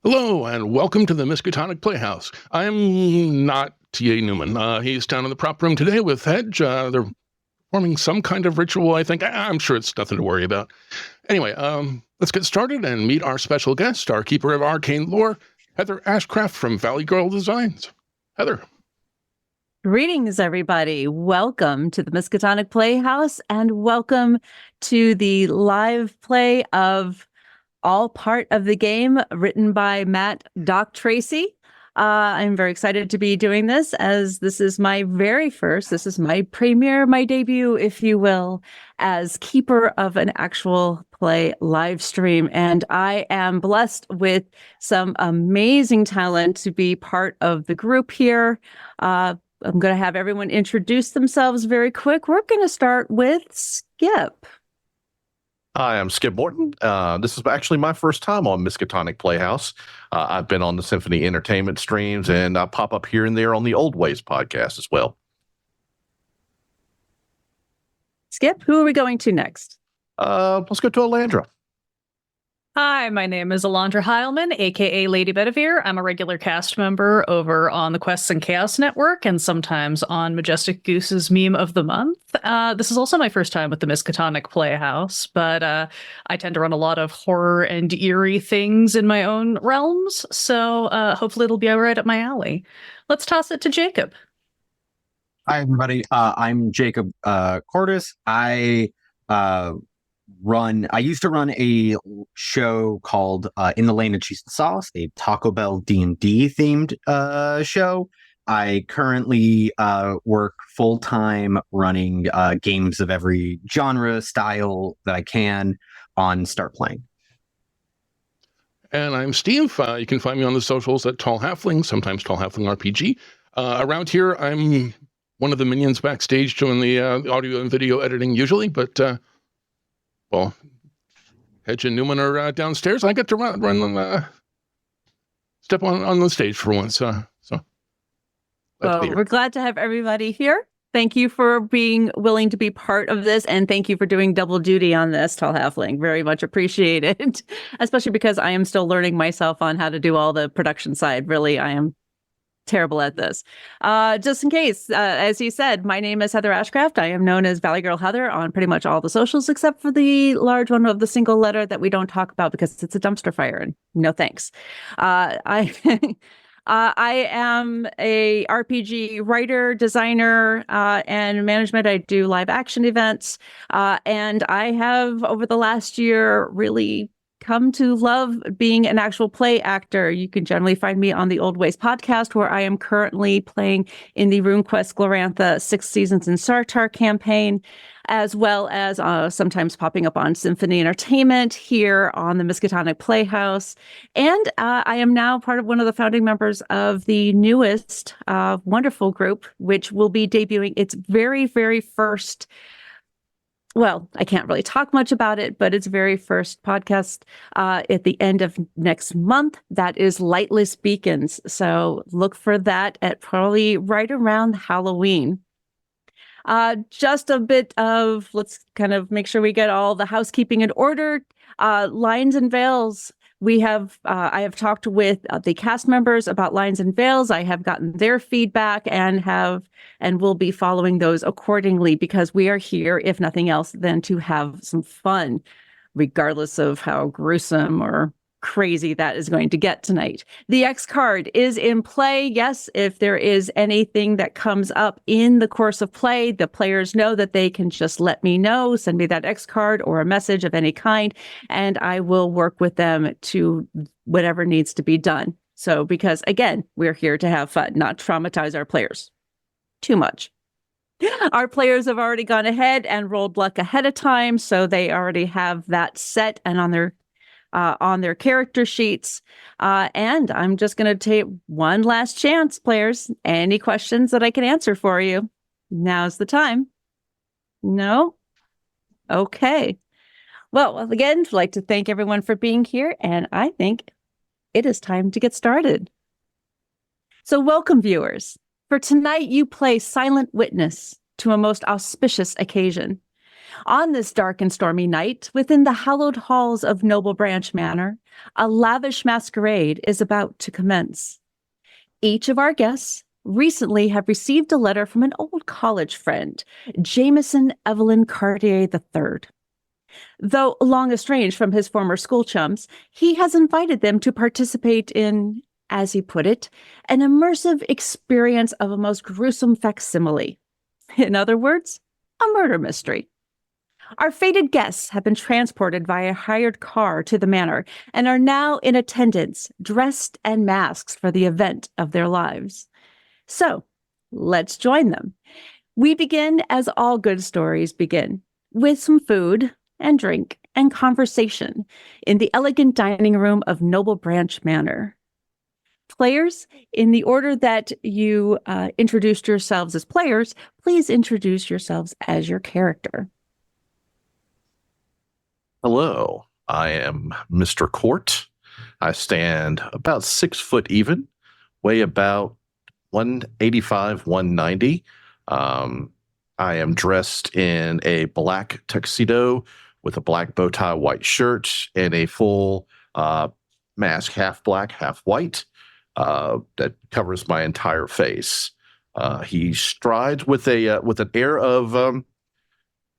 Hello, and welcome to the Miskatonic Playhouse. I'm not T.A. Newman. He's down in the prop room today with Hedge. They're performing some kind of ritual, I think. I'm sure it's nothing to worry about. Anyway, let's get started and meet our special guest, our keeper of arcane lore, Heather Ashcraft from ValyGirl Designs. Heather. Greetings, everybody. Welcome to the Miskatonic Playhouse, and welcome to the live play of All Part of the Game, written by Doc Tracey. I'm very excited to be doing this, as this is my premiere, my debut, if you will, as keeper of an actual play live stream. And I am blessed with some amazing talent to be part of the group here. I'm going to have everyone introduce themselves very quick. We're going to start with Skip. Hi, I'm Skip Morton. This is actually my first time on Miskatonic Playhouse. I've been on the Symphony Entertainment streams, and I pop up here and there on the Old Ways podcast as well. Skip, who are we going to next? Let's go to Allandra. Hi, my name is Allandra Hileman, aka Lady Bedivere. I'm a regular cast member over on the Quests and Chaos Network and sometimes on Majestic Goose's Meme of the Month. This is also my first time with the Miskatonic Playhouse, but I tend to run a lot of horror and eerie things in my own realms, so hopefully it'll be right up my alley. Let's toss it to Jacob. Hi, everybody. I'm Jacob Cordas. I used to run a show called In the Lane of Cheese and Sauce, a Taco Bell D&D themed show. I currently work full-time running games of every genre, style that I can on Start Playing. And I'm Steve. You can find me on the socials at Tall Halfling, sometimes Tall Halfling RPG. Around here, I'm one of the minions backstage doing the audio and video editing usually, but well, Hedge and Newman are downstairs. I get to step on the stage for once. Well, we're glad to have everybody here. Thank you for being willing to be part of this, and thank you for doing double duty on this, Tall Halfling. Very much appreciated, especially because I am still learning myself on how to do all the production side. Really, I am terrible at this. Just in case, as you said, my name is Heather Ashcraft. I am known as ValyGirl Heather on pretty much all the socials, except for the large one of the single letter that we don't talk about because it's a dumpster fire, and no thanks. I am a RPG writer, designer, and management. I do live action events, and I have, over the last year, really come to love being an actual play actor. You can generally find me on the Old Ways podcast, where I am currently playing in the RuneQuest Glorantha 6 Seasons in Sartar campaign, as well as sometimes popping up on Symphony Entertainment here on the Miskatonic Playhouse. And I am now part of one of the founding members of the newest wonderful group, which will be debuting its very, very first. Well, I can't really talk much about it, but its very first podcast at the end of next month. That is Lightless Beacons. So look for that at probably right around Halloween. Just a bit of, let's kind of make sure we get all the housekeeping in order. Lines and Veils. I have talked with the cast members about Lines and Veils. I have gotten their feedback and will be following those accordingly, because we are here, if nothing else, than to have some fun, regardless of how gruesome or crazy that is going to get tonight. The X card is in play. Yes, if there is anything that comes up in the course of play, the players know that they can just let me know, send me that X card or a message of any kind, and I will work with them to whatever needs to be done. So, because again, we're here to have fun, not traumatize our players too much. Our players have already gone ahead and rolled luck ahead of time, so they already have that set and on their character sheets. And I'm just going to take one last chance, players. Any questions that I can answer for you? Now's the time. No? Okay. Well, again, I'd like to thank everyone for being here, and I think it is time to get started. So welcome, viewers. For tonight, you play silent witness to a most auspicious occasion. On this dark and stormy night, within the hallowed halls of Noble Branch Manor, a lavish masquerade is about to commence. Each of our guests recently have received a letter from an old college friend, Jameson Evelyn Cartier III. Though long estranged from his former school chums, he has invited them to participate in, as he put it, an immersive experience of a most gruesome facsimile. In other words, a murder mystery. Our fated guests have been transported via hired car to the manor and are now in attendance, dressed and masked for the event of their lives. So, let's join them. We begin as all good stories begin, with some food and drink and conversation in the elegant dining room of Noble Branch Manor. Players, in the order that you introduced yourselves as players, please introduce yourselves as your character. Hello, I am Mr. Court. I stand about 6 foot even, weigh about 185, 190. I am dressed in a black tuxedo with a black bow tie, white shirt, and a full mask, half black, half white, that covers my entire face. He strides with an air of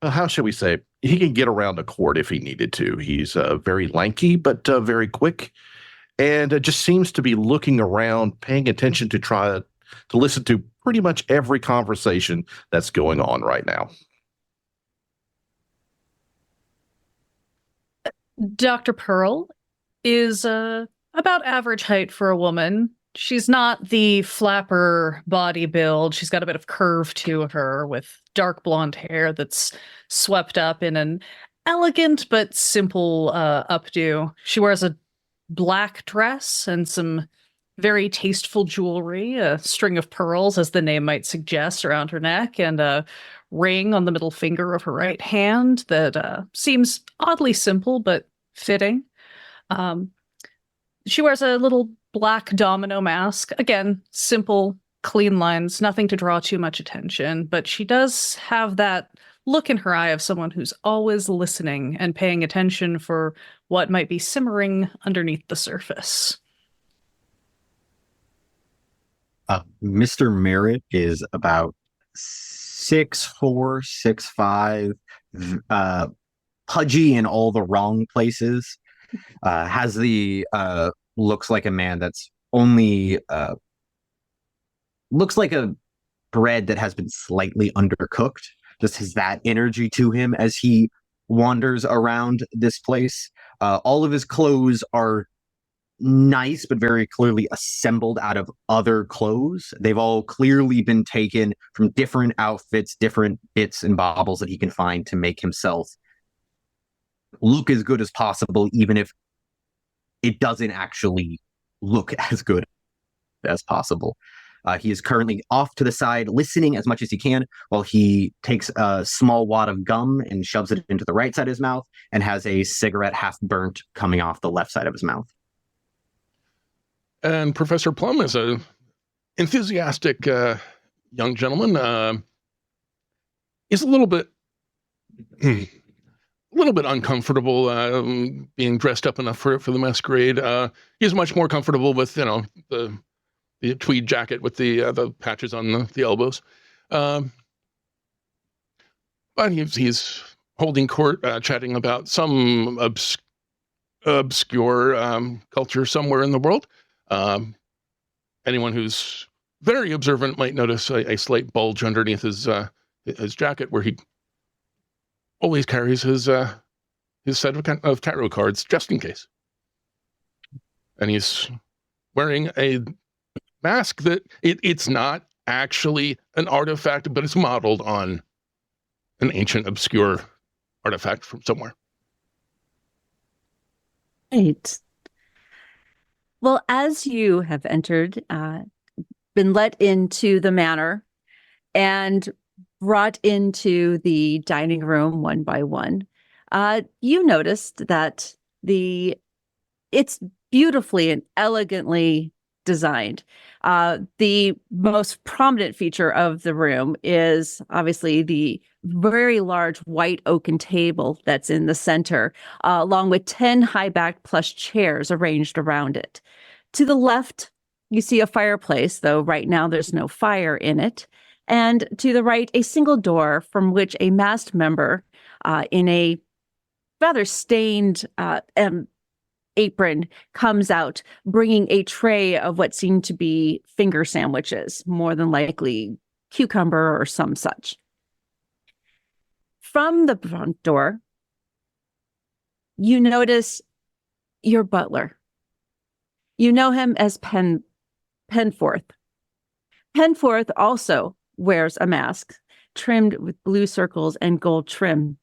how shall we say? He can get around a court if he needed to. He's very lanky, but very quick, and just seems to be looking around, paying attention to try to listen to pretty much every conversation that's going on right now. Dr. Pearl is about average height for a woman. She's not the flapper body build. She's got a bit of curve to her with dark blonde hair that's swept up in an elegant but simple updo. She wears a black dress and some very tasteful jewelry, a string of pearls, as the name might suggest, around her neck, and a ring on the middle finger of her right hand that seems oddly simple but fitting. She wears a little black domino mask. Again, simple, clean lines, nothing to draw too much attention, but she does have that look in her eye of someone who's always listening and paying attention for what might be simmering underneath the surface. Mr. Merritt is about 6'4", 6'5", pudgy in all the wrong places. Has the looks like a man that's only looks like a bread that has been slightly undercooked. Just has that energy to him as he wanders around this place. All of his clothes are nice, but very clearly assembled out of other clothes. They've all clearly been taken from different outfits, different bits and baubles that he can find to make himself look as good as possible, even if it doesn't actually look as good as possible. He is currently off to the side, listening as much as he can, while he takes a small wad of gum and shoves it into the right side of his mouth, and has a cigarette half burnt coming off the left side of his mouth. And Professor Plum is a enthusiastic young gentleman. He's a little bit uncomfortable being dressed up enough for the masquerade. He's much more comfortable with the tweed jacket with the patches on the elbows. But he's holding court, chatting about some obscure culture somewhere in the world. Anyone who's very observant might notice a slight bulge underneath his jacket, where he always carries his set of tarot cards just in case. And he's wearing a mask that it's not actually an artifact, but it's modeled on an ancient, obscure artifact from somewhere. Right. Well, as you have entered, been let into the manor and brought into the dining room one by one, you noticed that it's beautifully and elegantly designed. The most prominent feature of the room is obviously the very large white oaken table that's in the center, along with 10 high-backed plush chairs arranged around it. To the left, you see a fireplace, though right now there's no fire in it. And to the right, a single door from which a masked member in a rather stained apron comes out, bringing a tray of what seem to be finger sandwiches, more than likely cucumber or some such. From the front door, you notice your butler. You know him as Penforth. Penforth also wears a mask trimmed with blue circles and gold trim.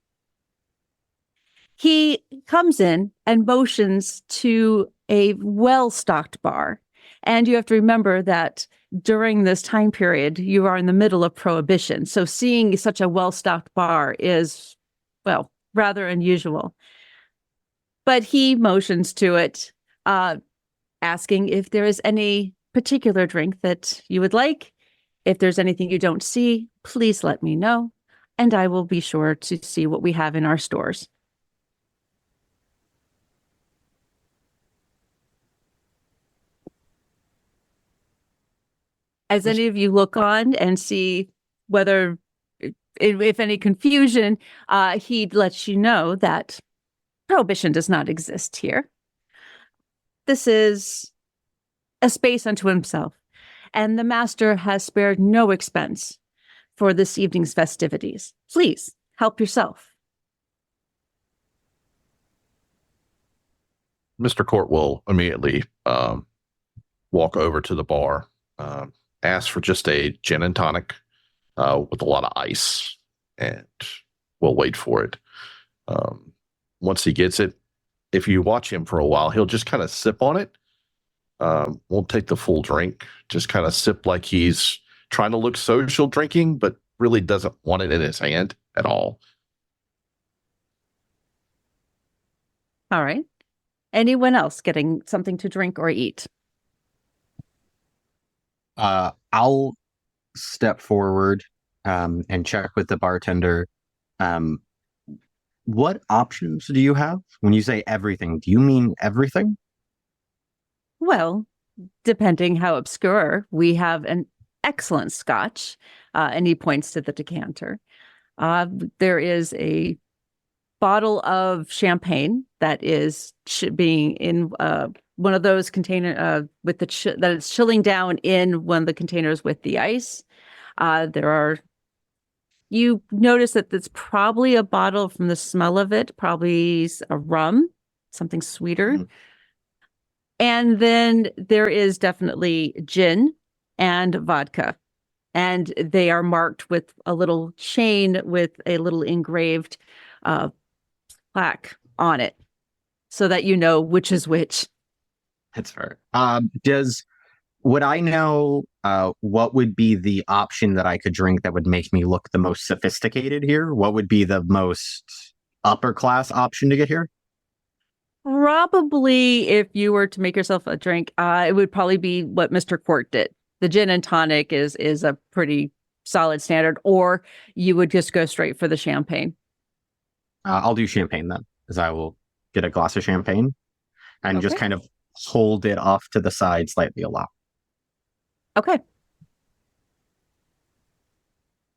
He comes in and motions to a well-stocked bar. And you have to remember that during this time period, you are in the middle of Prohibition. So seeing such a well-stocked bar is, well, rather unusual. But he motions to it, asking if there is any particular drink that you would like. If there's anything you don't see, please let me know, and I will be sure to see what we have in our stores. As any of you look on and see whether, if any confusion, he lets you know that Prohibition does not exist here. This is a space unto himself, and the master has spared no expense for this evening's festivities. Please help yourself. Mr. Court will immediately walk over to the bar, ask for just a gin and tonic with a lot of ice, and we'll wait for it. Once he gets it, if you watch him for a while, he'll just kind of sip on it. Won't take the full drink, just kind of sip like he's trying to look social drinking, but really doesn't want it in his hand at all. All right. Anyone else getting something to drink or eat? I'll step forward and check with the bartender. What options do you have? When you say everything, do you mean everything? Well, depending how obscure, we have an excellent scotch, and he points to the decanter. There is a bottle of champagne that is being in one of those container with the that is chilling down in one of the containers with the ice. You notice that it's probably a bottle from the smell of it, probably a rum, something sweeter. Mm-hmm. And then there is definitely gin and vodka. And they are marked with a little chain with a little engraved plaque on it so that you know which is which. That's fair. Would I know what would be the option that I could drink that would make me look the most sophisticated here? What would be the most upper class option to get here? Probably, if you were to make yourself a drink, it would probably be what Mr. Court did. The gin and tonic is a pretty solid standard, or you would just go straight for the champagne. I'll do champagne then, as I will get a glass of champagne and just kind of hold it off to the side slightly aloft. Okay.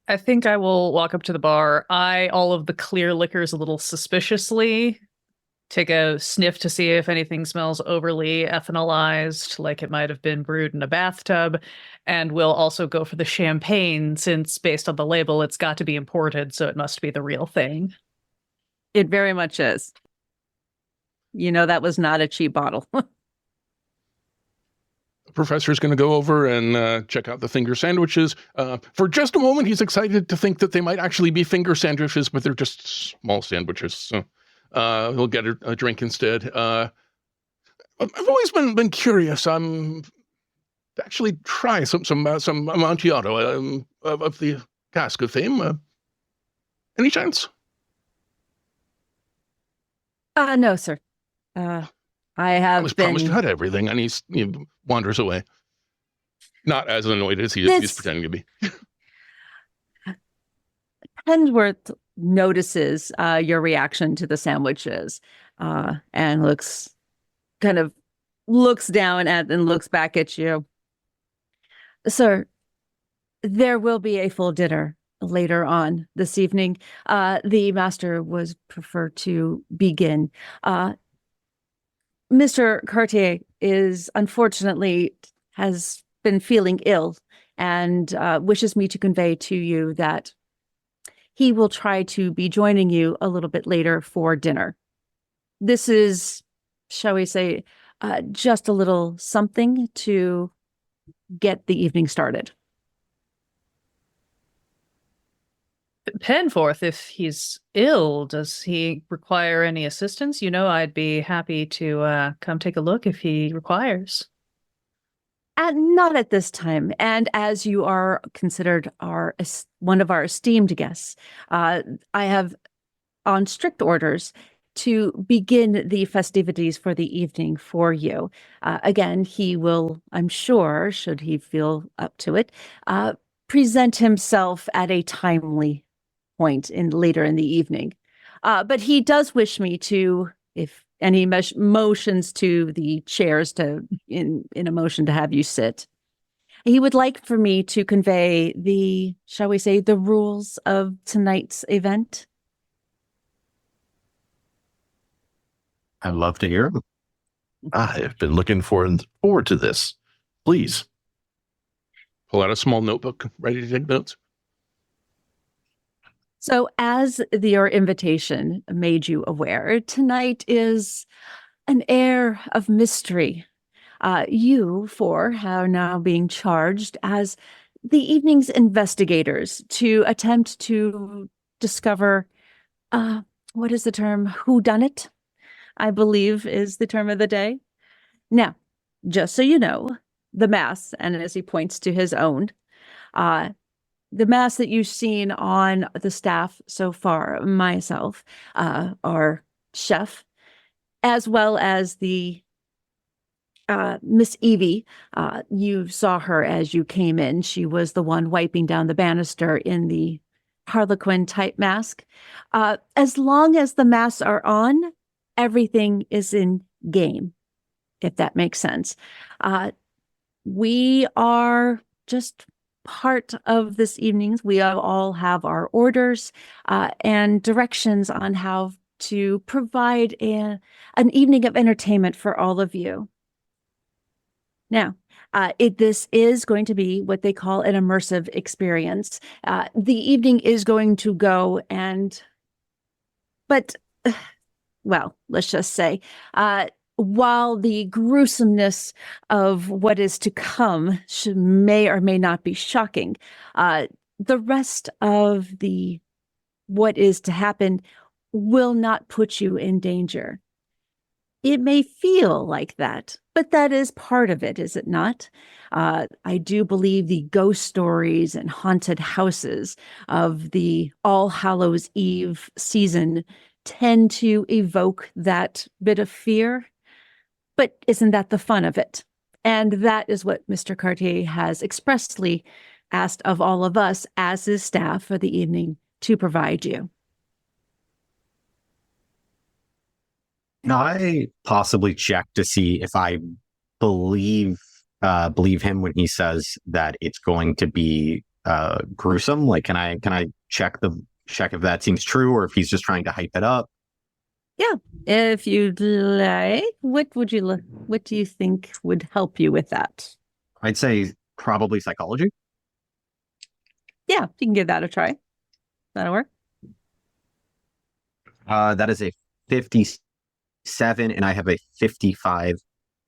I think I will walk up to the bar, eye all of the clear liquors a little suspiciously, take a sniff to see if anything smells overly ethanolized, like it might have been brewed in a bathtub, and we'll also go for the champagne, since based on the label, it's got to be imported, so it must be the real thing. It very much is. You know, that was not a cheap bottle. The professor's going to go over and check out the finger sandwiches. For just a moment, he's excited to think that they might actually be finger sandwiches, but they're just small sandwiches. So he'll get a drink instead. I've always been curious. To actually try some Amontillado of the cask of fame. Any chance? No, sir. I I have was been. promised you had everything, and he wanders away. Not as annoyed as he's This- pretending to be. Penworth notices your reaction to the sandwiches and looks down at and looks back at you. Sir, there will be a full dinner later on this evening. The master was prefer to begin. Mr. Cartier is unfortunately has been feeling ill and wishes me to convey to you that he will try to be joining you a little bit later for dinner. This is, shall we say, just a little something to get the evening started. Penforth, if he's ill, does he require any assistance? I'd be happy to come take a look if he requires. And not at this time. And as you are considered one of our esteemed guests, I have on strict orders to begin the festivities for the evening for you. Again, he will, I'm sure, should he feel up to it, present himself at a timely point later in the evening. But he does wish me to, if any motions to the chairs in a motion to have you sit. He would like for me to convey the, shall we say, the rules of tonight's event. I'd love to hear them. I have been looking forward to this. Please. Pull out a small notebook, ready to take notes. So as your invitation made you aware, tonight is an air of mystery. You four are now being charged as the evening's investigators to attempt to discover, what is the term? Whodunit, I believe is the term of the day. Now, just so you know, the mass, and as he points to his own, the mass that you've seen on the staff so far, myself, our chef, as well as the Miss Evie, you saw her as you came in. She was the one wiping down the banister in the Harlequin type mask. As long as the masks are on, everything is in game, if that makes sense. We are just part of this evening's. We all have our orders and directions on how to provide an evening of entertainment for all of you. Now, this is going to be what they call an immersive experience. The evening is going to go well, let's just say, while the gruesomeness of what is to come may or may not be shocking, the rest of what is to happen will not put you in danger. It may feel like that, but that is part of it, is it not? I do believe the ghost stories and haunted houses of the All Hallows Eve season tend to evoke that bit of fear. But isn't that the fun of it? And that is what Mr. Cartier has expressly asked of all of us as his staff for the evening to provide you. Can I possibly check to see if I believe him when he says that it's going to be gruesome? Like, can I check if that seems true, or if he's just trying to hype it up? Yeah, if you'd like, what do you think would help you with that? I'd say probably psychology. Yeah, you can give that a try. That'll work. That is a 57, and I have a 55.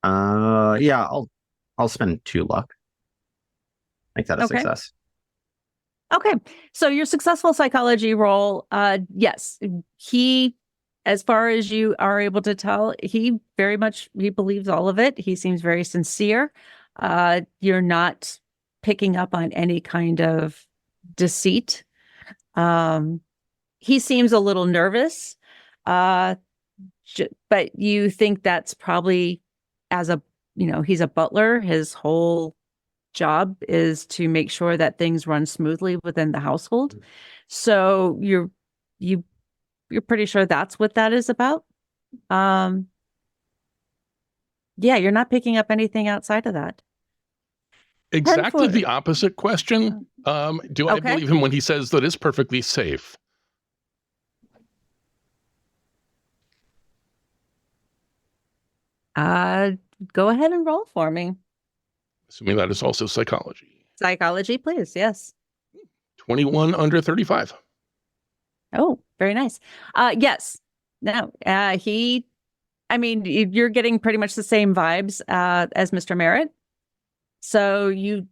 Yeah, I'll spend 2 luck. Make that a success. Okay, so your successful psychology roll, yes, he, as far as you are able to tell, he believes all of it. He seems very sincere. You're not picking up on any kind of deceit. He seems a little nervous. but you think that's probably as a, he's a butler. His whole job is to make sure that things run smoothly within the household. So you're pretty sure that's what that is about. Yeah, you're not picking up anything outside of that. Exactly the opposite question. Do I believe him when he says that it's perfectly safe? Go ahead and roll for me. Assuming that is also psychology. Psychology, please. Yes. 21 under 35. Oh, very nice. Yes. No, you're getting pretty much the same vibes as Mr. Merritt. So you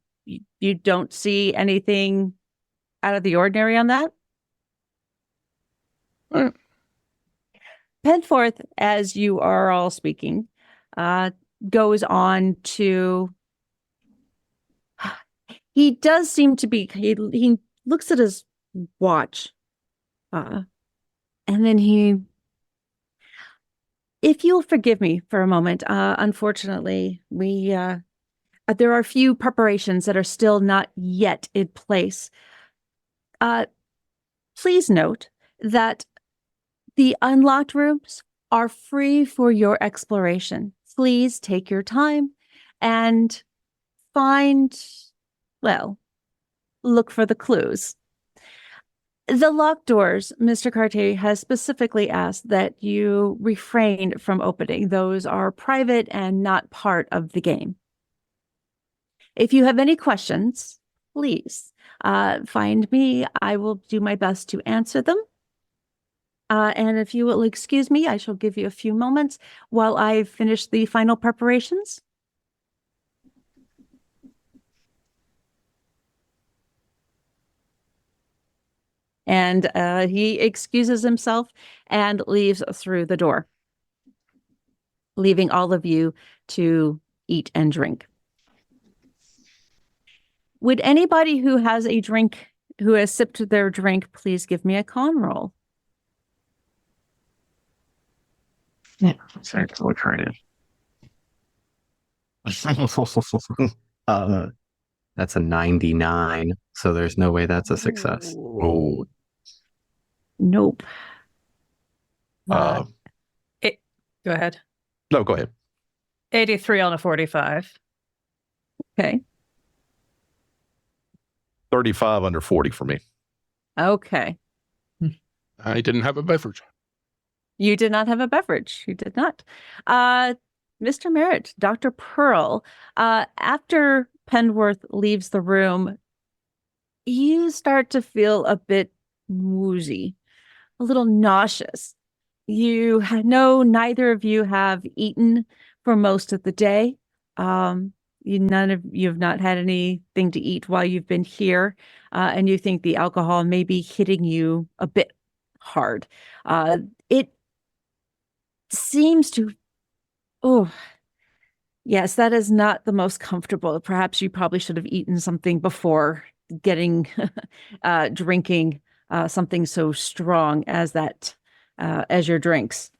don't see anything out of the ordinary on that? All right. Penforth, as you are all speaking, goes on to... He does seem to be... He looks at his watch. And then he... If you'll forgive me for a moment, unfortunately, there are a few preparations that are still not yet in place. Please note that the unlocked rooms are free for your exploration. Please take your time and look for the clues. The locked doors, Mr. Cartier has specifically asked that you refrain from opening. Those are private and not part of the game. If you have any questions, please find me. I will do my best to answer them. And if you will excuse me, I shall give you a few moments while I finish the final preparations. And he excuses himself and leaves through the door, leaving all of you to eat and drink. Would anybody who has sipped their drink, please give me a con roll? Yeah, sorry, look right in. That's a 99, so there's no way that's a success. Oh, Nope. Go ahead. no, go ahead. 83 on a 45. Okay. 35 under 40 for me. Okay. I didn't have a beverage. You did not have a beverage. You did not. Mr. Merritt, Dr. Pearl, after Penworth leaves the room, you start to feel a bit woozy, a little nauseous. Neither of you have eaten for most of the day. None of you have not had anything to eat while you've been here, and you think the alcohol may be hitting you a bit hard. It seems to... Oh, yes, that is not the most comfortable. Perhaps you probably should have eaten something before drinking something so strong as that, as your drinks.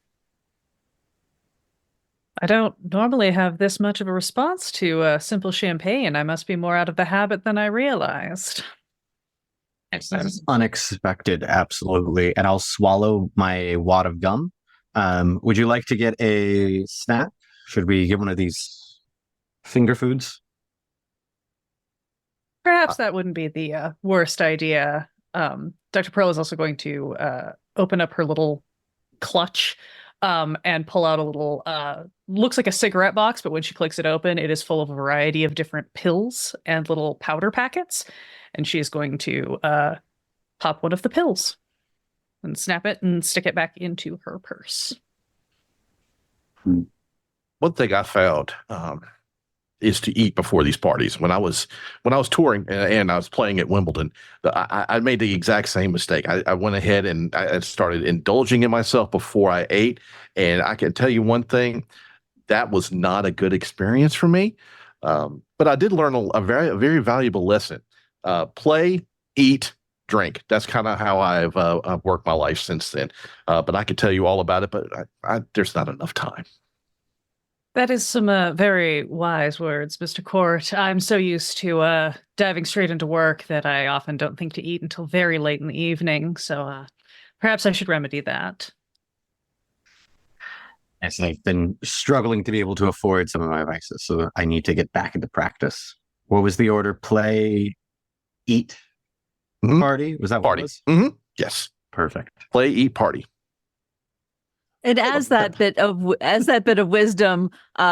I don't normally have this much of a response to simple champagne. I must be more out of the habit than I realized. That's unexpected, absolutely. And I'll swallow my wad of gum. Would you like to get a snack? Should we get one of these finger foods? Perhaps that wouldn't be the worst idea. Dr. Pearl is also going to open up her little clutch and pull out a little, looks like a cigarette box, but when she clicks it open, it is full of a variety of different pills and little powder packets. And she's going to pop one of the pills and snap it and stick it back into her purse. One thing I found is to eat before these parties. When I was touring and I was playing at Wimbledon, I made the exact same mistake. I went ahead and I started indulging in myself before I ate. And I can tell you one thing, that was not a good experience for me. But I did learn a very, very valuable lesson. Play, eat, drink. That's kind of how I've worked my life since then. But I could tell you all about it, but there's not enough time. That is some very wise words, Mr. Court. I'm so used to diving straight into work that I often don't think to eat until very late in the evening. So perhaps I should remedy that. As I've been struggling to be able to afford some of my vices, so I need to get back into practice. What was the order? Play, eat, party? Was that what Party. it was? Mm-hmm. Yes. Perfect. Play, eat, party. And as that bit of wisdom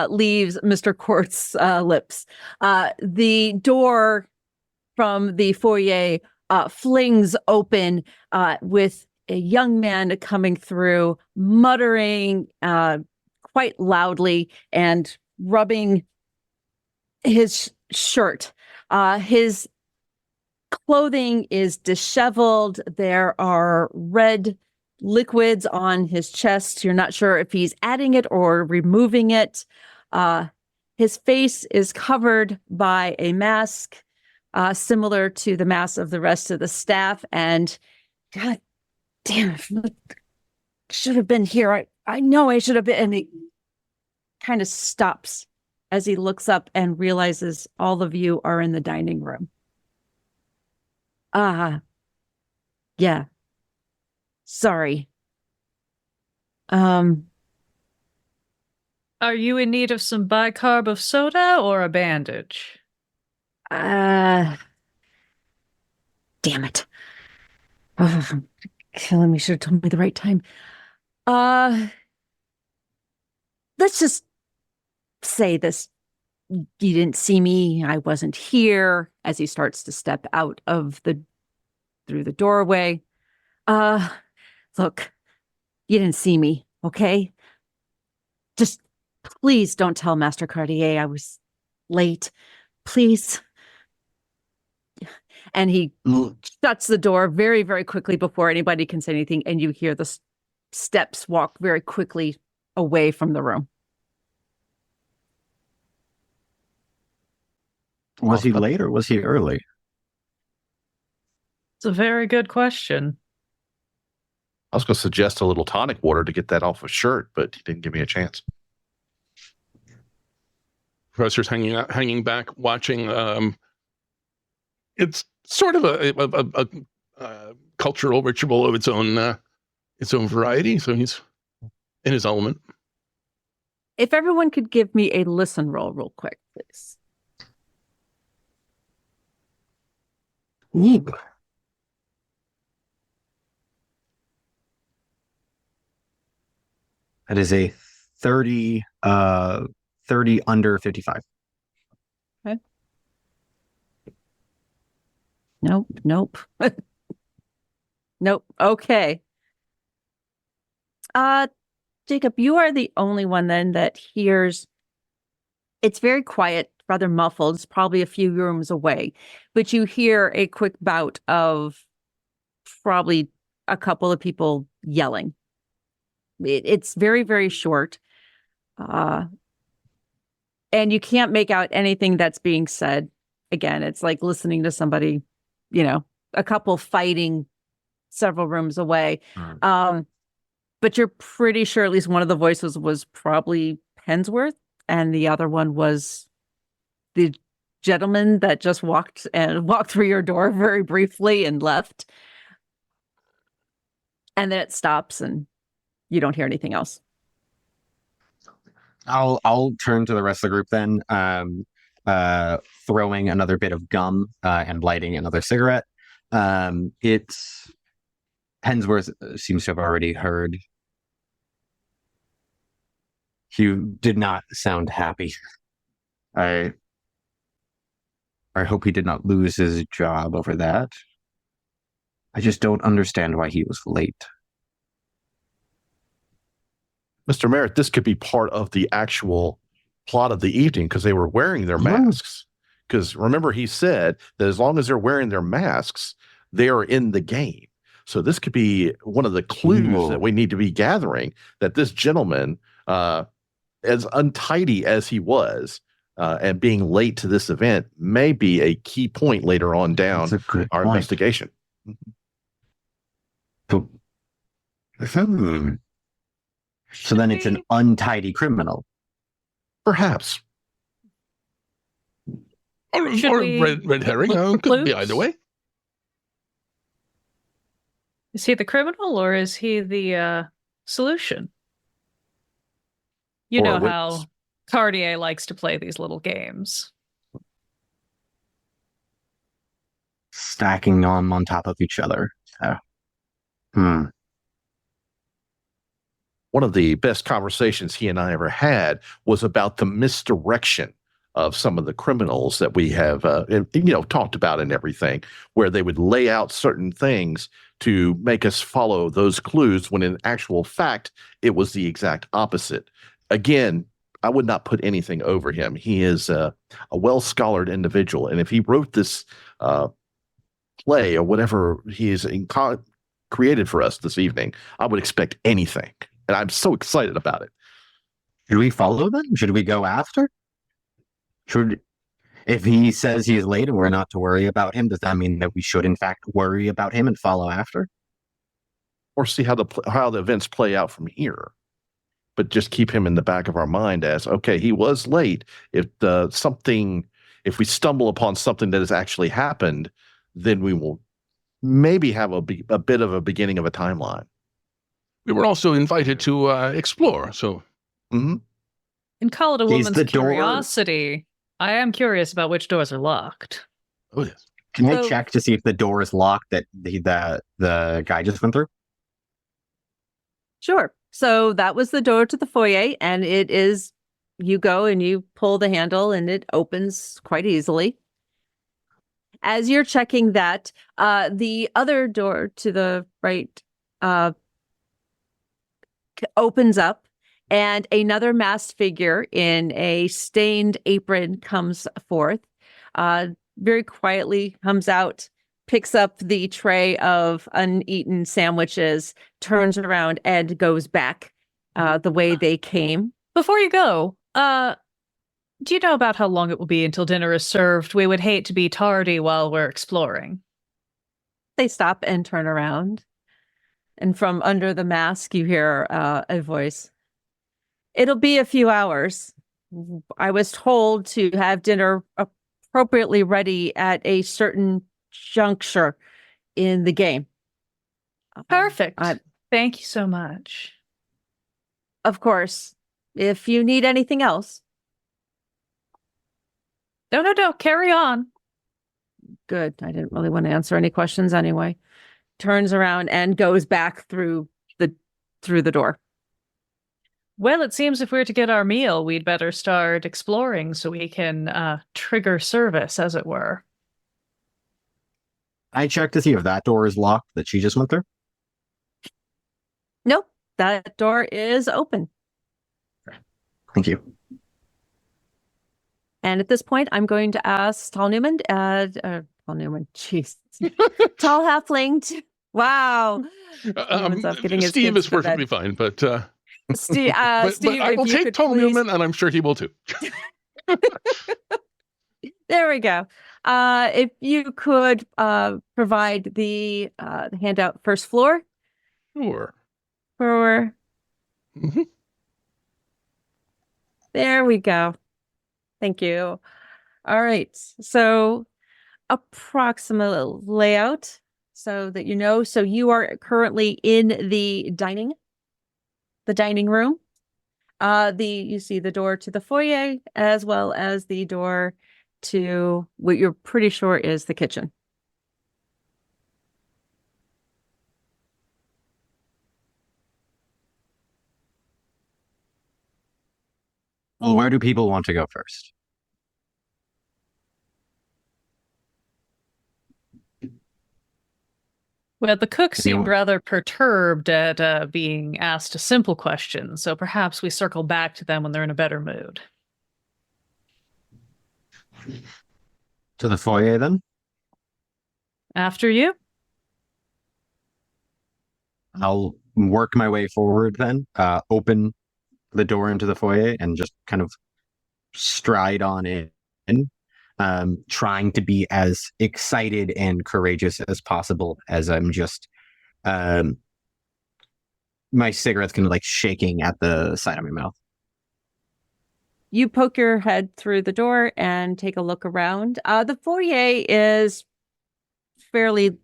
leaves Mr. Court's lips, the door from the foyer flings open with a young man coming through, muttering quite loudly and rubbing his shirt. His clothing is disheveled. There are red liquids on his chest. You're not sure if he's adding it or removing it. His face is covered by a mask similar to the mask of the rest of the staff. And God damn it, should have been here. I know I should have been. And he kind of stops as he looks up and realizes all of you are in the dining room. Yeah. Sorry. Are you in need of some bicarb of soda or a bandage? Damn it. Oh, killing me. Should have told me the right time. Let's just say this. You didn't see me. I wasn't here, as he starts to step out of through the doorway. Look, you didn't see me, okay? Just please don't tell Master Cartier I was late. Please. And he shuts the door very, very quickly before anybody can say anything, and you hear the steps walk very quickly away from the room. Was he late or was he early? It's a very good question. I was going to suggest a little tonic water to get that off a shirt, but he didn't give me a chance. Professor's hanging back, watching. It's sort of a cultural ritual of its own variety. So he's in his element. If everyone could give me a listen roll real quick, please. Ooh. That is a 30 under 55. Okay. Nope. Nope. Okay. Jacob, you are the only one then that hears. It's very quiet, rather muffled. It's probably a few rooms away, but you hear a quick bout of probably a couple of people yelling. It's very, very short. And you can't make out anything that's being said. Again, it's like listening to somebody, a couple fighting several rooms away. But you're pretty sure at least one of the voices was probably Pensworth, and the other one was the gentleman that just walked through your door very briefly and left. And then it stops and you don't hear anything else. I'll turn to the rest of the group then, throwing another bit of gum and lighting another cigarette. It's Pensworth seems to have already heard. He did not sound happy. I hope he did not lose his job over that. I just don't understand why he was late. Mr. Merritt, this could be part of the actual plot of the evening because they were wearing their masks. Because remember, he said that as long as they're wearing their masks, they are in the game. So this could be one of the clues that we need to be gathering, that this gentleman, as untidy as he was, and being late to this event may be a key point later on down our investigation. So, so then it's an untidy criminal. Perhaps. Should Or we red herring. look for Could be clues? either way. Is he the criminal or is he the solution? You Or know a how witness. Cartier likes to play these little games. Stacking them on top of each other. Hmm. One of the best conversations he and I ever had was about the misdirection of some of the criminals that we have, talked about and everything, where they would lay out certain things to make us follow those clues when in actual fact, it was the exact opposite. Again, I would not put anything over him. He is a well-scholared individual. And if he wrote this play or whatever he is created for us this evening, I would expect anything. And I'm so excited about it. Should we follow them? Should we go after? If he says he's late and we're not to worry about him, does that mean that we should in fact worry about him and follow after? Or see how the events play out from here. But just keep him in the back of our mind as, okay, he was late. If we stumble upon something that has actually happened, then we will maybe have a bit of a beginning of a timeline. We were also invited to explore, so Mhm. And call it a Is woman's the door- curiosity. I am curious about which doors are locked. oh yes. Can I So- check to see if the door is locked that the guy just went through? Sure. So that was the door to the foyer, and it is, you go and you pull the handle and it opens quite easily. As you're checking that, the other door to the right opens up, and another masked figure in a stained apron comes forth, very quietly comes out, picks up the tray of uneaten sandwiches, turns around and goes back the way they came. Before you go, do you know about how long it will be until dinner is served? We would hate to be tardy while we're exploring. They stop and turn around. And from under the mask, you hear a voice. It'll be a few hours. I was told to have dinner appropriately ready at a certain juncture in the game. Perfect. I- Thank you so much. Of course, if you need anything else, No. Carry on. good. I didn't really want to answer any questions anyway. Turns around and goes back through the door. Well, it seems if we're to get our meal, we'd better start exploring so we can trigger service, as it were. I check to see if that door is locked that she just went through. Nope, that door is open. Thank you. And at this point, I'm going to ask Tall Newman, jeez, Tall Halfling. Wow. Newman's up getting his Steve kids is to bed. perfectly fine, but Steve, but Steve, I if will you take could Tall please- Newman, and I'm sure he will too. There we go. If you could provide the handout first floor Sure. for. Mhm. There we go. Thank you. All right. So approximate layout so that you know. So you are currently in the dining room. You see the door to the foyer as well as the door to what you're pretty sure is the kitchen. Well, where do people want to go first? Well, the cook seemed Anyone- rather perturbed at being asked a simple question, so perhaps we circle back to them when they're in a better mood. To the foyer then? After you? I'll work my way forward then, open the door into the foyer and just kind of stride on in. trying to be as excited and courageous as possible as I'm just my cigarette's kind of like shaking at the side of my mouth. You poke your head through the door and take a look around. The foyer is fairly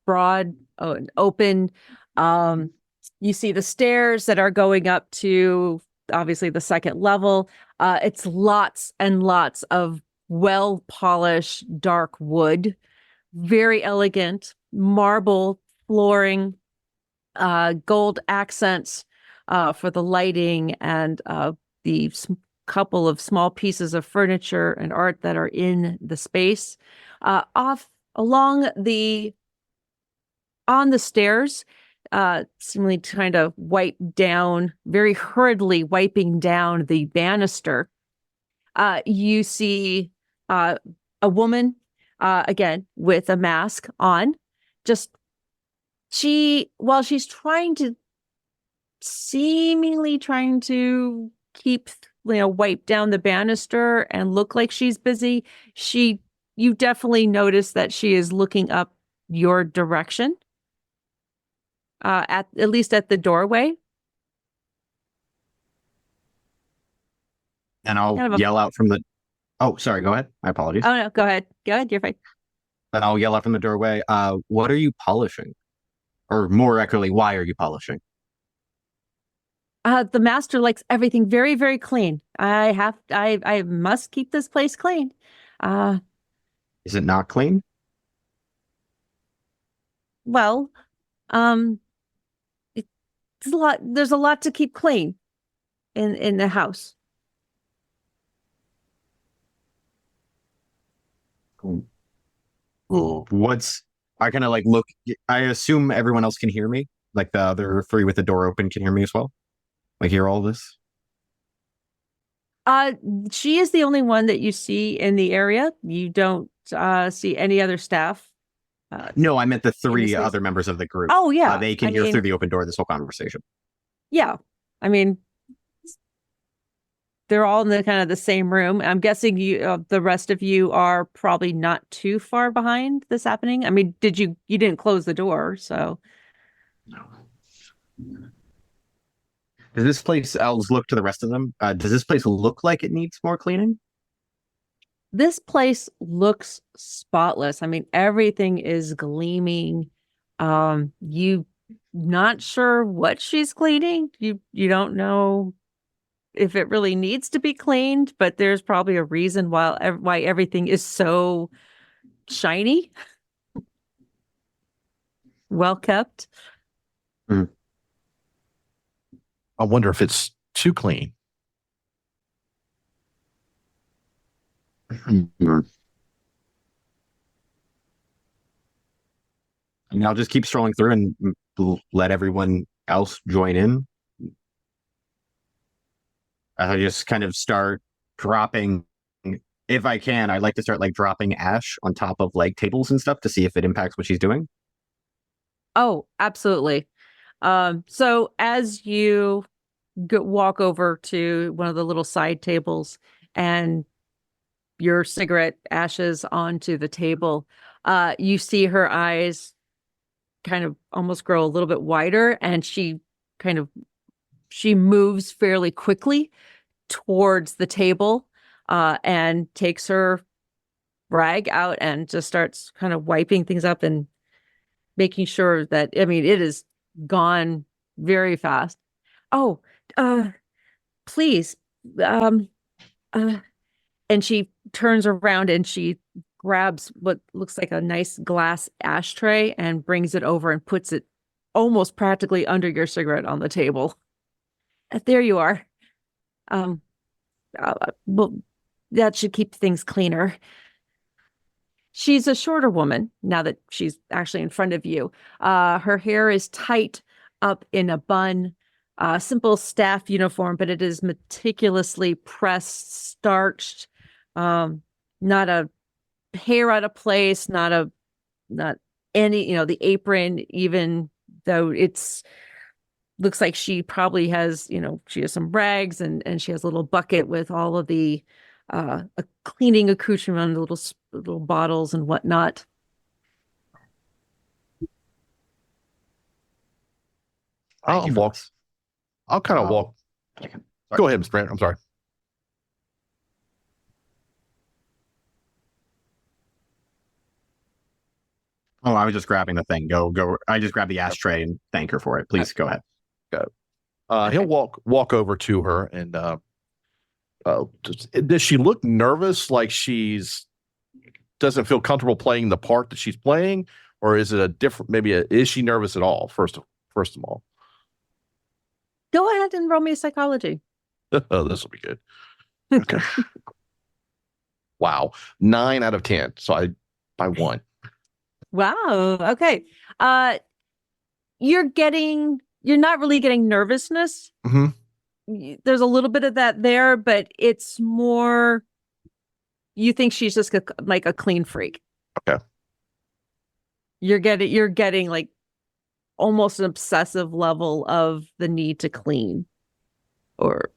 broad and open. You see the stairs that are going up to obviously the second level. It's lots and lots of well-polished dark wood, very elegant marble flooring, gold accents for the lighting, and the couple of small pieces of furniture and art that are in the space. Off along on the stairs, seemingly trying to wipe down, very hurriedly wiping down the banister. You see a woman, again, with a mask on. While she's seemingly trying to keep, wipe down the banister and look like she's busy, you definitely notice that she is looking up your direction. At least at the doorway. And I'll yell out from the... Oh, sorry, go ahead. My apologies. Oh, no, go ahead. Go ahead, you're fine. Then I'll yell out from the doorway, what are you polishing? Or more accurately, why are you polishing? The master likes everything very, very clean. I must keep this place clean. Is it not clean? Well, there's a lot to keep clean in the house. I kind of like look, I assume everyone else can hear me, like the other three with the door open can hear me as well, like hear all this. She is the only one that you see in the area. You don't see any other staff. No, I meant the three other members of the group. Oh yeah, they can hear through the open door this whole conversation. Yeah, I mean, they're all in the kind of the same room. I'm guessing the rest of you are probably not too far behind this happening. I mean, you didn't close the door, so. No. Does this place, I'll just look to the rest of them. Does this place look like it needs more cleaning? This place looks spotless. I mean, everything is gleaming. You not sure what she's cleaning. You don't know if it really needs to be cleaned, but there's probably a reason why everything is so shiny. Well kept. I wonder if it's too clean. And I'll just keep strolling through and let everyone else join in. I just kind of start dropping, if I can, I'd like to start like dropping ash on top of like tables and stuff to see if it impacts what she's doing. Oh, absolutely. So as you walk over to one of the little side tables and your cigarette ashes onto the table, you see her eyes kind of almost grow a little bit wider, and she moves fairly quickly towards the table and takes her rag out and just starts kind of wiping things up and making sure that, I mean, it is gone very fast. Oh, please. And she turns around and she grabs what looks like a nice glass ashtray and brings it over and puts it almost practically under your cigarette on the table. There you are. Well, that should keep things cleaner. She's a shorter woman now that she's actually in front of you. Her hair is tight up in a bun, simple staff uniform, but it is meticulously pressed, starched, not a hair out of place, not any, the apron, even though looks like she probably has, she has some rags and she has a little bucket with all of the a cleaning accoutrement, little bottles and whatnot. Thank you for Walk. this. I'll kind of walk. Sorry. Go ahead, Ms. Brandt. I'm sorry. Oh, I was just grabbing the thing. Go. I just grabbed the ashtray and thank her for it. Please go ahead. He'll walk over to her and does she look nervous, like she's doesn't feel comfortable playing the part that she's playing, or is it a different? Is she nervous at all? First of all, Go ahead and roll me a psychology. oh, this will be good. Okay. Wow, 9 out of 10. So I by 1. Wow. Okay. You're not really getting nervousness. There's a little bit of that there, but it's more, you think she's just like a clean freak. Okay. You're getting like almost an obsessive level of the need to clean. Or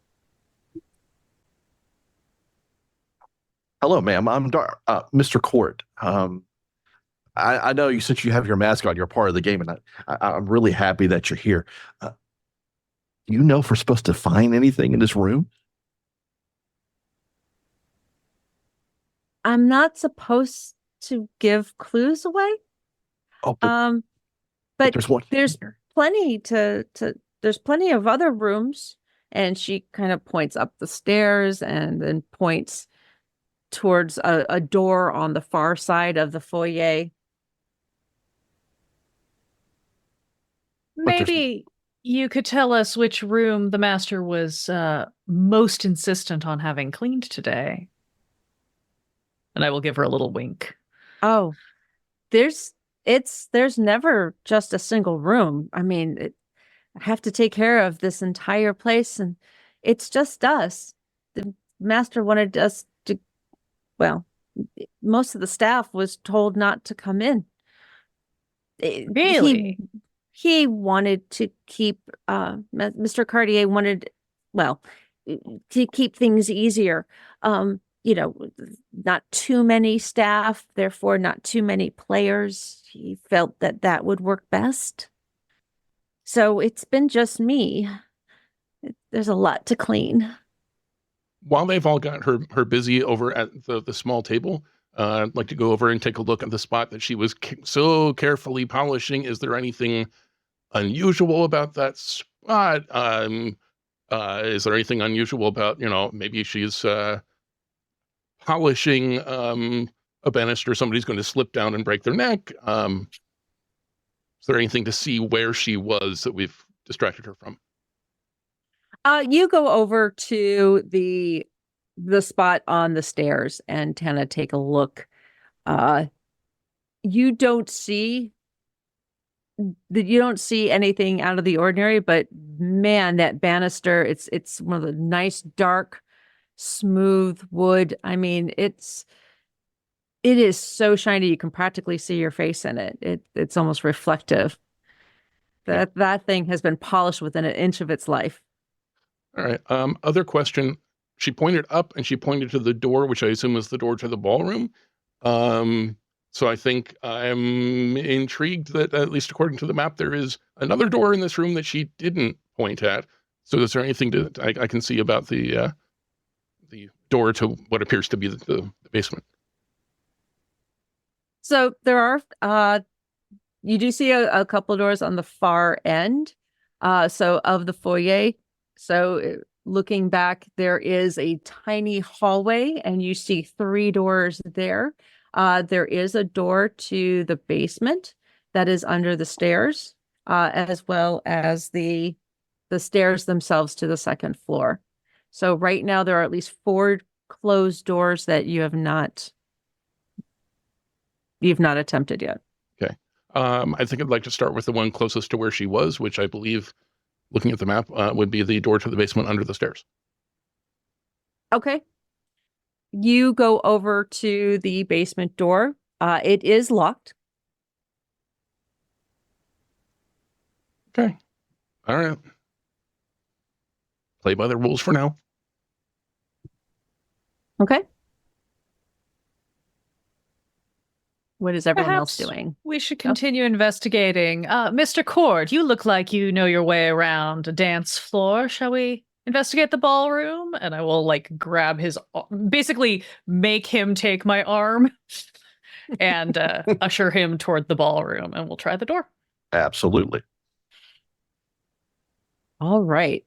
hello, ma'am. I'm Mr. Court. I know you, since you have your mask on, you're part of the game, and I'm really happy that you're here. Do you know if we're supposed to find anything in this room? I'm not supposed to give clues away. Oh, but there's one. There's plenty there's plenty of other rooms, and she kind of points up the stairs and then points towards a door on the far side of the foyer. Maybe you could tell us which room the master was most insistent on having cleaned today. And I will give her a little wink. Oh, there's never just a single room. I mean, I have to take care of this entire place, and it's just us. The master wanted us to, well, most of the staff was told not to come in. Really? He wanted to keep, Mr. Cartier wanted, well, to keep things easier. Not too many staff, therefore not too many players. He felt that would work best. So it's been just me. There's a lot to clean. While they've all got her busy over at the small table, I'd like to go over and take a look at the spot that she was so carefully polishing. Is there anything unusual about that spot? Is there anything unusual about, maybe she's polishing a banister, somebody's going to slip down and break their neck? Is there anything to see where she was that we've distracted her from? You go over to the spot on the stairs and kind of take a look. You don't see anything out of the ordinary, but man, that banister, it's one of the nice, dark, smooth wood. I mean, it is so shiny you can practically see your face in it. It's almost reflective. That thing has been polished within an inch of its life. All right. Other question. She pointed up and she pointed to the door, which I assume is the door to the ballroom. So I think I'm intrigued that, at least according to the map, there is another door in this room that she didn't point at. So is there anything I can see about the door to what appears to be the basement? So there are, you do see a couple doors on the far end. So of the foyer. So looking back, there is a tiny hallway and you see 3 doors there. There is a door to the basement that is under the stairs, as well as the stairs themselves to the second floor. So right now there are at least 4 closed doors that you've not attempted yet. Okay. I think I'd like to start with the one closest to where she was, which I believe, looking at the map, would be the door to the basement under the stairs. Okay. You go over to the basement door. It is locked. Okay. All right. Play by the rules for now. Okay. What is everyone else Perhaps doing? we should continue investigating. Mr. Cord, you look like you know your way around a dance floor. Shall we investigate the ballroom? And I will grab his, basically make him take my arm and usher him toward the ballroom, and we'll try the door. Absolutely. All right.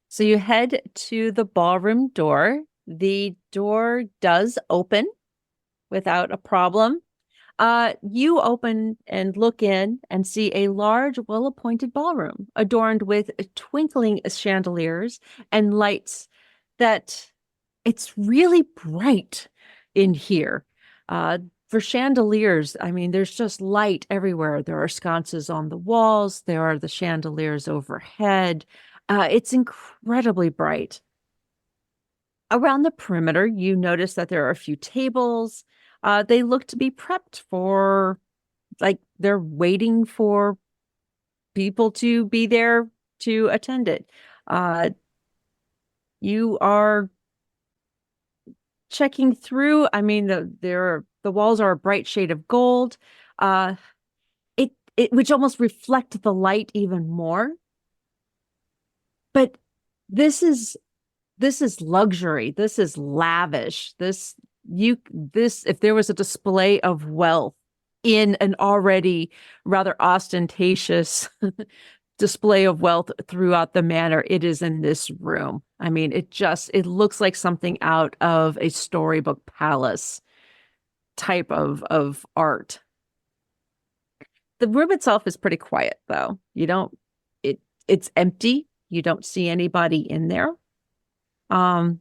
So you head to the ballroom door. The door does open without a problem. You open and look in and see a large, well-appointed ballroom adorned with twinkling chandeliers and lights that it's really bright in here. For chandeliers, I mean, there's just light everywhere. There are sconces on the walls. There are the chandeliers overhead. It's incredibly bright. Around the perimeter, you notice that there are a few tables. They look to be prepped for, they're waiting for people to be there to attend it. You are checking through. I mean, the walls are a bright shade of gold, which almost reflect the light even more. But this is luxury. This is lavish. If there was a display of wealth in an already rather ostentatious display of wealth throughout the manor, it is in this room. I mean, it looks like something out of a storybook palace type of art. The room itself is pretty quiet, though. It's empty. You don't see anybody in there. The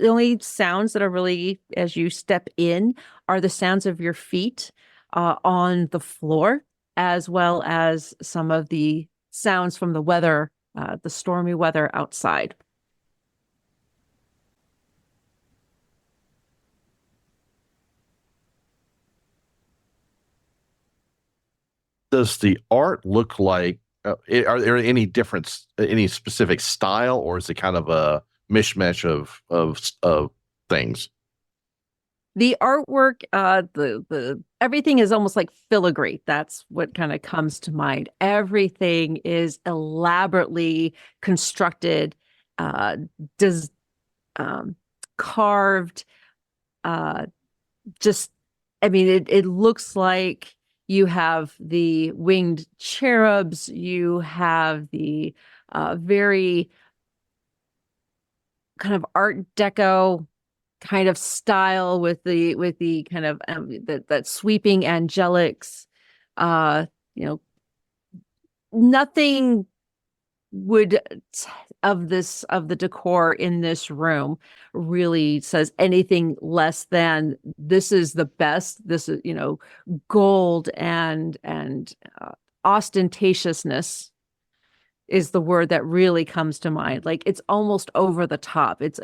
only sounds that are really, as you step in, are the sounds of your feet on the floor, as well as some of the sounds from the weather, the stormy weather outside. Does the art look like, are there any any specific style, or is it kind of a mishmash of things? The artwork, the everything is almost like filigree. That's what kind of comes to mind. Everything is elaborately constructed, carved. It looks like you have the winged cherubs. You have the very kind of Art Deco kind of style with the kind of that sweeping angelics. Nothing of the decor in this room really says anything less than this is the best. This is, gold and ostentatiousness is the word that really comes to mind. Like, it's almost over the top. It's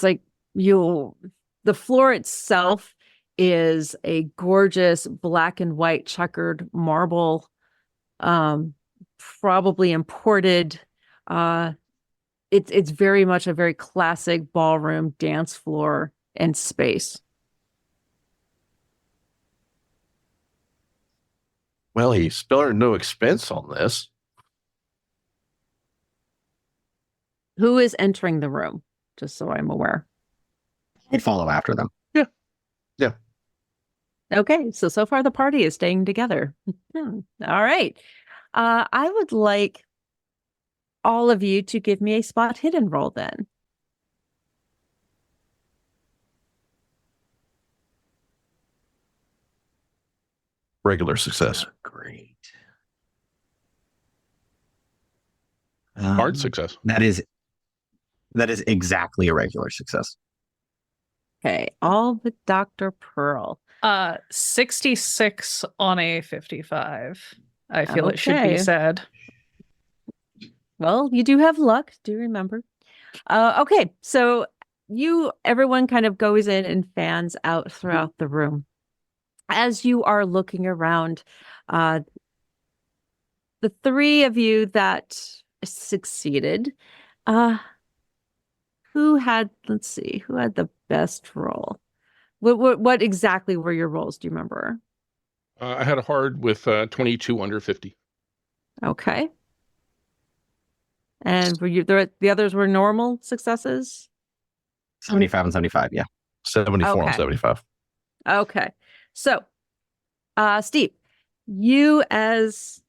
like the floor itself is a gorgeous black and white checkered marble, probably imported. It's very much a very classic ballroom dance floor and space. Well, he spared no expense on this. Who is entering the room? Just so I'm aware. I'd follow after them. Yeah. Okay, so far the party is staying together. All right. I would like all of you to give me a spot hidden roll then. Regular success. Great. Hard success. That is exactly a regular success. Okay, all but Dr. Pearl. 66 on a 55. I feel it should be Okay. said. Well, you do have luck, do remember. Okay, so everyone kind of goes in and fans out throughout the room. As you are looking around, the three of you that succeeded, let's see, who had the best roll? What exactly were your rolls? Do you remember? I had a hard with 22 under 50. Okay. And were the others were normal successes? 75 and 75, yeah. 74 Okay. and 75. Okay. So, Steve, you as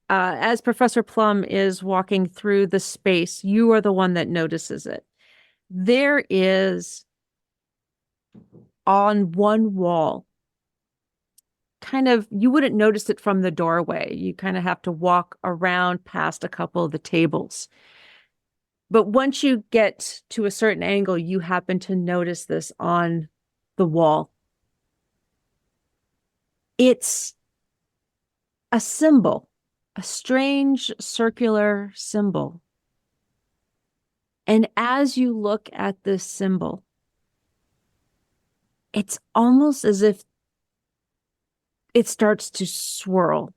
Professor Plum is walking through the space, you are the one that notices it. There is on one wall, kind of, you wouldn't notice it from the doorway. You kind of have to walk around past a couple of the tables. But once you get to a certain angle, you happen to notice this on the wall. It's a symbol, a strange circular symbol. And as you look at this symbol, it's almost as if it starts to swirl.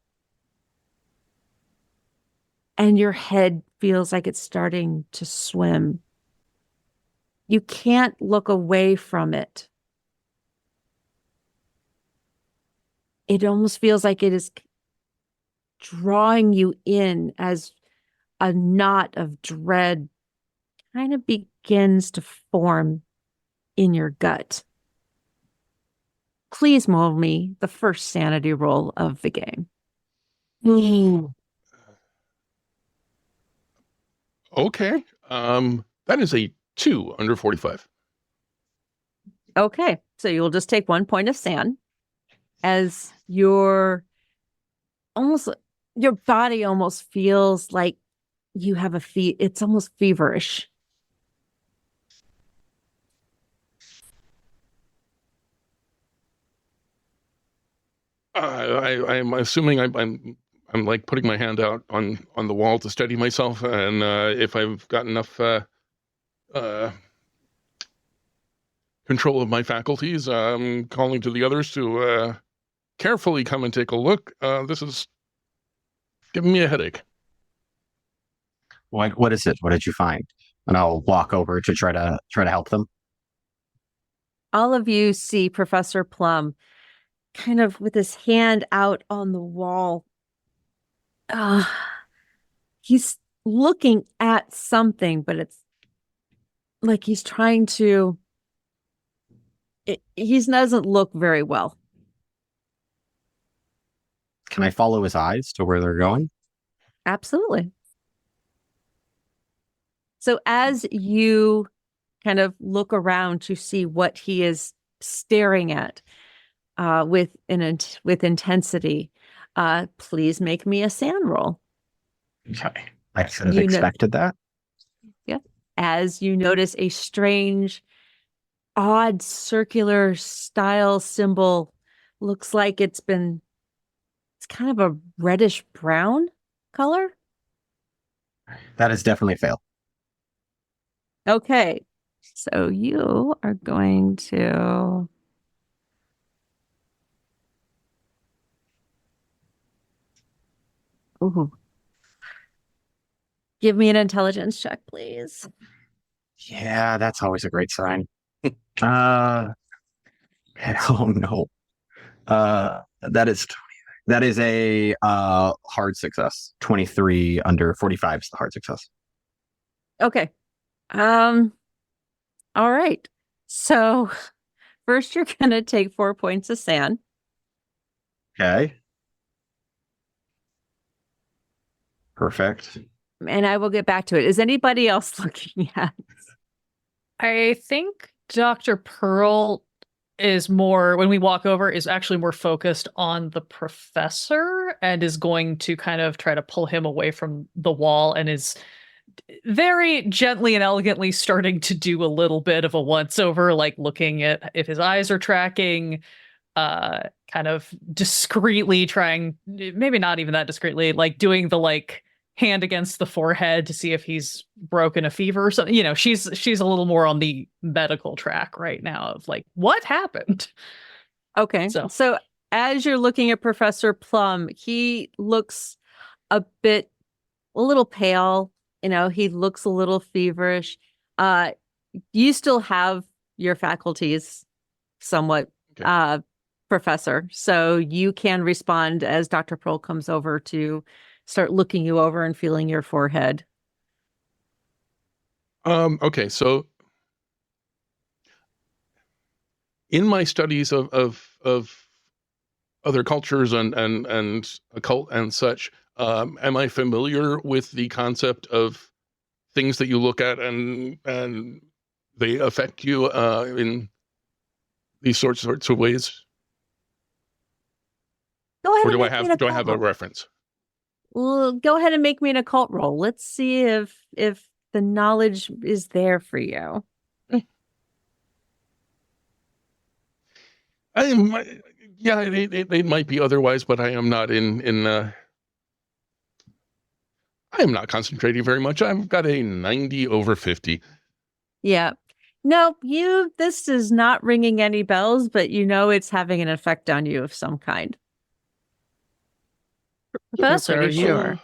And your head feels like it's starting to swim. You can't look away from it. It almost feels like it is drawing you in as a knot of dread kind of begins to form in your gut. Please roll me the first sanity roll of the game. Okay. That is a 2 under 45. Okay, so you'll just take 1 point of sand as your body almost feels like you have it's almost feverish. I'm assuming I'm like putting my hand out on the wall to steady myself, and if I've got enough control of my faculties, I'm calling to the others to carefully come and take a look. This is giving me a headache. What is it? What did you find? And I'll walk over to try to help them. All of you see Professor Plum kind of with his hand out on the wall. He's looking at something, but it's like he's trying to. He doesn't look very well. Can I follow his eyes to where they're going? Absolutely. So as you kind of look around to see what he is staring at with intensity, please make me a sand roll. Okay. I should have expected that. Yeah. As you notice a strange, odd circular style symbol, looks like it's kind of a reddish brown color. That is definitely a fail. Okay. So you are going to give me an intelligence check, please. Yeah, that's always a great sign. Oh no. That is a hard success. 23 under 45 is the hard success. Okay. All right. So first you're going to take 4 points of sand. Okay. Perfect. And I will get back to it. Is anybody else looking at? I think Dr. Pearl is more, when we walk over, is actually more focused on the professor and is going to kind of try to pull him away from the wall and is very gently and elegantly starting to do a little bit of a once-over, like looking at if his eyes are tracking, kind of discreetly trying, maybe not even that discreetly, like doing the like hand against the forehead to see if he's broken a fever or something. You know, she's a little more on the medical track right now of like, what happened? Okay. So as you're looking at Professor Plum, he looks a little pale. You know, he looks a little feverish. You still have your faculties somewhat, Okay. Professor. So you can respond as Dr. Pearl comes over to start looking you over and feeling your forehead. Okay, so in my studies of other cultures and occult and such, am I familiar with the concept of things that you look at and they affect you in these sorts of ways? Go ahead Or and do I make me an have occult a roll. reference? Well, go ahead and make me an occult roll. Let's see if the knowledge is there for you. Yeah, it might be otherwise, but I am not I am not concentrating very much. I've got a 90 over 50. Yeah. No, this is not ringing any bells, but you know it's having an effect on you of some kind. Professor, You're pretty sure.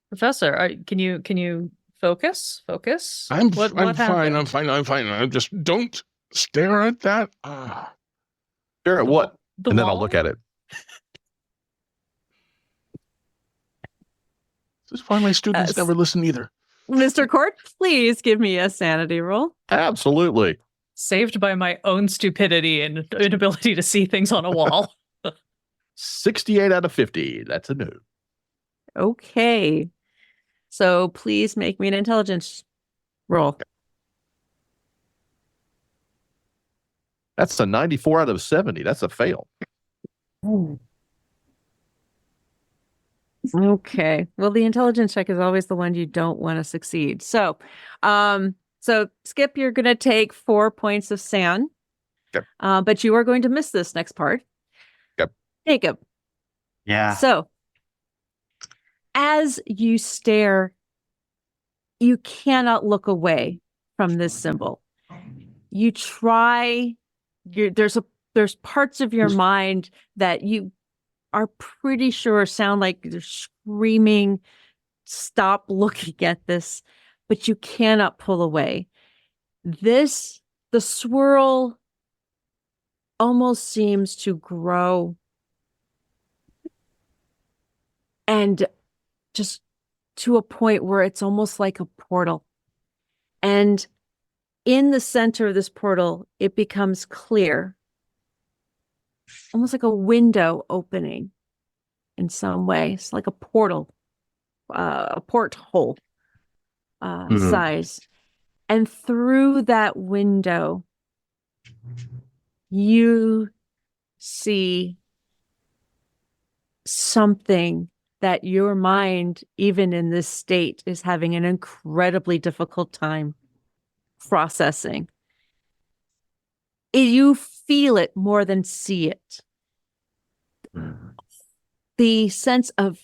Professor, can you focus? Focus. I'm What fine. happened? I'm fine. I just don't stare at that. Stare at what? The And then I'll wall? look at it. This is why my students never listen either. Mr. Court, please give me a sanity roll. Absolutely. Saved by my own stupidity and inability to see things on a wall. 68 out of 50. That's a no. Okay. So please make me an intelligence roll. That's a 94 out of 70. That's a fail. Okay. Well, the intelligence check is always the one you don't want to succeed. So, Skip, you're going to take 4 points of sand. Yep. But you are going to miss this next part. Yep. Jacob. Yeah. So, as you stare, you cannot look away from this symbol. You try. There's parts of your mind that you are pretty sure sound like they're screaming, stop looking at this, but you cannot pull away. The swirl almost seems to grow and just to a point where it's almost like a portal. And in the center of this portal, it becomes clear, almost like a window opening in some way. It's like a portal, a porthole size. And through that window, you see something that your mind, even in this state, is having an incredibly difficult time processing. You feel it more than see it. The sense of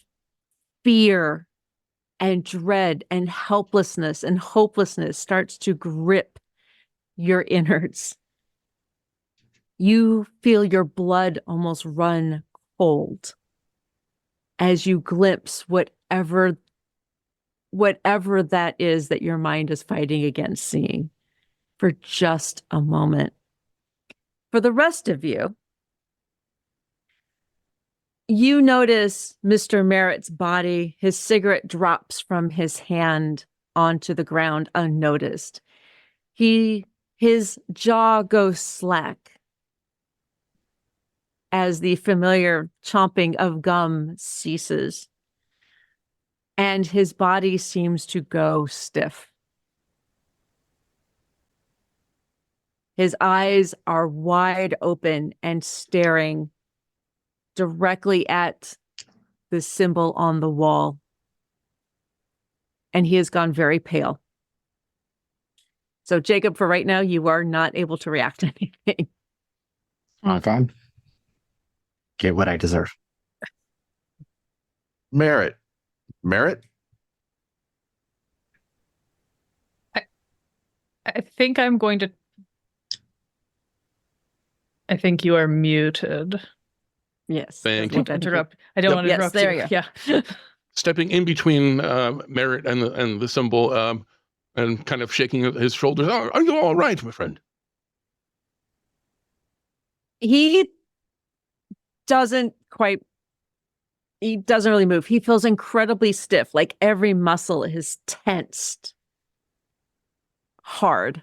fear and dread and helplessness and hopelessness starts to grip your innards. You feel your blood almost run cold as you glimpse whatever that is that your mind is fighting against seeing for just a moment. For the rest of you, you notice Mr. Merritt's body. His cigarette drops from his hand onto the ground unnoticed. His jaw goes slack as the familiar chomping of gum ceases, and his body seems to go stiff. His eyes are wide open and staring directly at the symbol on the wall. And he has gone very pale. So, Jacob, for right now, you are not able to react to anything. Fine. Get what I deserve. Merritt. I think I'm going to. I think you are muted. Yes. Thank I you. don't want to interrupt. I don't want to Yes, interrupt there you. you go. Yeah. Stepping in between Merritt and the symbol, and kind of shaking his shoulders. Oh, are you all right, my friend? He doesn't really move. He feels incredibly stiff, like every muscle is tensed hard.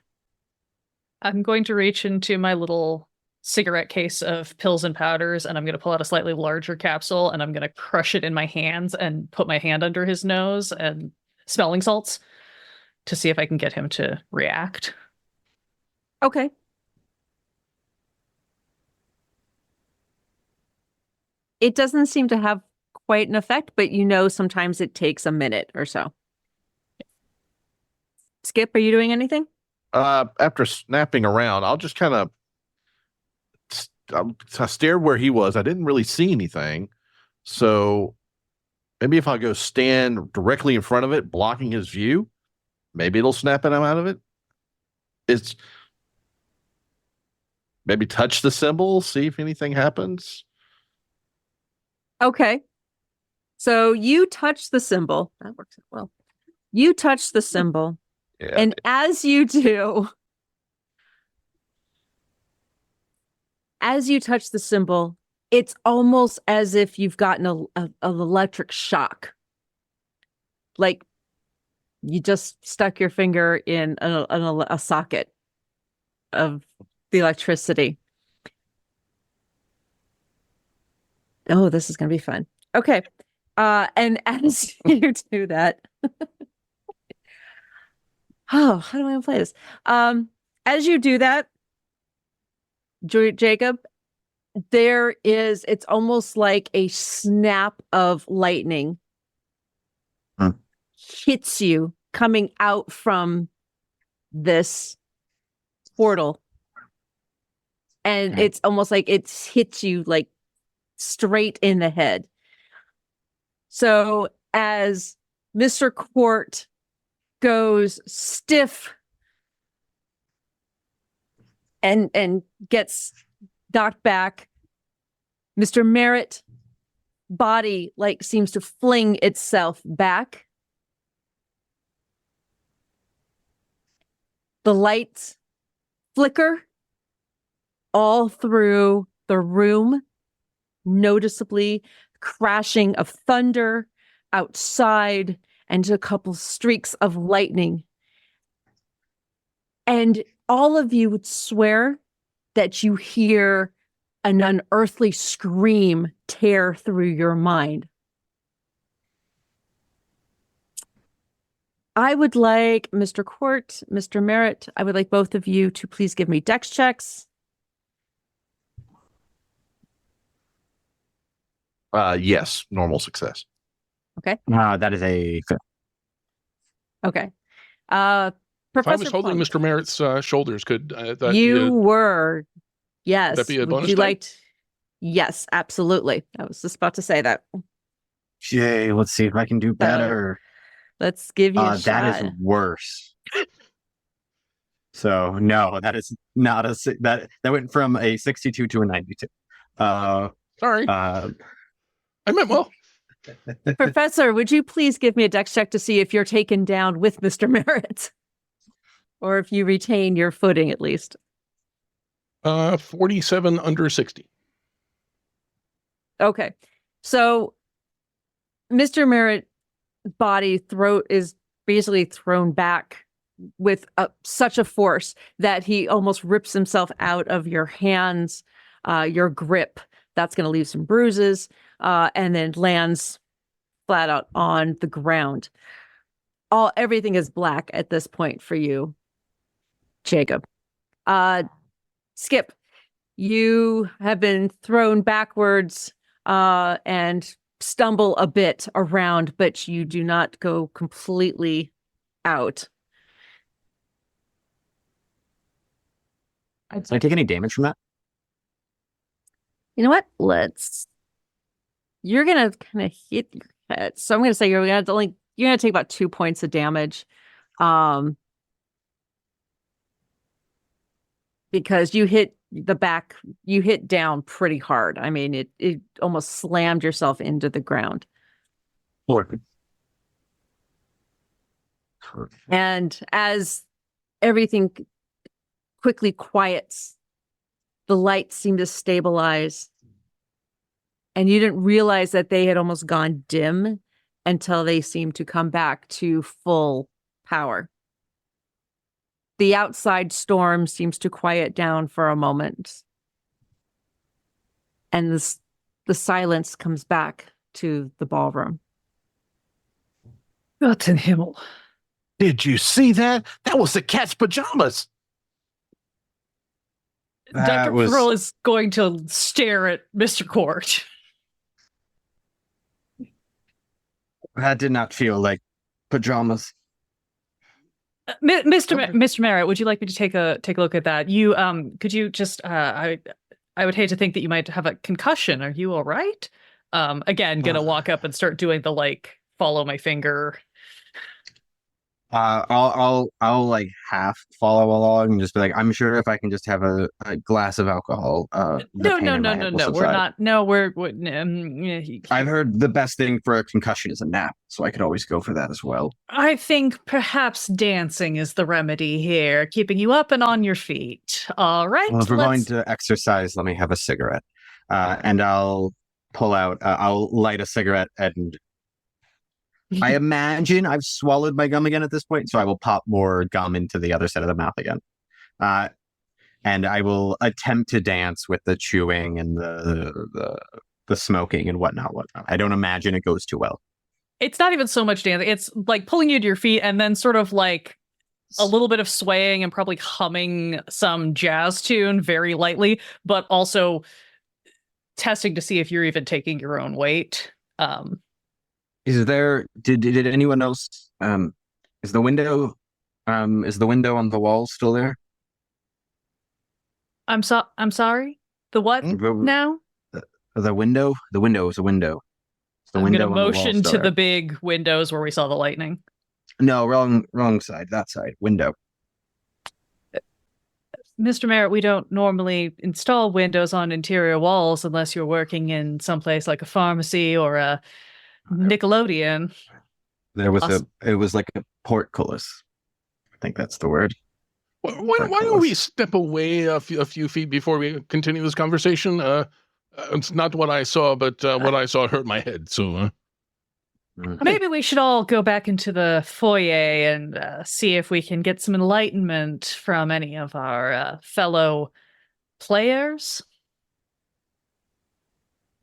I'm going to reach into my little cigarette case of pills and powders, and I'm going to pull out a slightly larger capsule, and I'm going to crush it in my hands and put my hand under his nose and smelling salts to see if I can get him to react. Okay. It doesn't seem to have quite an effect, but sometimes it takes a minute or so. Skip, are you doing anything? After snapping around, I'll just kind of I stared where he was. I didn't really see anything. So maybe if I go stand directly in front of it, blocking his view, maybe it'll snap him out of it. It's maybe touch the symbol, see if anything happens. Okay. So you touch the symbol. That works out well. You touch the symbol. Yeah. And as you do, as you touch the symbol, it's almost as if you've gotten an electric shock. Like you just stuck your finger in a socket of the electricity. Oh, this is going to be fun. Okay. And as you do that, oh, how do I play this? As you do that, Jacob, it's almost like a snap of lightning hits you coming out from this portal. And it's almost like it hits you like straight in the head. So as Mr. Court goes stiff and gets knocked back, Mr. Merritt body seems to fling itself back. The lights flicker all through the room, noticeably crashing of thunder outside and a couple streaks of lightning. And all of you would swear that you hear an unearthly scream tear through your mind. I would like Mr. Court, Mr. Merritt, I would like both of you to please give me dex checks. Yes, normal success. Okay. That is a Okay. If I Professor was holding Plum, Mr. Merritt's shoulders, could that you were. Yes. that be a bonus Would you die? like? Yes, absolutely. I was just about to say that. Jay. Let's see if I can do better. Let's give you a shot. That is worse. So no, that is not that went from a 62 to a 92. Sorry, I meant well. Professor, would you please give me a dex check to see if you're taken down with Mr. Merritt? Or if you retain your footing at least. 47 under 60. Okay. So Mr. Merritt's throat is basically thrown back with such a force that he almost rips himself out of your hands, your grip. That's going to leave some bruises, and then lands flat out on the ground. Everything is black at this point for you, Jacob. Skip, you have been thrown backwards and stumble a bit around, but you do not go completely out. Did I take any damage from that? You know what? You're gonna kind of hit your head. So I'm gonna say you're gonna take about 2 points of damage. Because you hit the back, you hit down pretty hard. I mean, it almost slammed yourself into the ground. Lord. And as everything quickly quiets, the lights seem to stabilize. And you didn't realize that they had almost gone dim until they seemed to come back to full power. The outside storm seems to quiet down for a moment. And the silence comes back to the ballroom. Gott in Himmel. Did you see that? That was the cat's pajamas. Dr. Pearl is going to stare at Mr. Court. That did not feel like pajamas. Mr. Merritt, would you like me to take a look at that? You could you just I would hate to think that you might have a concussion. Are you all right? Again, gonna walk up and start doing the like follow my finger. I'll like half follow along and just be like, I'm sure if I can just have a glass of alcohol. No. We're not. No, we're I've heard the best thing for a concussion is a nap, so I could always go for that as well. I think perhaps dancing is the remedy here, keeping you up and on your feet. All right. Well, if we're going to exercise, let me have a cigarette, and I'll pull out. I'll light a cigarette and. I imagine I've swallowed my gum again at this point, so I will pop more gum into the other side of the mouth again. And I will attempt to dance with the chewing and the smoking and whatnot. I don't imagine it goes too well. It's not even so much dancing. It's like pulling you to your feet and then sort of like a little bit of swaying and probably humming some jazz tune very lightly, but also testing to see if you're even taking your own weight. Is there? Did anyone else? Is the window on the wall still there? I'm sorry. The what now? The window. The window is a window. It's the I'm window gonna motion to there. the big windows where we saw the lightning. No, wrong side. That side. Window. Mr. Merritt, we don't normally install windows on interior walls unless you're working in someplace like a pharmacy or a Nickelodeon. There was it was like a portcullis. I think that's the word. Why don't we step away a few feet before we continue this conversation? It's not what I saw, but what I saw hurt my head. So maybe we should all go back into the foyer and see if we can get some enlightenment from any of our fellow players.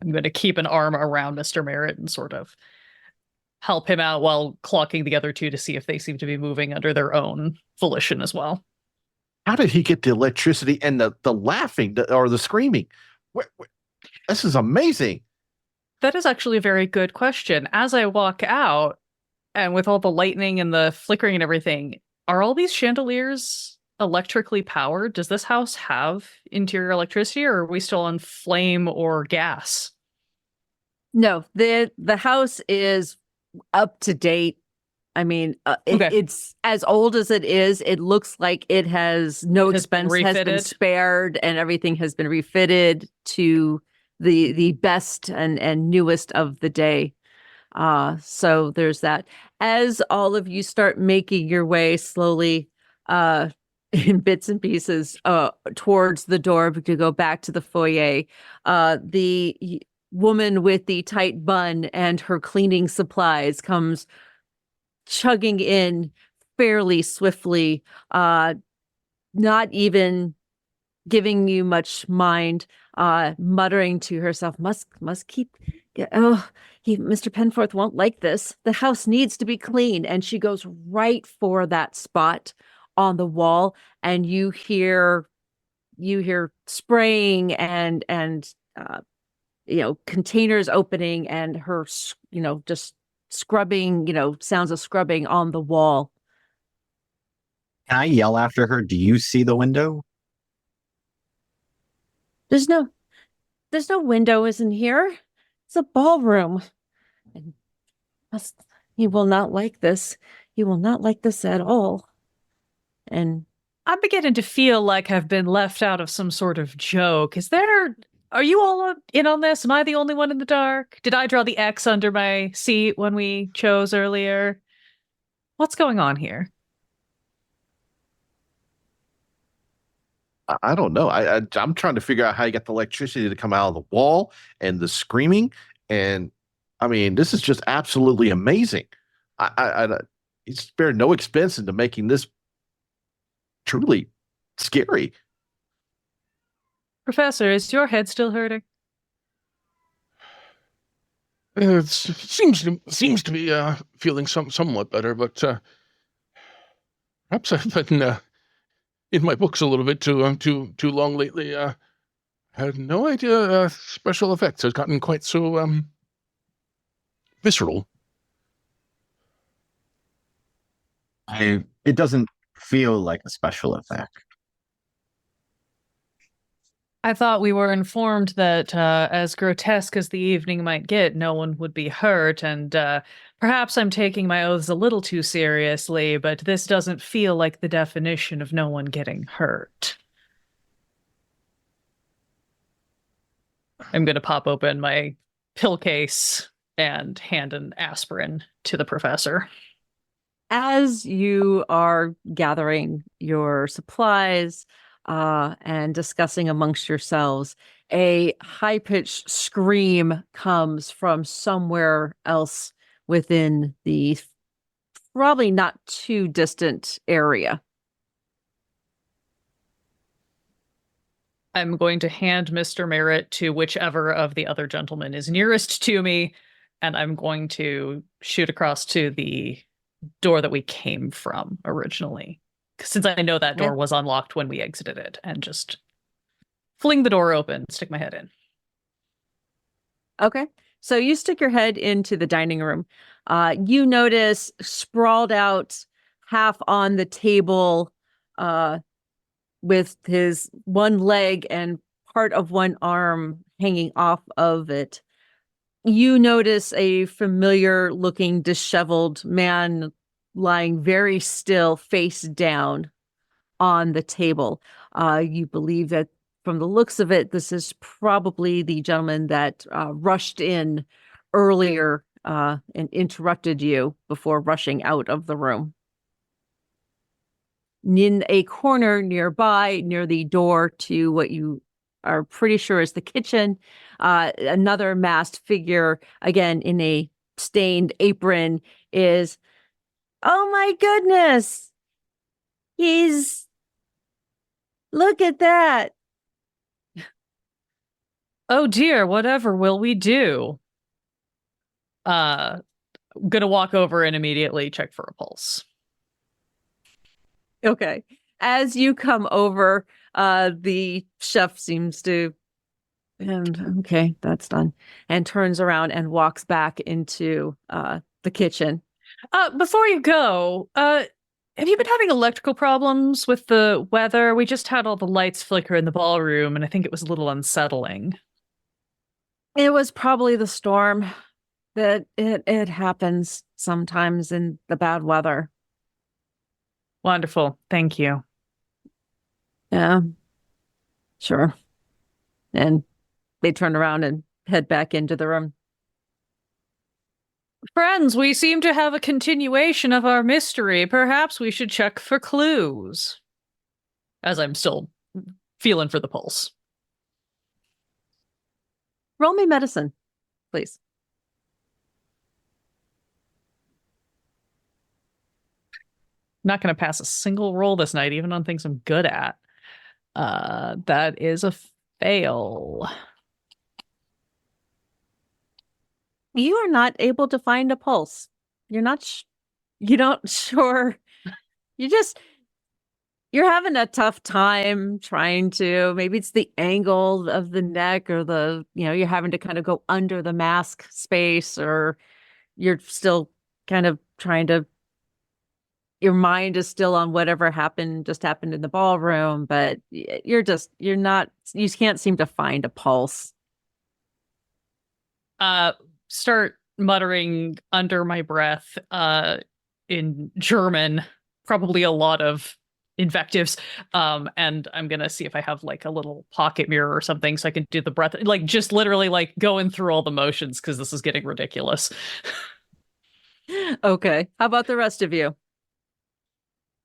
I'm going to keep an arm around Mr. Merritt and sort of help him out while clocking the other two to see if they seem to be moving under their own volition as well. How did he get the electricity and the laughing or the screaming? This is amazing. That is actually a very good question. As I walk out, and with all the lightning and the flickering and everything, are all these chandeliers electrically powered? Does this house have interior electricity, or are we still on flame or gas? No, the house is up to date. I mean, it's as old as it is. It looks like it has no expense has been spared, and everything has been refitted to the best and newest of the day. So there's that. As all of you start making your way slowly in bits and pieces towards the door to go back to the foyer, the woman with the tight bun and her cleaning supplies comes chugging in fairly swiftly, not even giving you much mind, muttering to herself, must keep, Mr. Penforth won't like this. The house needs to be clean. And she goes right for that spot on the wall, and you hear spraying and containers opening, and her, just scrubbing, sounds of scrubbing on the wall. Can I yell after her? Do you see the window? There's no windows in here. It's a ballroom. And he will not like this. He will not like this at all. And I'm beginning to feel like I've been left out of some sort of joke. Are you all in on this? Am I the only one in the dark? Did I draw the X under my seat when we chose earlier? What's going on here? I don't know. I'm trying to figure out how you got the electricity to come out of the wall and the screaming. And I mean, this is just absolutely amazing. You spared no expense into making this truly scary. Professor, is your head still hurting? It seems to be feeling somewhat better, but perhaps I've been in my books a little bit too long lately. I had no idea special effects has gotten quite so visceral. It doesn't feel like a special effect. I thought we were informed that as grotesque as the evening might get, no one would be hurt, and perhaps I'm taking my oaths a little too seriously, but this doesn't feel like the definition of no one getting hurt. I'm going to pop open my pill case and hand an aspirin to the professor. As you are gathering your supplies and discussing amongst yourselves, a high-pitched scream comes from somewhere else within the probably not too distant area. I'm going to hand Mr. Merritt to whichever of the other gentlemen is nearest to me, and I'm going to shoot across to the door that we came from originally, since I know that door was unlocked when we exited it, and just fling the door open, stick my head in. Okay. So you stick your head into the dining room. You notice sprawled out half on the table with his one leg and part of one arm hanging off of it. You notice a familiar looking disheveled man lying very still, face down on the table. You believe that from the looks of it, this is probably the gentleman that rushed in earlier and interrupted you before rushing out of the room. In a corner nearby, near the door to what you are pretty sure is the kitchen, another masked figure, again in a stained apron, is, oh my goodness, look at that. Oh dear, whatever will we do? I'm gonna walk over and immediately check for a pulse. Okay. As you come over, the chef seems to, and okay, that's done, and turns around and walks back into the kitchen. Before you go, have you been having electrical problems with the weather? We just had all the lights flicker in the ballroom, and I think it was a little unsettling. It was probably the storm. That it happens sometimes in the bad weather. Wonderful. Thank you. Yeah, sure. And they turn around and head back into the room. Friends, we seem to have a continuation of our mystery. Perhaps we should check for clues. As I'm still feeling for the pulse. Roll me medicine, please. Not going to pass a single roll this night, even on things I'm good at. That is a fail. You are not able to find a pulse. You're not, you don't sure. You're having a tough time trying to, maybe it's the angle of the neck or you're having to kind of go under the mask space, or you're still kind of trying to, your mind is still on whatever just happened in the ballroom, but you can't seem to find a pulse. Start muttering under my breath in German, probably a lot of invectives, and I'm gonna see if I have like a little pocket mirror or something so I can do the breath, like just literally like going through all the motions, because this is getting ridiculous. Okay, how about the rest of you?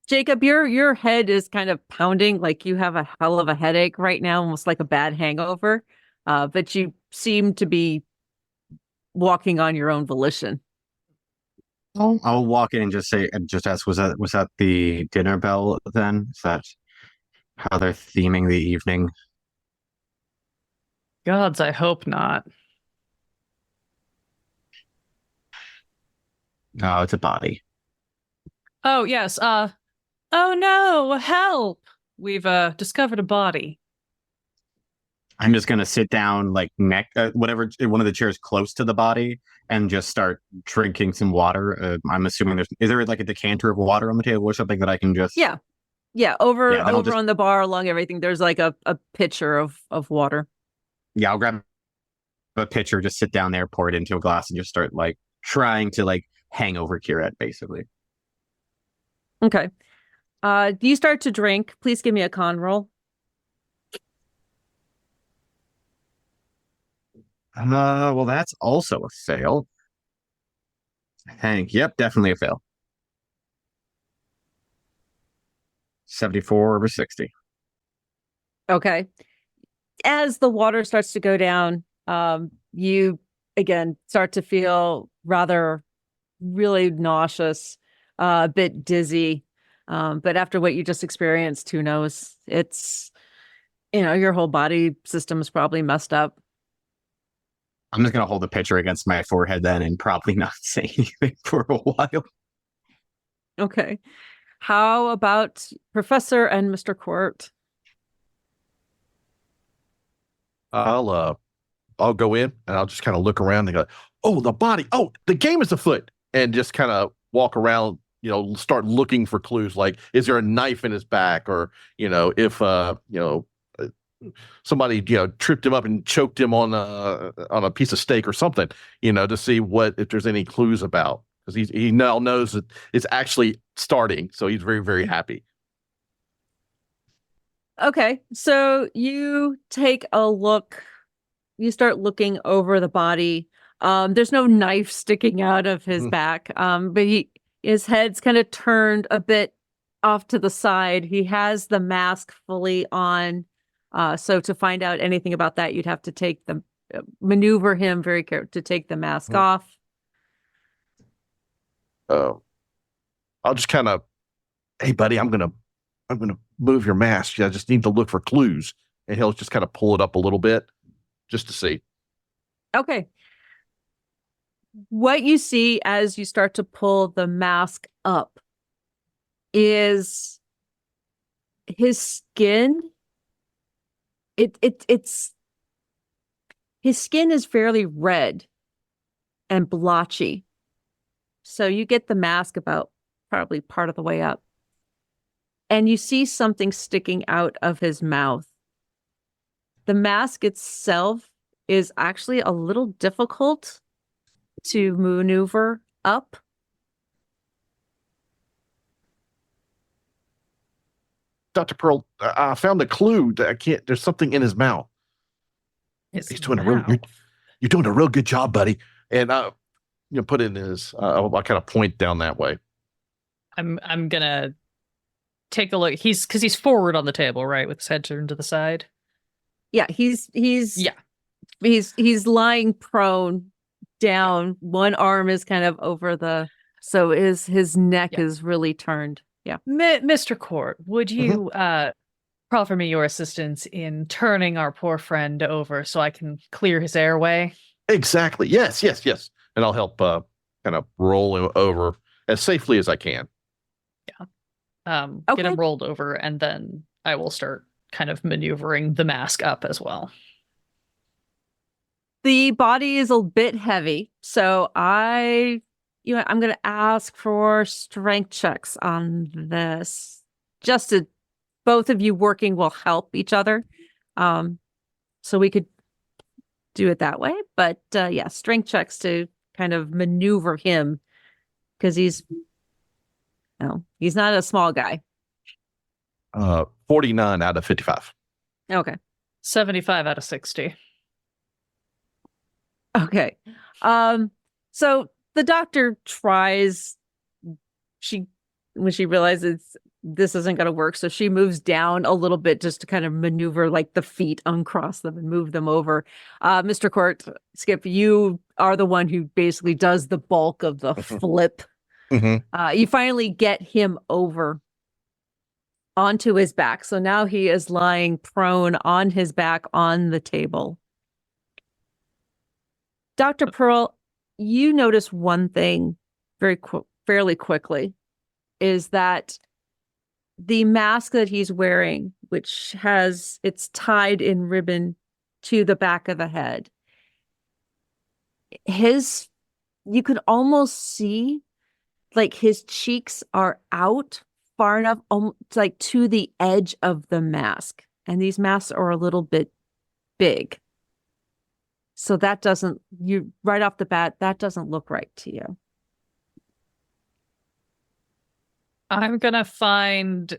Jacob, your head is kind of pounding like you have a hell of a headache right now, almost like a bad hangover. But you seem to be walking on your own volition. I'll walk in and just ask, was that the dinner bell then? Is that how they're theming the evening? Gods, I hope not. No, it's a body. Oh, yes. Oh no, help! We've discovered a body. I'm just gonna sit down, like whatever, one of the chairs close to the body, and just start drinking some water. I'm assuming is there like a decanter of water on the table or something that I can just? Yeah, over then I'll just- on the bar along everything. There's like a pitcher of water. Yeah, I'll grab a pitcher, just sit down there, pour it into a glass, and just start like trying to like hangover cure it, basically. Okay. Do you start to drink? Please give me a con roll. Well, that's also a fail. Hank, yep, definitely a fail. 74 over 60. Okay. As the water starts to go down, you again start to feel really nauseous, a bit dizzy. But after what you just experienced, who knows? It's, your whole body system is probably messed up. I'm just gonna hold the pitcher against my forehead then and probably not say anything for a while. Okay. How about Professor and Mr. Court? I'll go in and I'll just kind of look around and go, oh, the body. Oh, the game is afoot. And just kind of walk around, start looking for clues. Like, is there a knife in his back? Or, if, somebody, tripped him up and choked him on a piece of steak or something, to see if there's any clues about. Because he now knows that it's actually starting. So he's very, very happy. Okay, so you take a look, you start looking over the body. There's no knife sticking out of his back, but his head's kind of turned a bit off to the side. He has the mask fully on. So to find out anything about that, you'd have to maneuver him very carefully to take the mask off. I'll just kind of, hey, buddy, I'm gonna move your mask. I just need to look for clues, and he'll just kind of pull it up a little bit, just to see. Okay. What you see as you start to pull the mask up is his skin. His skin is fairly red and blotchy. So you get the mask about probably part of the way up. And you see something sticking out of his mouth. The mask itself is actually a little difficult to maneuver up. Dr. Pearl, I found a clue that there's something in his mouth. He's doing you're doing a real good job, buddy. And put in his, I'll kind of point down that way. I'm gonna take a look. He's forward on the table, right, with his head turned to the side. Yeah, he's lying prone down. One arm is kind of over so his neck is really turned. Yeah. Mr. Court, would you proffer me your assistance in turning our poor friend over so I can clear his airway? Exactly. Yes. And I'll help kind of roll him over as safely as I can. Yeah. Get him rolled over, and then I will start kind of maneuvering the mask up as well. The body is a bit heavy, so I'm going to ask for strength checks on this. Just to both of you working will help each other. So we could do it that way. But yeah, strength checks to kind of maneuver him, because he's not a small guy. 49 out of 55. Okay. 75 out of 60. Okay. So the doctor tries, when she realizes this isn't going to work. So she moves down a little bit just to kind of maneuver like the feet, uncross them and move them over. Mr. Court, Skip, you are the one who basically does the bulk of the flip. You finally get him over onto his back. So now he is lying prone on his back on the table. Dr. Pearl, you notice one thing fairly quickly, is that the mask that he's wearing, which it's tied in ribbon to the back of the head, you could almost see like his cheeks are out far enough, like to the edge of the mask. And these masks are a little bit big. So right off the bat, that doesn't look right to you. I'm going to find,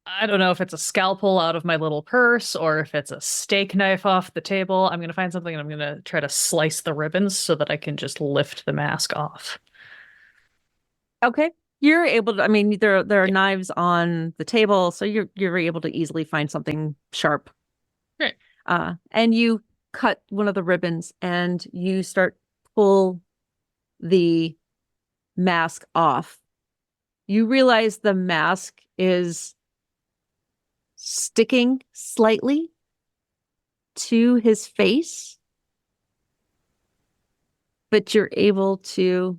I don't know if it's a scalpel out of my little purse or if it's a steak knife off the table. I'm going to find something and I'm going to try to slice the ribbons so that I can just lift the mask off. Okay. You're able to, I mean, there are knives on the table, so you're able to easily find something sharp. Right. And you cut one of the ribbons and you start pull the mask off. You realize the mask is sticking slightly to his face, but you're able to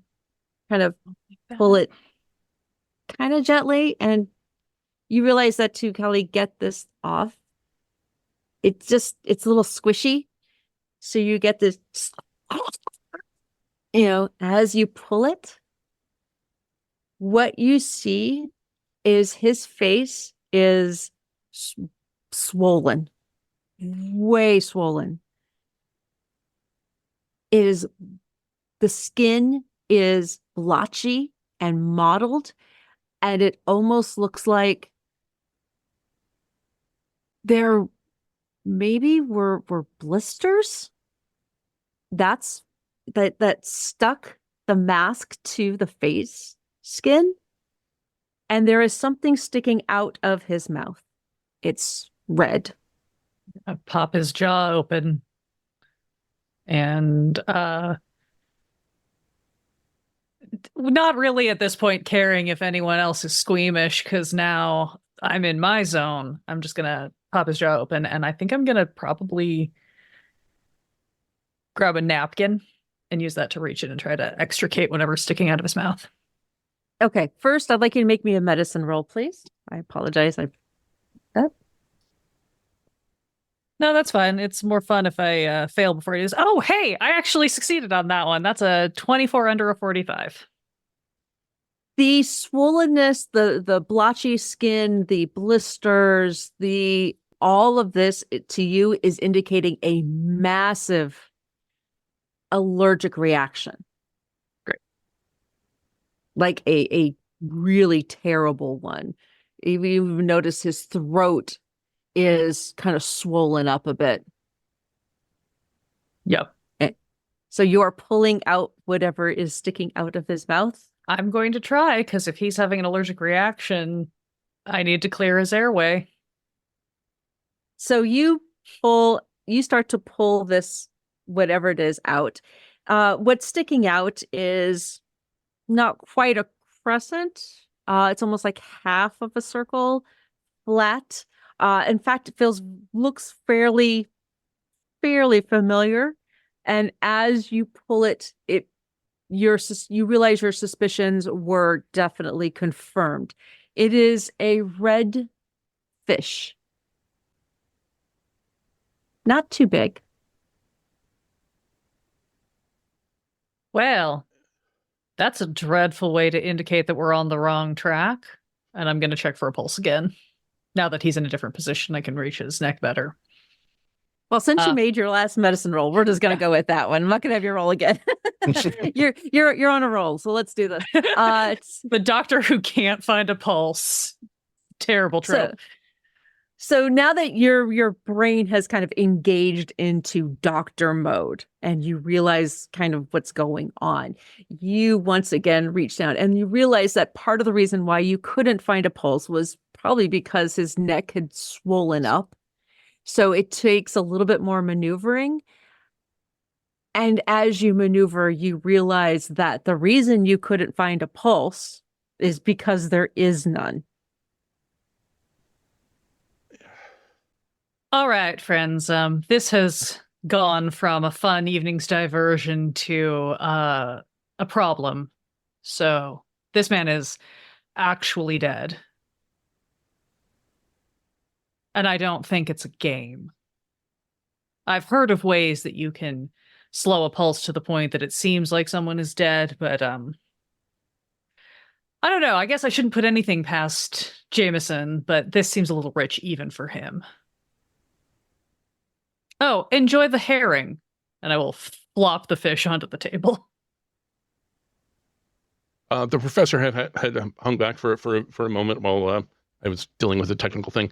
kind of pull it kind of gently, and you realize that to Kelly get this off, it's a little squishy. So you get this, as you pull it, what you see is his face is swollen, way swollen. The skin is blotchy and mottled, and it almost looks like there maybe were blisters that stuck the mask to the face skin, and there is something sticking out of his mouth. It's red. I pop his jaw open and not really at this point caring if anyone else is squeamish, because now I'm in my zone. I'm just gonna pop his jaw open, and I think I'm gonna probably grab a napkin and use that to reach in and try to extricate whatever's sticking out of his mouth. Okay, first I'd like you to make me a medicine roll, please. I apologize. No, that's fine. It's more fun if I fail before I use. Oh, hey, I actually succeeded on that one. That's a 24 under a 45. The swollenness, the blotchy skin, the blisters, all of this to you is indicating a massive allergic reaction. Great. Like a really terrible one. You notice his throat is kind of swollen up a bit. Yep. So you are pulling out whatever is sticking out of his mouth? I'm going to try, because if he's having an allergic reaction, I need to clear his airway. So you start to pull this, whatever it is, out. What's sticking out is not quite a crescent. It's almost like half of a circle, flat. In fact, it looks fairly familiar. And as you pull it, you realize your suspicions were definitely confirmed. It is a red fish. Not too big. Well, that's a dreadful way to indicate that we're on the wrong track. And I'm going to check for a pulse again. Now that he's in a different position, I can reach his neck better. Well, since you made your last medicine roll, we're just going to go with that one. I'm not going to have you roll again. You're on a roll, so let's do this. The doctor who can't find a pulse. Terrible trope. So now that your brain has kind of engaged into doctor mode and you realize kind of what's going on, you once again reach down and you realize that part of the reason why you couldn't find a pulse was probably because his neck had swollen up. So it takes a little bit more maneuvering. And as you maneuver, you realize that the reason you couldn't find a pulse is because there is none. All right, friends. This has gone from a fun evening's diversion to a problem. So this man is actually dead. And I don't think it's a game. I've heard of ways that you can slow a pulse to the point that it seems like someone is dead, but I don't know. I guess I shouldn't put anything past Jameson, but this seems a little rich even for him. Oh, enjoy the herring. And I will flop the fish onto the table. The professor had hung back for a moment while I was dealing with a technical thing.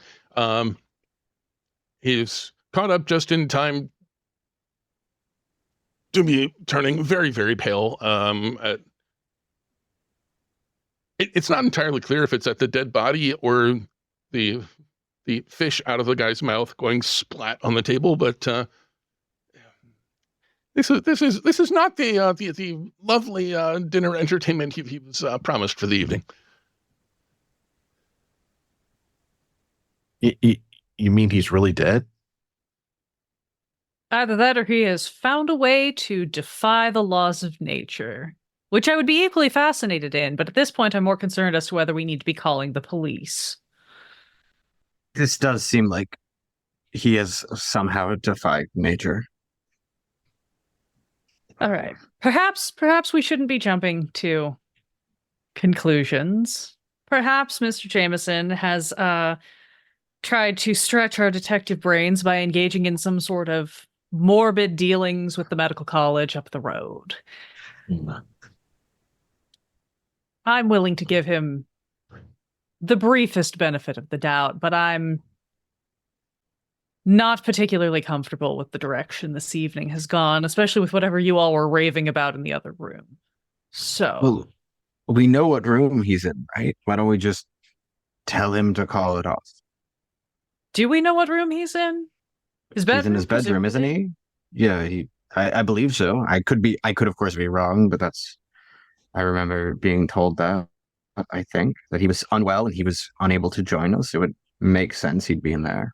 He's caught up just in time to be turning very, very pale. It's not entirely clear if it's at the dead body or the fish out of the guy's mouth going splat on the table, but this is not the lovely dinner entertainment he was promised for the evening. You mean he's really dead? Either that or he has found a way to defy the laws of nature, which I would be equally fascinated in, but at this point I'm more concerned as to whether we need to be calling the police. This does seem like he has somehow defied nature. All right. Perhaps we shouldn't be jumping to conclusions. Perhaps Mr. Jameson has tried to stretch our detective brains by engaging in some sort of morbid dealings with the medical college up the road. I'm willing to give him the briefest benefit of the doubt, but I'm not particularly comfortable with the direction this evening has gone, especially with whatever you all were raving about in the other room. So, Well, we know what room he's in, right? Why don't we just tell him to call it off? do we know what room he's in? His bedroom? He's in his bedroom, isn't he? Yeah, I believe so. I could of course be wrong, but I remember being told that. I think that he was unwell and he was unable to join us. It would make sense he'd be in there.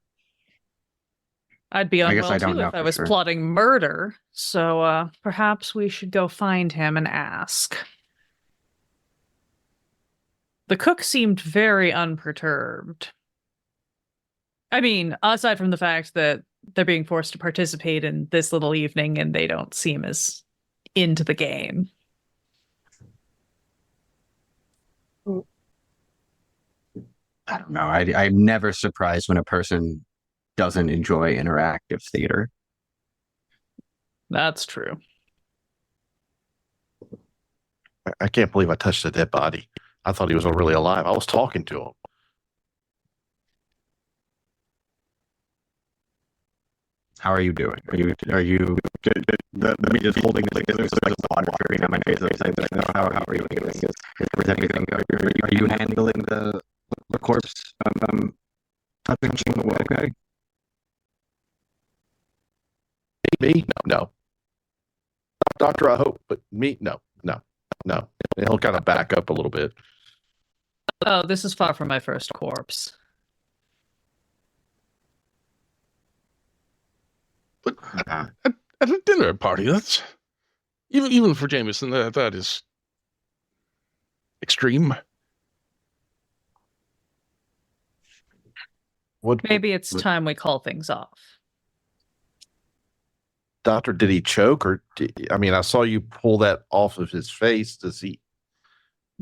I'd be I guess unwell I don't too know if I for was sure. plotting murder. So perhaps we should go find him and ask. The cook seemed very unperturbed. I mean, aside from the fact that they're being forced to participate in this little evening and they don't seem as into the game. I don't know. I'm never surprised when a person doesn't enjoy interactive theater. That's true. I can't believe I touched a dead body. I thought he was really alive. I was talking to him. How are you doing? Are you me just holding this like there's water dripping on my face? How are you doing? Is everything good? Are you handling the corpse? Touching okay? Me? No. Doctor, I hope, but me? No. He'll kind of back up a little bit. Oh, this is far from my first corpse. But at a dinner party, that's even for Jameson, that is extreme. Maybe it's time we call things off. Doctor, did he choke I saw you pull that off of his face. Does he?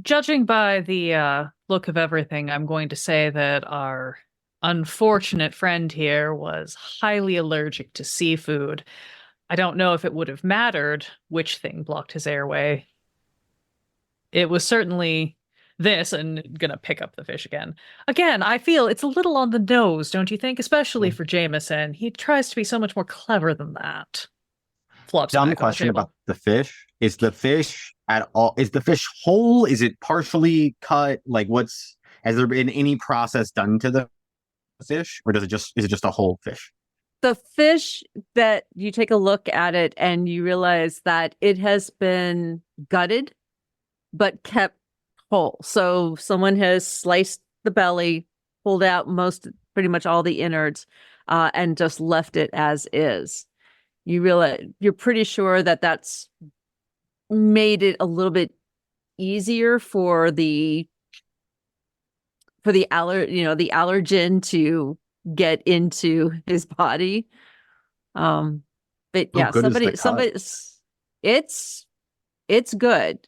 Judging by the look of everything, I'm going to say that our unfortunate friend here was highly allergic to seafood. I don't know if it would have mattered which thing blocked his airway. It was certainly this and gonna pick up the fish again. Again, I feel it's a little on the nose, don't you think? Especially for Jameson. He tries to be so much more clever than that. Flops Dumb back on the question table. about the fish. Is the fish whole? Is it partially cut? Like has there been any process done to the fish, or is it just a whole fish? The fish, that you take a look at it and you realize that it has been gutted but kept whole. So someone has sliced the belly, pulled out pretty much all the innards, and just left it as is. You realize, you're pretty sure that that's made it a little bit easier for the allergen to get into his body. But yeah, good is the somebody, it's good.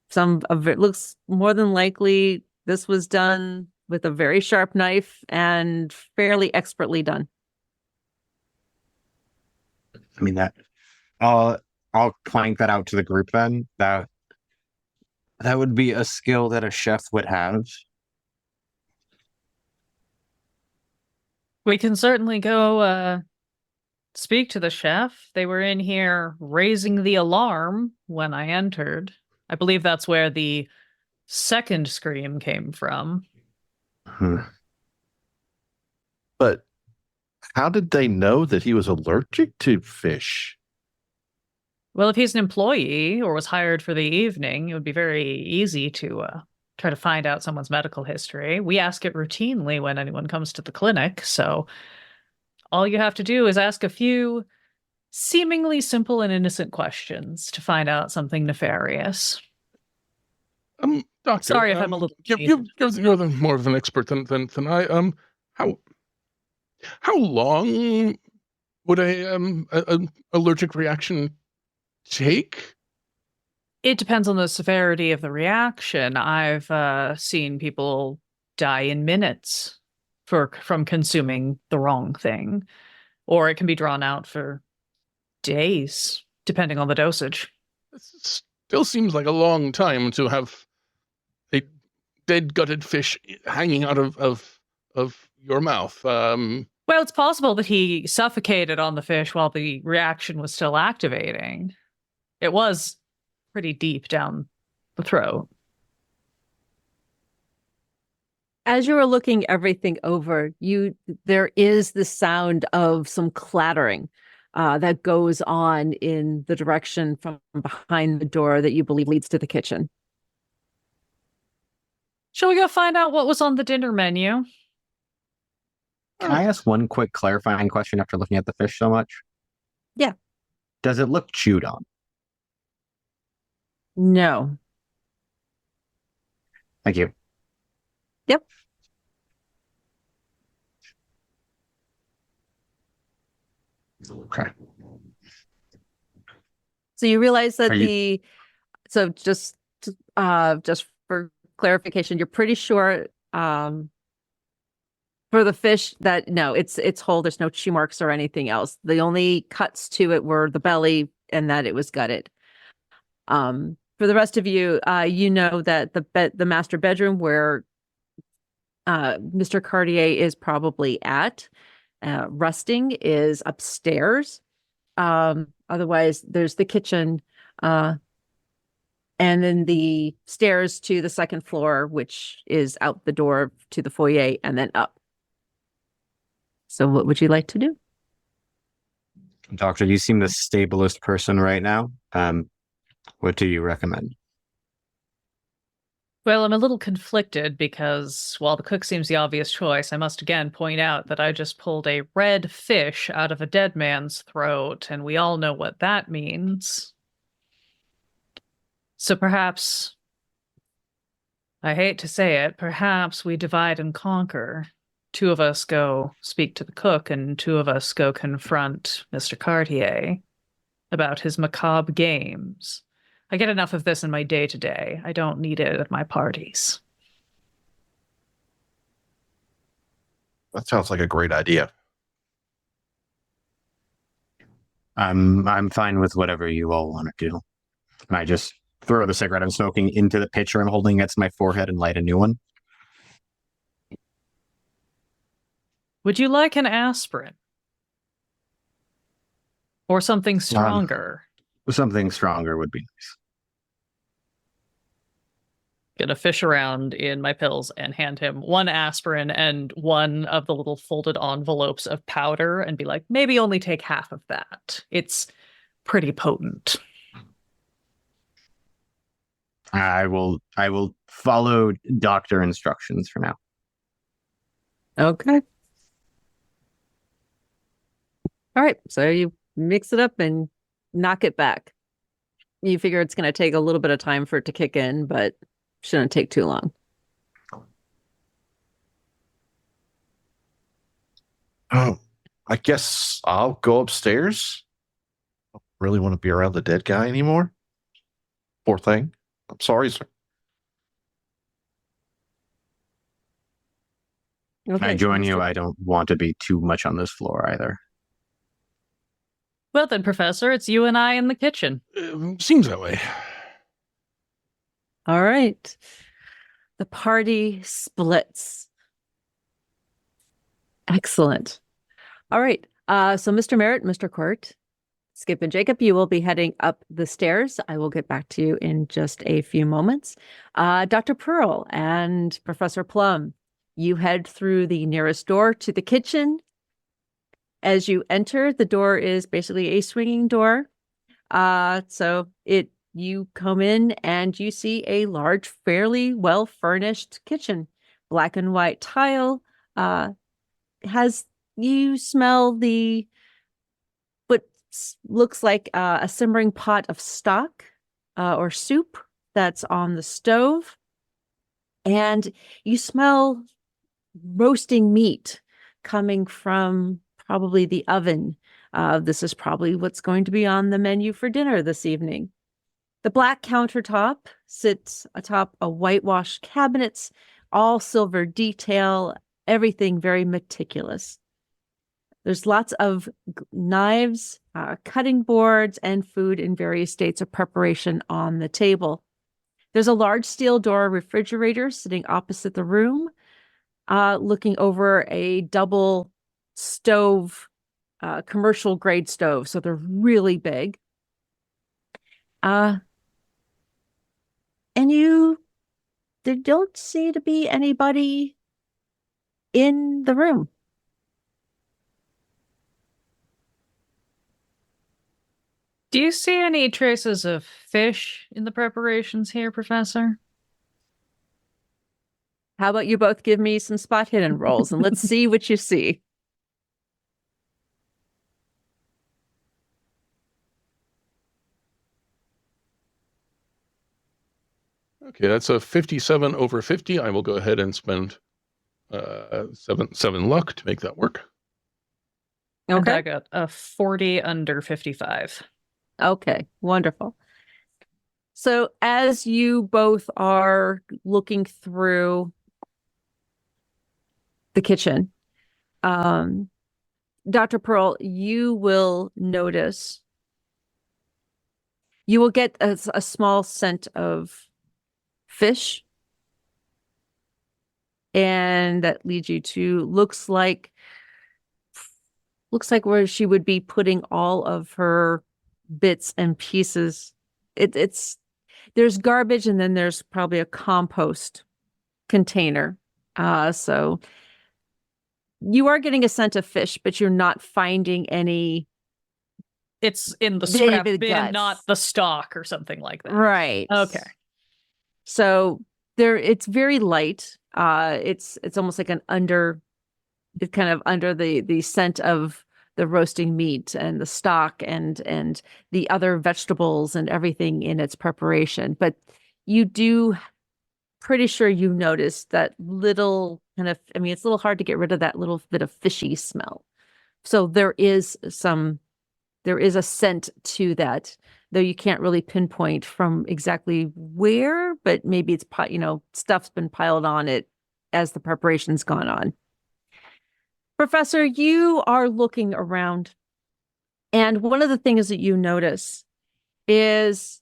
Some of it looks more than likely this was done with a very sharp knife and fairly expertly done. I mean that. I'll plank that out to the group then. That would be a skill that a chef would have. We can certainly go speak to the chef. They were in here raising the alarm when I entered. I believe that's where the second scream came from. But how did they know that he was allergic to fish? Well, if he's an employee or was hired for the evening, it would be very easy to try to find out someone's medical history. We ask it routinely when anyone comes to the clinic, so all you have to do is ask a few seemingly simple and innocent questions to find out something nefarious. Doctor. Sorry if I'm a little. You're the more of an expert than I. How long would a allergic reaction take? It depends on the severity of the reaction. I've seen people die in minutes from consuming the wrong thing, or it can be drawn out for days, depending on the dosage. It still seems like a long time to have a dead gutted fish hanging out of your mouth. Well, it's possible that he suffocated on the fish while the reaction was still activating. It was pretty deep down the throat. As you were looking everything over, there is the sound of some clattering that goes on in the direction from behind the door that you believe leads to the kitchen. Shall we go find out what was on the dinner menu? Can I ask one quick clarifying question after looking at the fish so much? Yeah. Does it look chewed on? No. Thank you. Yep. Okay. So you realize that Are just for clarification, you're pretty sure for the fish that no, it's whole. There's no chew marks or anything else. The only cuts to it were the belly and that it was gutted. For the rest of you, you know that the master bedroom where Mr. Cartier is probably at resting is upstairs. Otherwise, there's the kitchen, and then the stairs to the second floor, which is out the door to the foyer, and then up. So, what would you like to do? Doctor, you seem the stablest person right now. What do you recommend? Well, I'm a little conflicted because while the cook seems the obvious choice, I must again point out that I just pulled a red fish out of a dead man's throat, and we all know what that means. So perhaps, I hate to say it, perhaps we divide and conquer. 2 of us go speak to the cook, and 2 of us go confront Mr. Cartier about his macabre games. I get enough of this in my day-to-day. I don't need it at my parties. That sounds like a great idea. I'm fine with whatever you all want to do. I just throw the cigarette I'm smoking into the pitcher I'm holding against my forehead and light a new one. Would you like an aspirin? Or something stronger? Something stronger would be nice. Gonna fish around in my pills and hand him one aspirin and one of the little folded envelopes of powder and be like, maybe only take half of that. It's pretty potent. I will follow doctor instructions for now. Okay. All right. So you mix it up and knock it back. You figure it's going to take a little bit of time for it to kick in, but shouldn't take too long. Oh, I guess I'll go upstairs. I don't really want to be around the dead guy anymore. Poor thing. I'm sorry, sir. I join you. I don't want to be too much on this floor either. Well then, Professor, it's you and I in the kitchen. Seems that way. All right. The party splits. Excellent. All right. So Mr. Merritt, Mr. Court, Skip and Jacob, you will be heading up the stairs. I will get back to you in just a few moments. Dr. Pearl and Professor Plum, you head through the nearest door to the kitchen. As you enter, the door is basically a swinging door. You come in and you see a large, fairly well-furnished kitchen. Black and white tile. You smell what looks like a simmering pot of stock or soup that's on the stove. And you smell roasting meat coming from probably the oven. This is probably what's going to be on the menu for dinner this evening. The black countertop sits atop a whitewashed cabinets, all silver detail, everything very meticulous. There's lots of knives, cutting boards, and food in various states of preparation on the table. There's a large steel door refrigerator sitting opposite the room, looking over a double stove, commercial grade stove. So they're really big. And there don't seem to be anybody in the room. Do you see any traces of fish in the preparations here, Professor? How about you both give me some spot hidden rolls and let's see what you see. Okay, that's a 57 over 50. I will go ahead and spend seven luck to make that work. And Okay. I got a 40 under 55. Okay, wonderful. So as you both are looking through the kitchen, Dr. Pearl, you will notice, you will get a small scent of fish. And that leads you to, looks like where she would be putting all of her bits and pieces. There's garbage and then there's probably a compost container. So you are getting a scent of fish, but you're not finding any. It's in the scrap David bin, guts. not the stock or something like that. Right. Okay. So it's very light. It's almost like it's kind of under the scent of the roasting meat and the stock and the other vegetables and everything in its preparation. But pretty sure you noticed that little kind of, it's a little hard to get rid of that little bit of fishy smell. So there is a scent to that, though you can't really pinpoint from exactly where, but maybe it's, stuff's been piled on it as the preparation's gone on. Professor, you are looking around, and one of the things that you notice is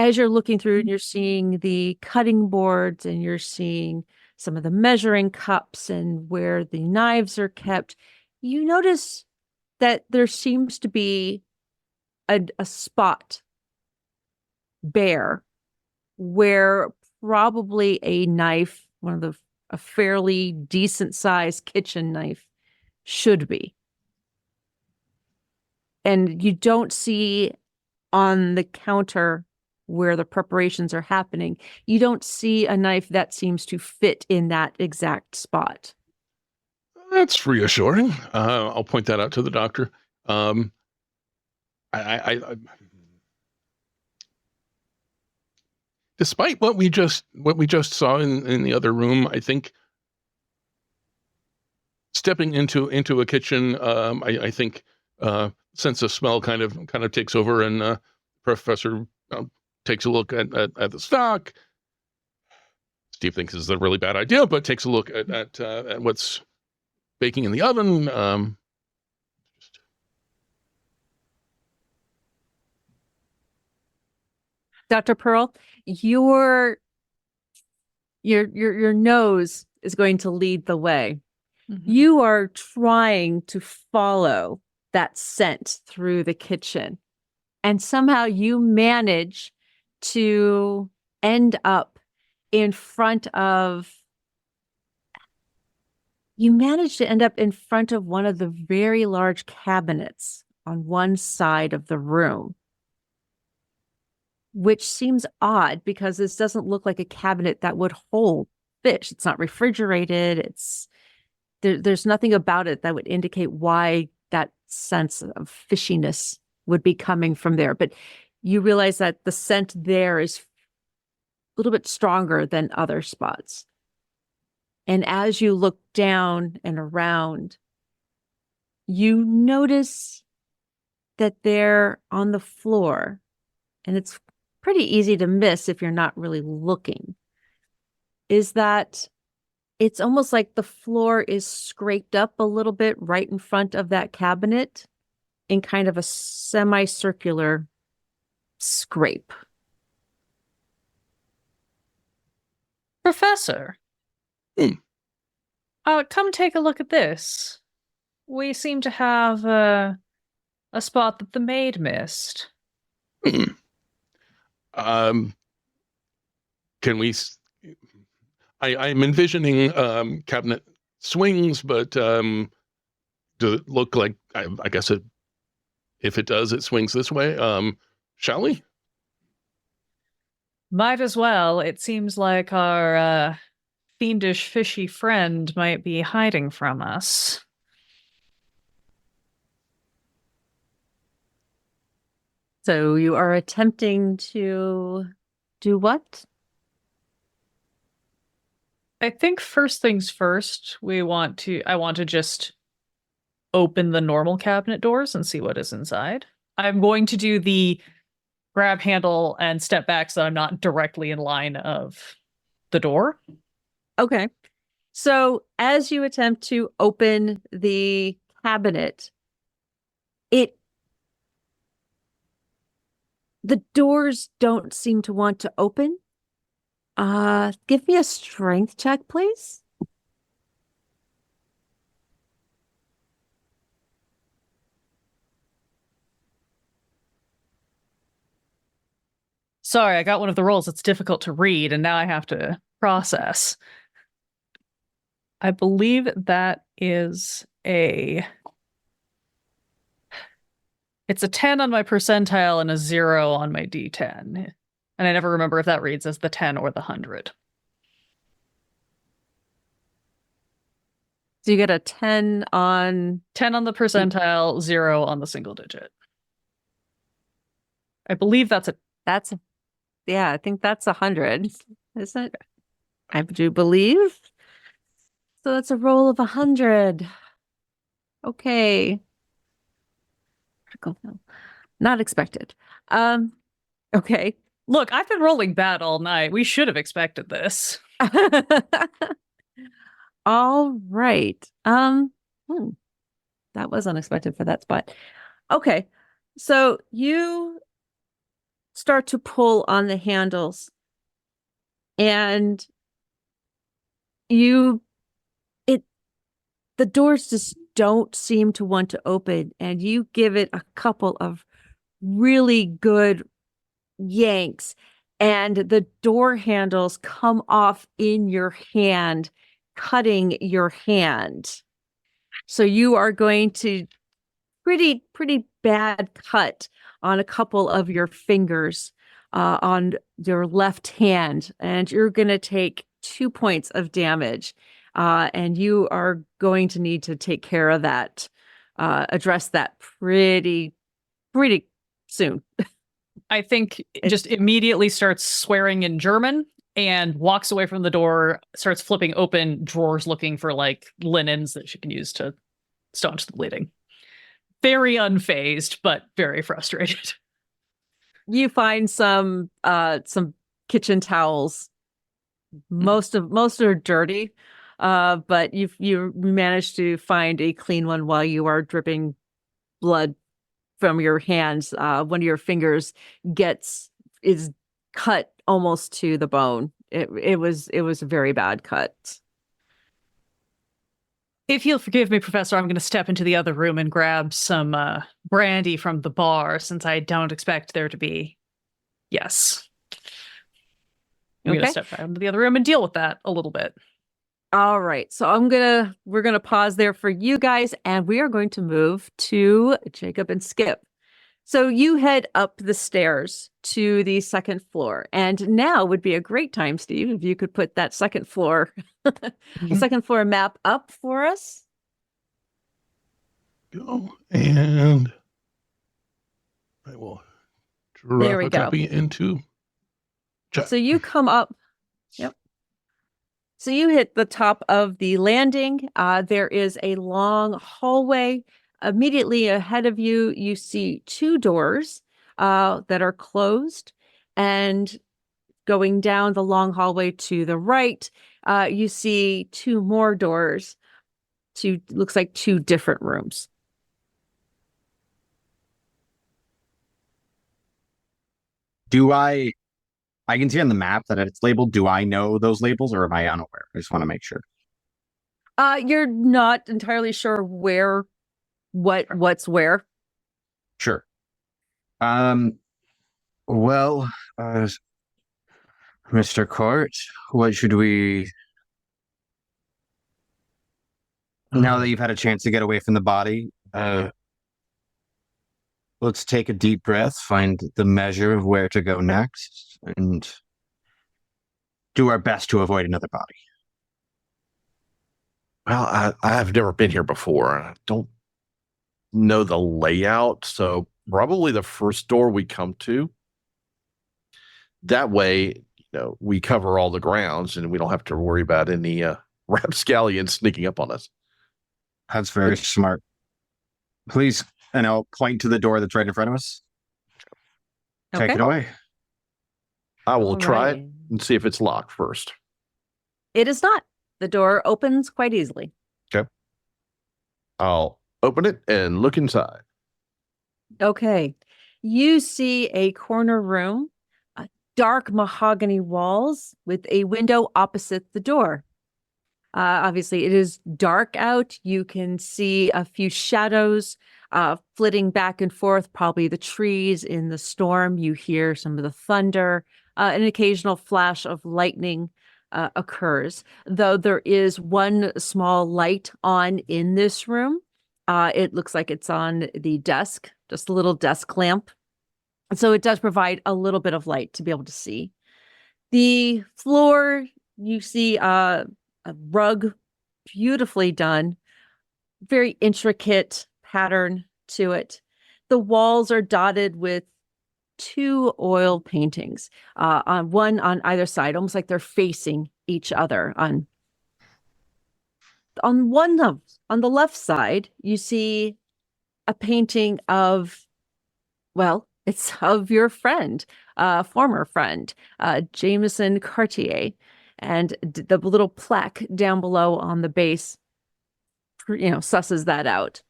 as you're looking through and you're seeing the cutting boards and you're seeing some of the measuring cups and where the knives are kept, you notice that there seems to be a spot bare where probably a knife, a fairly decent sized kitchen knife should be. And you don't see on the counter where the preparations are happening, you don't see a knife that seems to fit in that exact spot. That's reassuring. I'll point that out to the doctor. I despite what we just saw in the other room, I think stepping into a kitchen, I think sense of smell kind of takes over, and Professor takes a look at the stock. Steve thinks this is a really bad idea, but takes a look at what's baking in the oven. Dr. Pearl, your nose is going to lead the way. Mm-hmm. You are trying to follow that scent through the kitchen, and somehow you manage to end up in front of one of the very large cabinets on one side of the room, which seems odd because this doesn't look like a cabinet that would hold fish. It's not refrigerated. There's nothing about it that would indicate why that sense of fishiness would be coming from there. But you realize that the scent there is a little bit stronger than other spots. And as you look down and around, you notice that they're on the floor, and it's pretty easy to miss if you're not really looking, is that it's almost like the floor is scraped up a little bit right in front of that cabinet in kind of a semicircular scrape. Professor, come take a look at this. We seem to have a spot that the maid missed. Can we? I'm envisioning cabinet swings, but does it look like? I guess if it does, it swings this way. Shall we? Might as well. It seems like our fiendish, fishy friend might be hiding from us. So you are attempting to do what? I think first things first, I want to just open the normal cabinet doors and see what is inside. I'm going to do the grab handle and step back so I'm not directly in line of the door. Okay. So as you attempt to open the cabinet, the doors don't seem to want to open. Give me a strength check, please. Sorry, I got one of the rolls that's difficult to read, and now I have to process. I believe that is it's a 10 on my percentile and a 0 on my D10. And I never remember if that reads as the 10 or the 100. So you get a 10 on... 10 on the percentile, 0 on the single digit. I believe yeah, I think that's 100, isn't it? I do believe. So that's a roll of 100. Okay. Not expected. Okay. Look, I've been rolling bad all night. We should have expected this. All right. That was unexpected for that spot. Okay. So you start to pull on the handles, and the doors just don't seem to want to open, and you give it a couple of really good yanks, and the door handles come off in your hand, cutting your hand. So you are going to pretty bad cut on a couple of your fingers on your left hand, and you're going to take 2 points of damage. And you are going to need to take care of that, address that pretty soon. I think just immediately starts swearing in German and walks away from the door, starts flipping open drawers looking for like linens that she can use to staunch the bleeding. Very unfazed, but very frustrated. You find some kitchen towels. Most are dirty, but you managed to find a clean one while you are dripping blood from your hands. One of your fingers is cut almost to the bone. It was a very bad cut. If you'll forgive me, Professor, I'm going to step into the other room and grab some brandy from the bar, since I don't expect there to be. Yes. I'm going to step out into the other room and deal with that a little bit. All right. So we're going to pause there for you guys, and we are going to move to Jacob and Skip. So you head up the stairs to the second floor, and now would be a great time, Steve, if you could put that second floor, second floor map up for us. Go, and I will There we drop a go. copy into chat. So you come up. Yep. So you hit the top of the landing. There is a long hallway. Immediately ahead of you, you see 2 doors that are closed. And going down the long hallway to the right, you see 2 more doors. Looks like 2 different rooms. I can see on the map that it's labeled. Do I know those labels, or am I unaware? I just want to make sure. You're not entirely sure what's where. Sure. Well, Mr. Court, what should we... Now that you've had a chance to get away from the body, let's take a deep breath, find the measure of where to go next, and do our best to avoid another body. Well, I've never been here before. I don't know the layout, so probably the first door we come to. That way, we cover all the grounds and we don't have to worry about any rapscallions sneaking up on us. That's very smart. Please, and I'll point to the door that's right in front of us. Take it away. I will All try right. it and see if it's locked first. It is not. The door opens quite easily. Okay. I'll open it and look inside. Okay. You see a corner room, dark mahogany walls with a window opposite the door. Obviously, it is dark out. You can see a few shadows flitting back and forth, probably the trees in the storm. You hear some of the thunder. An occasional flash of lightning occurs, though there is one small light on in this room. It looks like it's on the desk, just a little desk lamp. So it does provide a little bit of light to be able to see. The floor, you see a rug, beautifully done, very intricate pattern to it. The walls are dotted with 2 oil paintings, on one on either side, almost like they're facing each other. On the left side, you see a painting of, well, it's of your friend, former friend, Jameson Cartier, and the little plaque down below on the base, susses that out.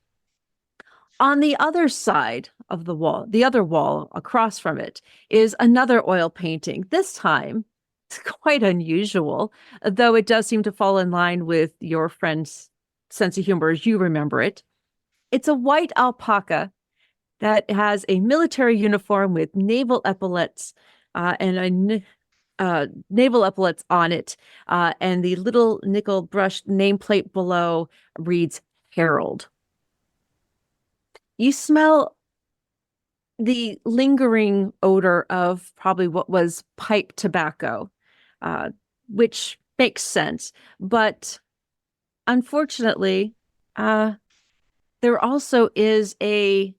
On the other side of the wall, the other wall across from it, is another oil painting. This time, it's quite unusual, though it does seem to fall in line with your friend's sense of humor as you remember it. It's a white alpaca that has a military uniform with naval epaulets naval epaulets on it, and the little nickel brushed nameplate below reads Herald. You smell the lingering odor of probably what was pipe tobacco, which makes sense. But unfortunately, there also is a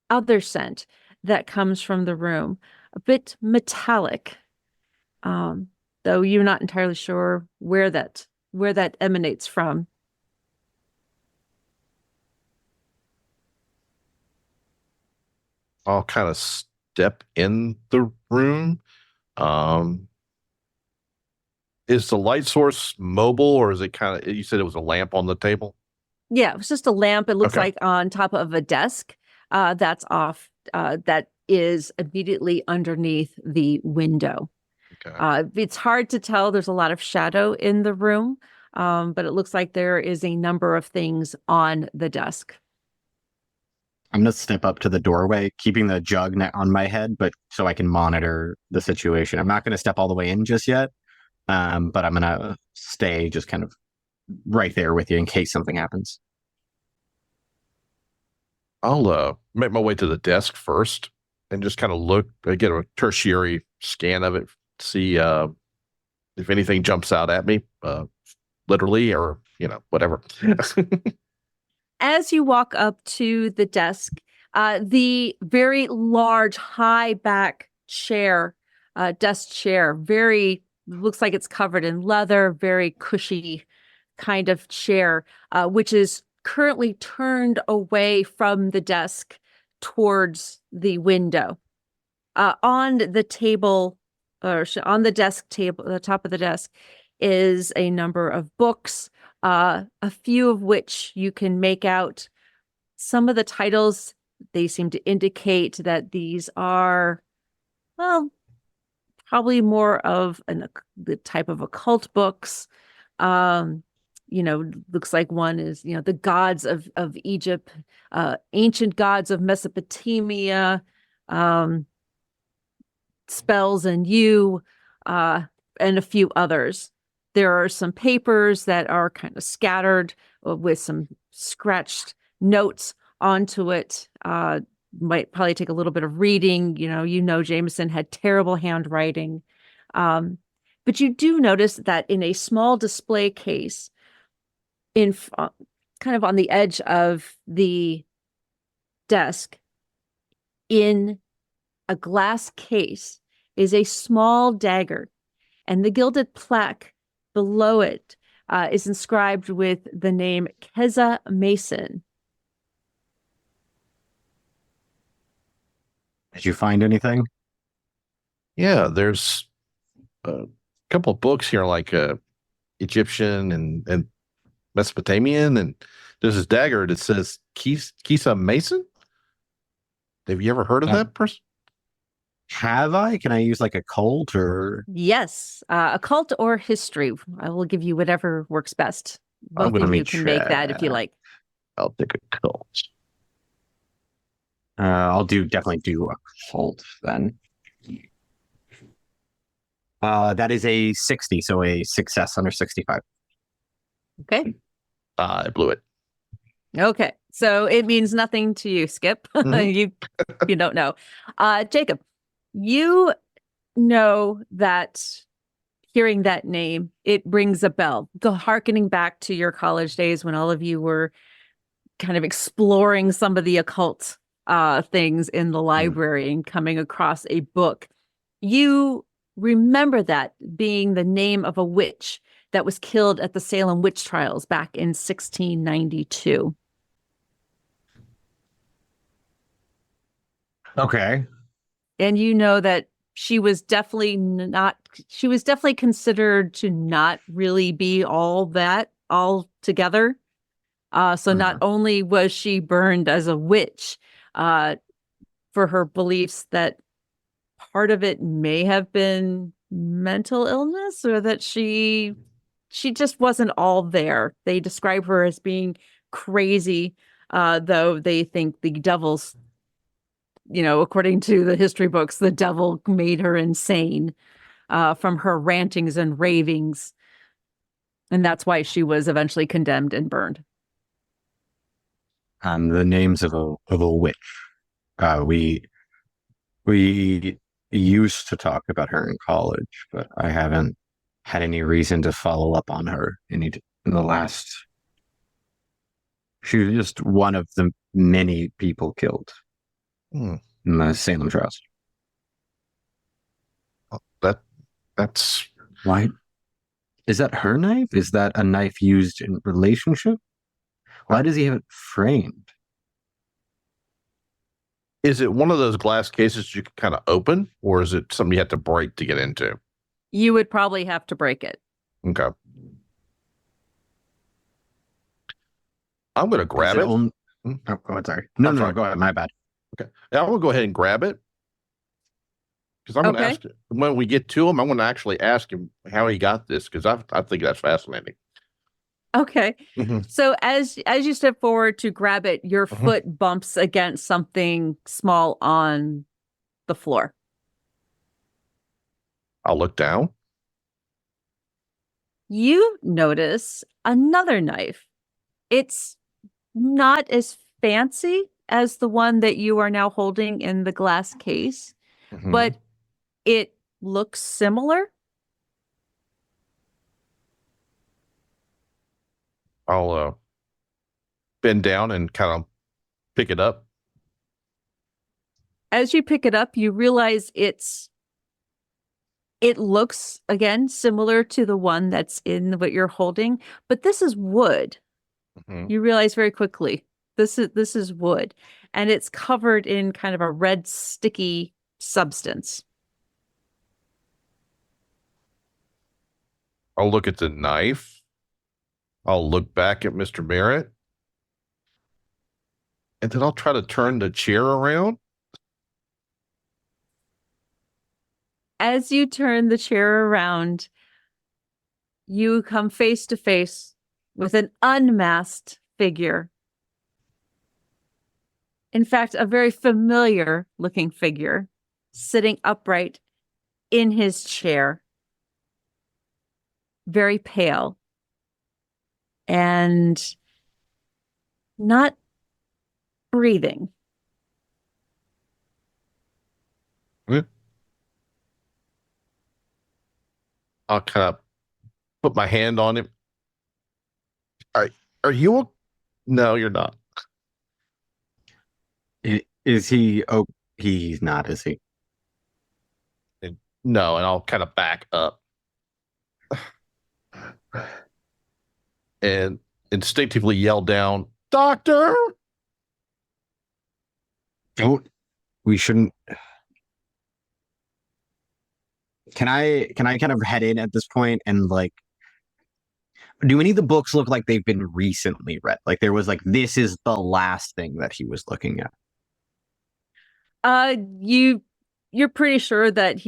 other scent that comes from the room, a bit metallic, though you're not entirely sure where that emanates from. I'll kind of step in the room. Is the light source mobile, or is it kind of, you said it was a lamp on the table? Yeah, it was just a lamp. It looks Okay. like on top of a desk that's off, that is immediately underneath the window. Okay. It's hard to tell. There's a lot of shadow in the room, but it looks like there is a number of things on the desk. I'm going to step up to the doorway, keeping the jug on my head, but so I can monitor the situation. I'm not going to step all the way in just yet, but I'm going to stay just kind of right there with you in case something happens. I'll make my way to the desk first and just kind of look, get a tertiary scan of it, see if anything jumps out at me, literally or, whatever. As you walk up to the desk, the very large high back chair, desk chair, looks like it's covered in leather, very cushy kind of chair, which is currently turned away from the desk towards the window. On the table, or on the desk table, the top of the desk, is a number of books, a few of which you can make out. Some of the titles, they seem to indicate that these are, well, probably more of the type of occult books. Looks like one is, the gods of Egypt, ancient gods of Mesopotamia, spells and you, and a few others. There are some papers that are kind of scattered with some scratched notes onto it. Might probably take a little bit of reading. Jameson had terrible handwriting. But you do notice that in a small display case, kind of on the edge of the desk, in a glass case, is a small dagger, and the gilded plaque below it is inscribed with the name Keza Mason. Did you find anything? Yeah, there's a couple of books here, like Egyptian and Mesopotamian, and there's this dagger that says Kisa Mason. Have you ever heard of that person? Have I? Can I use like a cult or? Yes, occult or history. I will give you whatever works best. Both of you can make that if you like. I'll take a cult. I'll definitely do a cult then. That is a 60, so a success under 65. Okay. I blew it. Okay. So it means nothing to you, Skip. Mhm. You don't know. Jacob, you know that hearing that name, it rings a bell. Harkening back to your college days when all of you were kind of exploring some of the occult things in the library and coming across a book. You remember that being the name of a witch that was killed at the Salem witch trials back in 1692. Okay. And you know that she was definitely considered to not really be all that all together. So not only was she burned as a witch for her beliefs that part of it may have been mental illness, or that she just wasn't all there. They describe her as being crazy, though they think the devil's, according to the history books, the devil made her insane from her rantings and ravings. And that's why she was eventually condemned and burned. The names of a witch. We used to talk about her in college, but I haven't had any reason to follow up on her in the last. She was just one of the many people killed in the Salem trials. That's Why? Is that her knife? Is that a knife used in relationship? Why does he have it framed? Is it one of those glass cases you can kind of open, or is it something you have to break to get into? You would probably have to break it. Okay. I'm going to grab it. Oh, go ahead, sorry. No, go ahead. My bad. Okay. Yeah, I'm going to go ahead and grab it. Because I'm going to ask, when we get to him, I'm going to actually ask him how he got this, because I think that's fascinating. Okay. So as you step forward to grab it, your foot bumps against something small on the floor. I'll look down. You notice another knife. It's not as fancy as the one that you are now holding in the glass case, but it looks similar. I'll bend down and kind of pick it up. As you pick it up, you realize it looks, again, similar to the one that's in what you're holding, but this is wood. You realize very quickly, this is wood, and it's covered in kind of a red, sticky substance. I'll look at the knife. I'll look back at Mr. Merritt. And then I'll try to turn the chair around. As you turn the chair around, you come face to face with an unmasked figure. In fact, a very familiar looking figure sitting upright in his chair. Very pale and not breathing. I'll kind of put my hand on him. Are you? No, you're not. Is he? Oh, he's not, is he? No, and I'll kind of back up. And instinctively yell down, "Doctor!" We shouldn't. Can I kind of head in at this point and like, do any of the books look like they've been recently read? Like there was like, this is the last thing that he was looking at. You're pretty sure that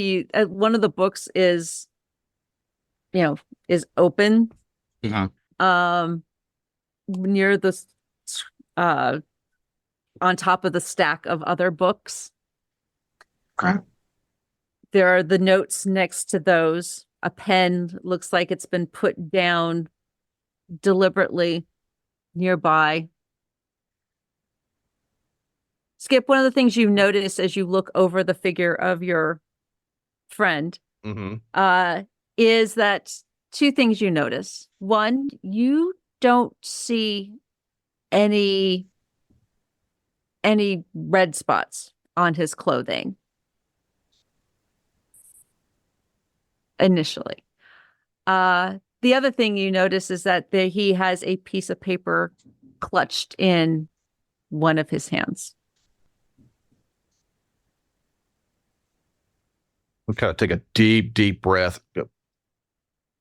one of the books is open. Near the on top of the stack of other books. Okay. There are the notes next to those. A pen looks like it's been put down deliberately nearby. Skip, one of the things you notice as you look over the figure of your friend is that two things you notice. One, you don't see any red spots on his clothing initially. The other thing you notice is that he has a piece of paper clutched in one of his hands. I'll kind of take a deep, deep breath. Go,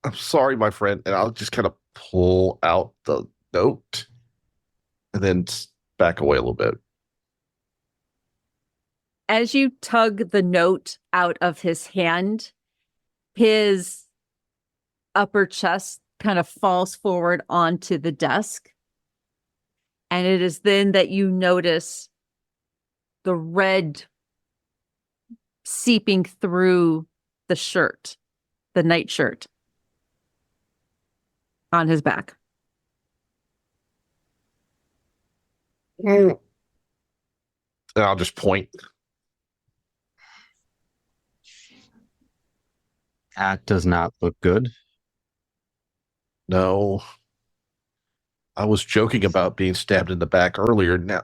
"I'm sorry, my friend." And I'll just kind of pull out the note and then back away a little bit. As you tug the note out of his hand, his upper chest kind of falls forward onto the desk. And it is then that you notice the red seeping through the shirt, the nightshirt on his back. And I'll just point. That does not look good. No. I was joking about being stabbed in the back earlier. Now,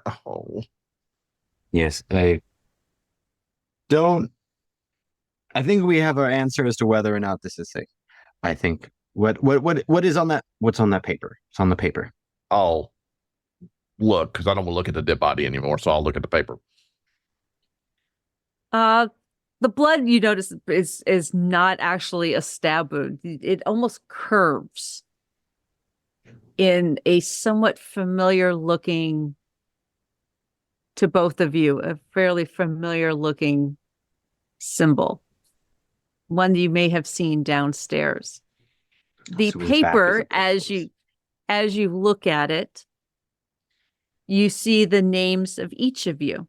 Yes, I think we have our answer as to whether or not this is safe. I think what is on that? What's on that paper? It's on the paper. I'll look because I don't want to look at the dead body anymore. So I'll look at the paper. The blood, you notice, is not actually a stab wound. It almost curves in a somewhat familiar looking, to both of you, a fairly familiar looking symbol. One you may have seen downstairs. The So his back paper, is up as you look at it, you see the names of each of you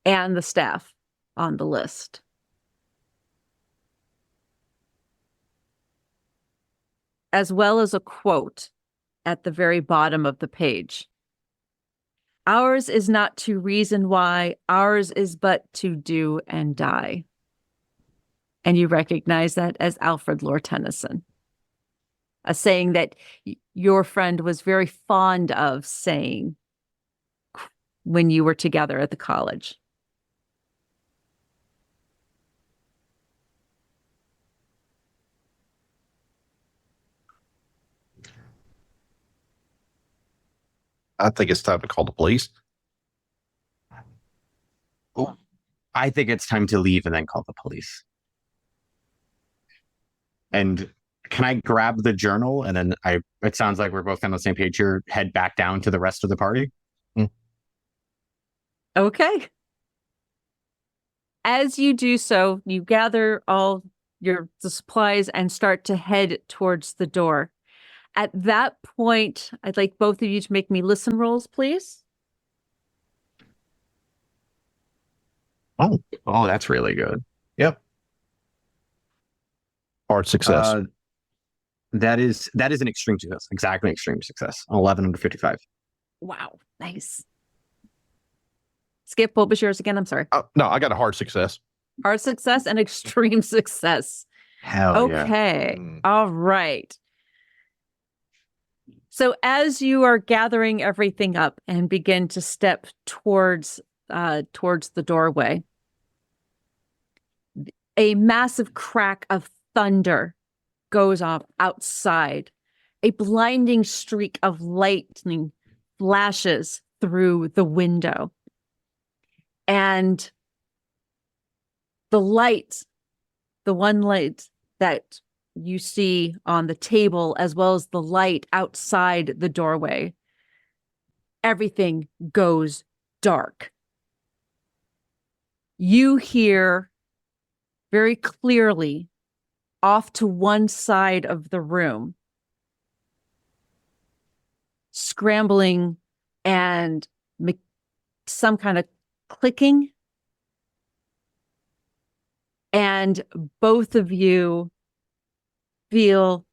and the staff on the list. As well as a quote at the very bottom of the page. Ours is not to reason why, ours is but to do and die. And you recognize that as Alfred Lord Tennyson. A saying that your friend was very fond of saying when you were together at the college. I think it's time to call the police. I think it's time to leave and then call the police. And can I grab the journal and then it sounds like we're both on the same page here, head back down to the rest of the party? Okay. As you do so, you gather all the supplies and start to head towards the door. At that point, I'd like both of you to make me listen rolls, please. Oh, that's really good. Yep. Hard success. That is an extreme success. Exactly, extreme success. 11 under 55. Wow, nice. Skip, what was yours again? I'm sorry. No, I got a hard success. Hard success and extreme success. Hell yeah. Okay. Mm. All right. So as you are gathering everything up and begin to step towards the doorway, a massive crack of thunder goes off outside. A blinding streak of lightning flashes through the window. And the one light that you see on the table, as well as the light outside the doorway, everything goes dark. You hear very clearly off to one side of the room, scrambling and some kind of clicking. And both of you feel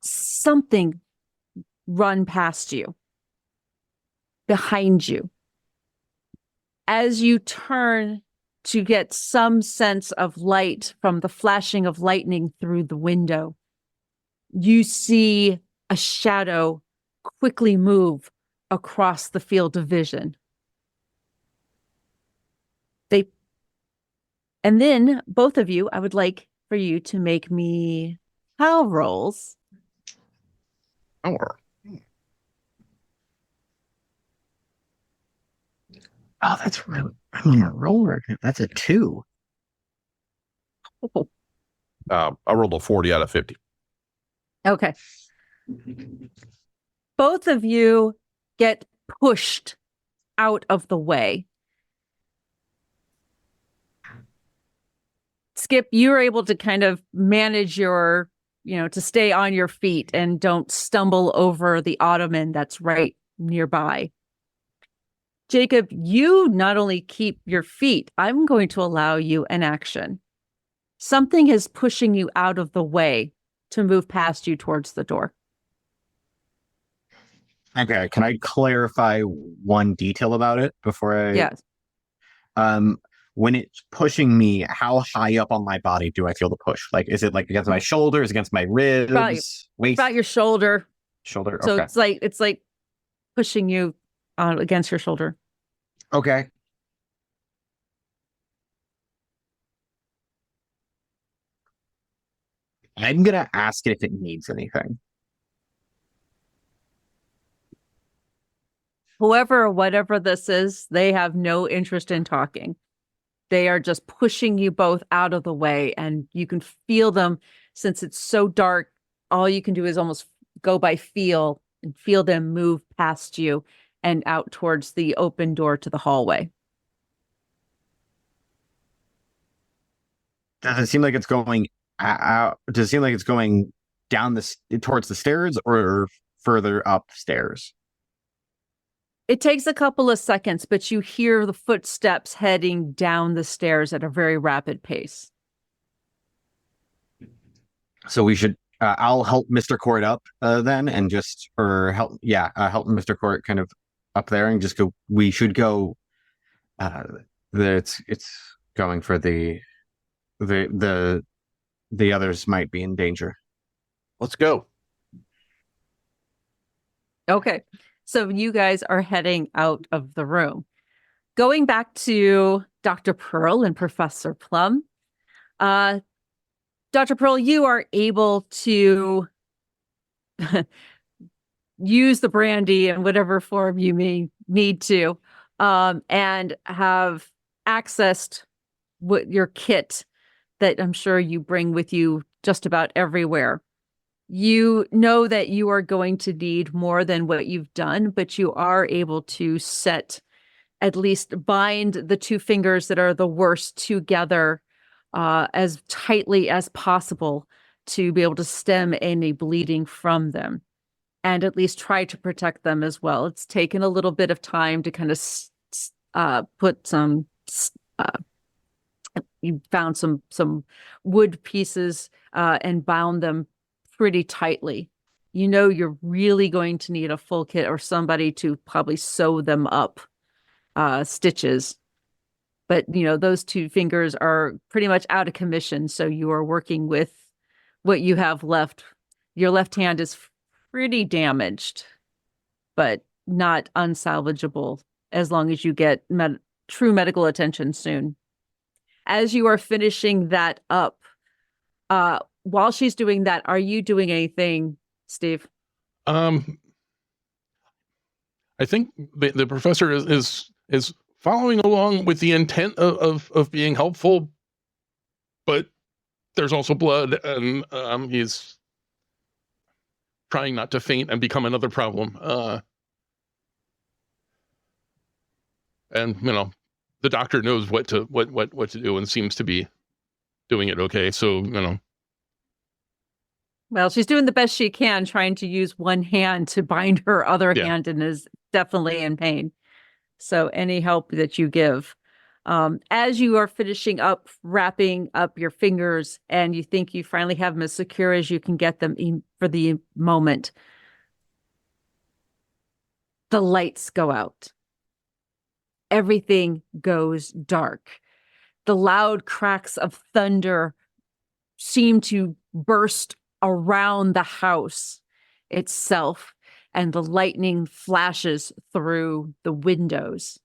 something run past you, behind you. As you turn to get some sense of light from the flashing of lightning through the window, you see a shadow quickly move across the field of vision. And then both of you, I would like for you to make me HAL rolls. Or Oh, that's really, I'm on a roller. That's a 2. I rolled a 40 out of 50. Okay. Both of you get pushed out of the way. Skip, you're able to kind of manage your, to stay on your feet and don't stumble over the ottoman that's right nearby. Jacob, you not only keep your feet, I'm going to allow you an action. Something is pushing you out of the way to move past you towards the door. Okay, can I clarify one detail about it before I... Yes. When it's pushing me, how high up on my body do I feel the push? Like, is it like against my shoulders, against my ribs, waist? About your shoulder. Shoulder, So okay. it's like pushing you against your shoulder. Okay. I'm gonna ask it if it needs anything. Whoever or whatever this is, they have no interest in talking. They are just pushing you both out of the way, and you can feel them. Since it's so dark, all you can do is almost go by feel and feel them move past you and out towards the open door to the hallway. Does it seem like it's going out? Does it seem like it's going down towards the stairs or further upstairs? It takes a couple of seconds, but you hear the footsteps heading down the stairs at a very rapid pace. So we should, I'll help Mr. Court up then and help Mr. Court kind of up there and just go, we should go, it's going for the others might be in danger. Let's go. Okay. So you guys are heading out of the room. Going back to Dr. Pearl and Professor Plum. Dr. Pearl, you are able to use the brandy in whatever form you may need to, and have accessed your kit that I'm sure you bring with you just about everywhere. You know that you are going to need more than what you've done, but you are able to at least bind the two fingers that are the worst together as tightly as possible to be able to stem any bleeding from them, and at least try to protect them as well. It's taken a little bit of time to kind of put some... you found some wood pieces and bound them pretty tightly. You know you're really going to need a full kit or somebody to probably sew them up, stitches. But, those two fingers are pretty much out of commission, so you are working with what you have left. Your left hand is pretty damaged, but not unsalvageable as long as you get true medical attention soon. As you are finishing that up, while she's doing that, are you doing anything, Steve? I think the professor is following along with the intent of being helpful, but there's also blood, and he's trying not to faint and become another problem. And the doctor knows what to do and seems to be doing it okay. So Well, she's doing the best she can, trying to use one hand to bind her other hand, and is definitely in pain. So any help that you give. As you are finishing up, wrapping up your fingers, and you think you finally have them as secure as you can get them for the moment, the lights go out. Everything goes dark. The loud cracks of thunder seem to burst around the house itself, and the lightning flashes through the windows,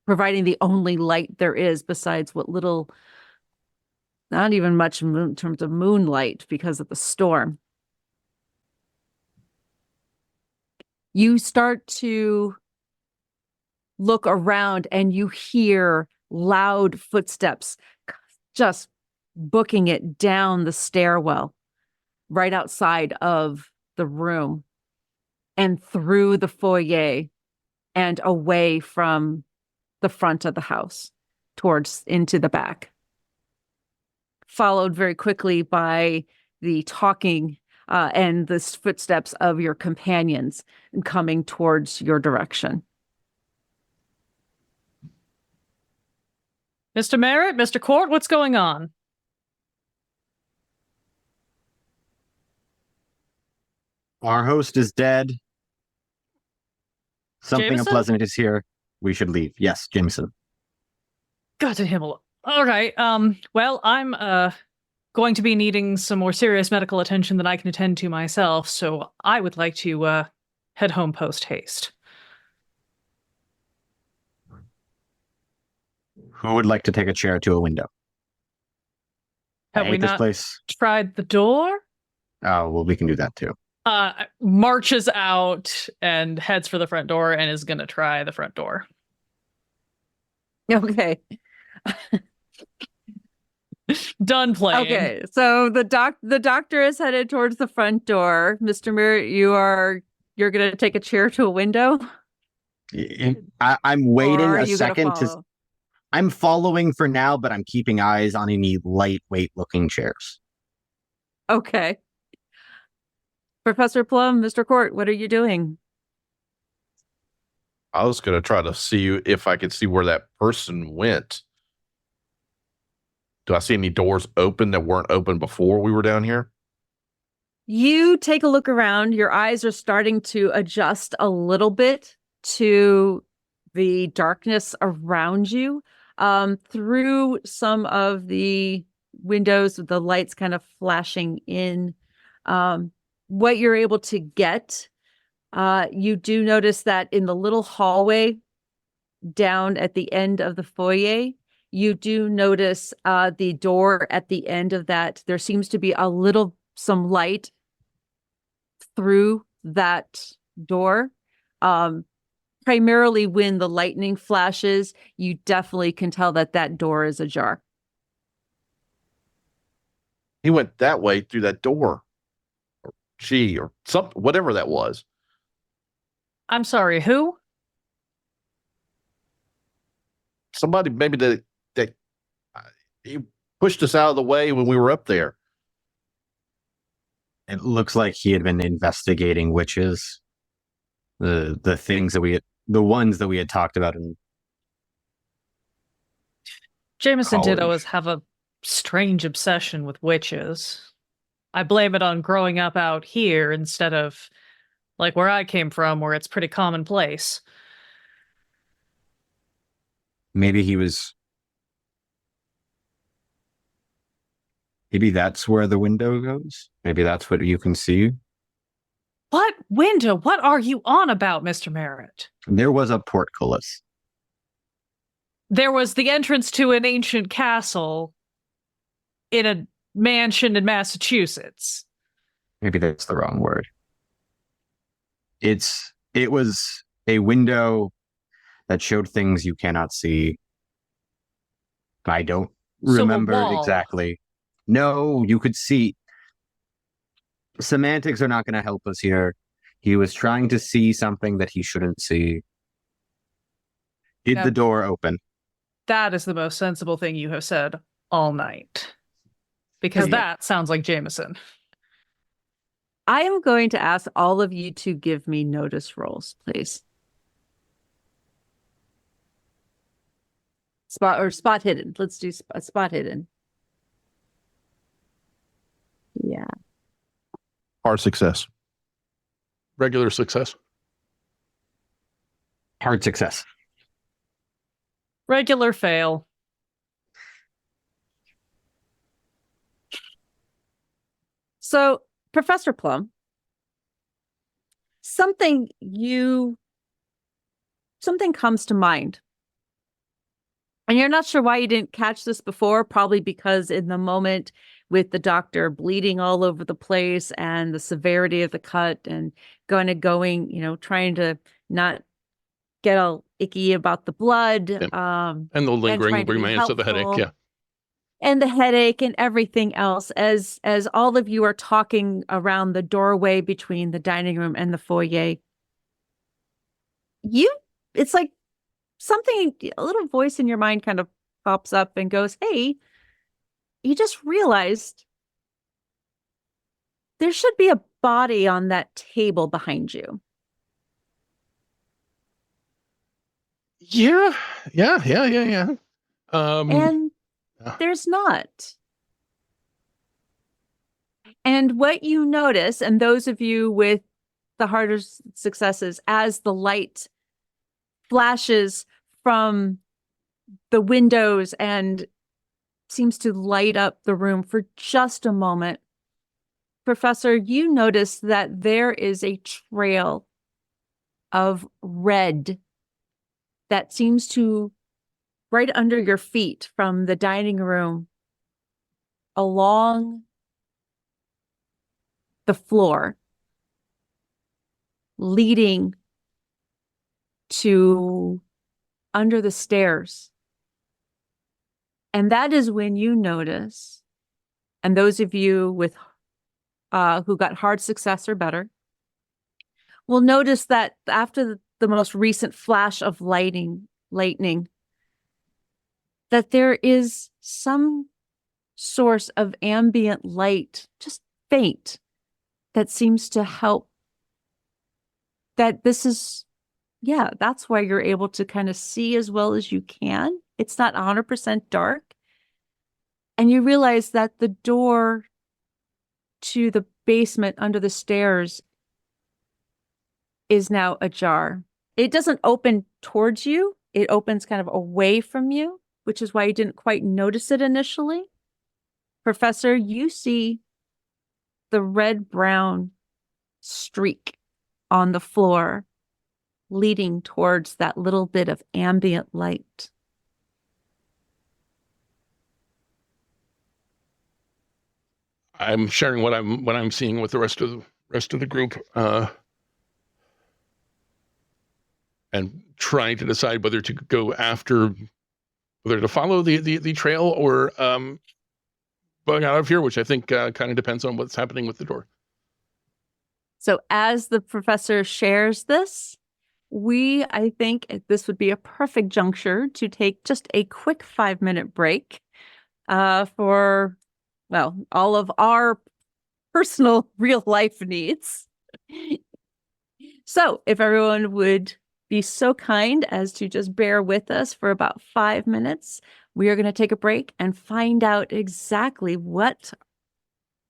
providing the only light there is besides what little, not even much in terms of moonlight because of the storm. You start to look around and you hear loud footsteps just booking it down the stairwell. right outside of the room and through the foyer and away from the front of the house towards into the back. Followed very quickly by the talking and the footsteps of your companions coming towards your direction. Mr. Merritt, Mr. Court, what's going on? Our host is dead. Something Jameson? unpleasant is here. We should leave. Yes, Jameson. God to Himmel. All right. Well, I'm going to be needing some more serious medical attention than I can attend to myself, so I would like to head home post haste. Who would like to take a chair to a window? Have I we hate this not place. tried the door? Oh, well, we can do that too. Marches out and heads for the front door and is going to try the front door. Okay. Done playing. Okay. So the doctor is headed towards the front door. Mr. Merritt, you're going to take a chair to a window? I'm waiting Or are a you gonna second to. follow? I'm following for now, but I'm keeping eyes on any lightweight looking chairs. Okay. Professor Plum, Mr. Court, what are you doing? I was going to try to see if I could see where that person went. Do I see any doors open that weren't open before we were down here? You take a look around. Your eyes are starting to adjust a little bit to the darkness around you. Through some of the windows with the lights kind of flashing in. What you're able to get, you do notice that in the little hallway down at the end of the foyer, you do notice the door at the end of that. There seems to be some light through that door. Primarily when the lightning flashes, you definitely can tell that door is ajar. He went that way through that door. Or she or something, whatever that was. I'm sorry, who? Somebody maybe that he pushed us out of the way when we were up there. It looks like he had been investigating witches. The things that the ones that we had talked about in Jameson did college. always have a strange obsession with witches. I blame it on growing up out here instead of like where I came from, where it's pretty commonplace. Maybe that's where the window goes. Maybe that's what you can see. What window? What are you on about, Mr. Merritt? There was a portcullis. There was the entrance to an ancient castle in a mansion in Massachusetts. Maybe that's the wrong word. It was a window that showed things you cannot see. I don't So a remember wall. exactly. No, you could see. Semantics are not going to help us here. He was trying to see something that he shouldn't see. Did Yep. the door open? That is the most sensible thing you have said all night. Because Okay. that sounds like Jameson. I am going to ask all of you to give me notice rolls, please. Spot hidden. Let's do spot hidden. Yeah. Hard success. Regular success. Hard success. Regular fail. So, Professor Plum, something comes to mind. And you're not sure why you didn't catch this before, probably because in the moment with the doctor bleeding all over the place and the severity of the cut and going, trying to not get all icky about the blood. And the lingering trying to be remains of the headache. helpful. Yeah. and the headache and everything else as all of you are talking around the doorway between the dining room and the foyer. It's like something, a little voice in your mind kind of pops up and goes, hey, you just realized there should be a body on that table behind you. Yeah. And there's not. And what you notice, and those of you with the harder successes, as the light flashes from the windows and seems to light up the room for just a moment, Professor, you notice that there is a trail of red that seems to right under your feet from the dining room along the floor, leading to under the stairs. And that is when you notice, and those of you with who got hard success or better will notice that after the most recent flash of lightning, that there is some source of ambient light, just faint, that seems to help. That this is, that's why you're able to kind of see as well as you can. It's not 100% dark. And you realize that the door to the basement under the stairs is now ajar. It doesn't open towards you. It opens kind of away from you, which is why you didn't quite notice it initially. Professor, you see the red-brown streak on the floor leading towards that little bit of ambient light. I'm sharing what I'm seeing with the rest of the group, and trying to decide whether to go after, whether to follow the trail or going out of here, which I think kind of depends on what's happening with the door. So as the professor shares this, I think this would be a perfect juncture to take just a quick 5-minute break for, well, all of our personal real life needs. So if everyone would be so kind as to just bear with us for about 5 minutes, we are going to take a break and find out exactly what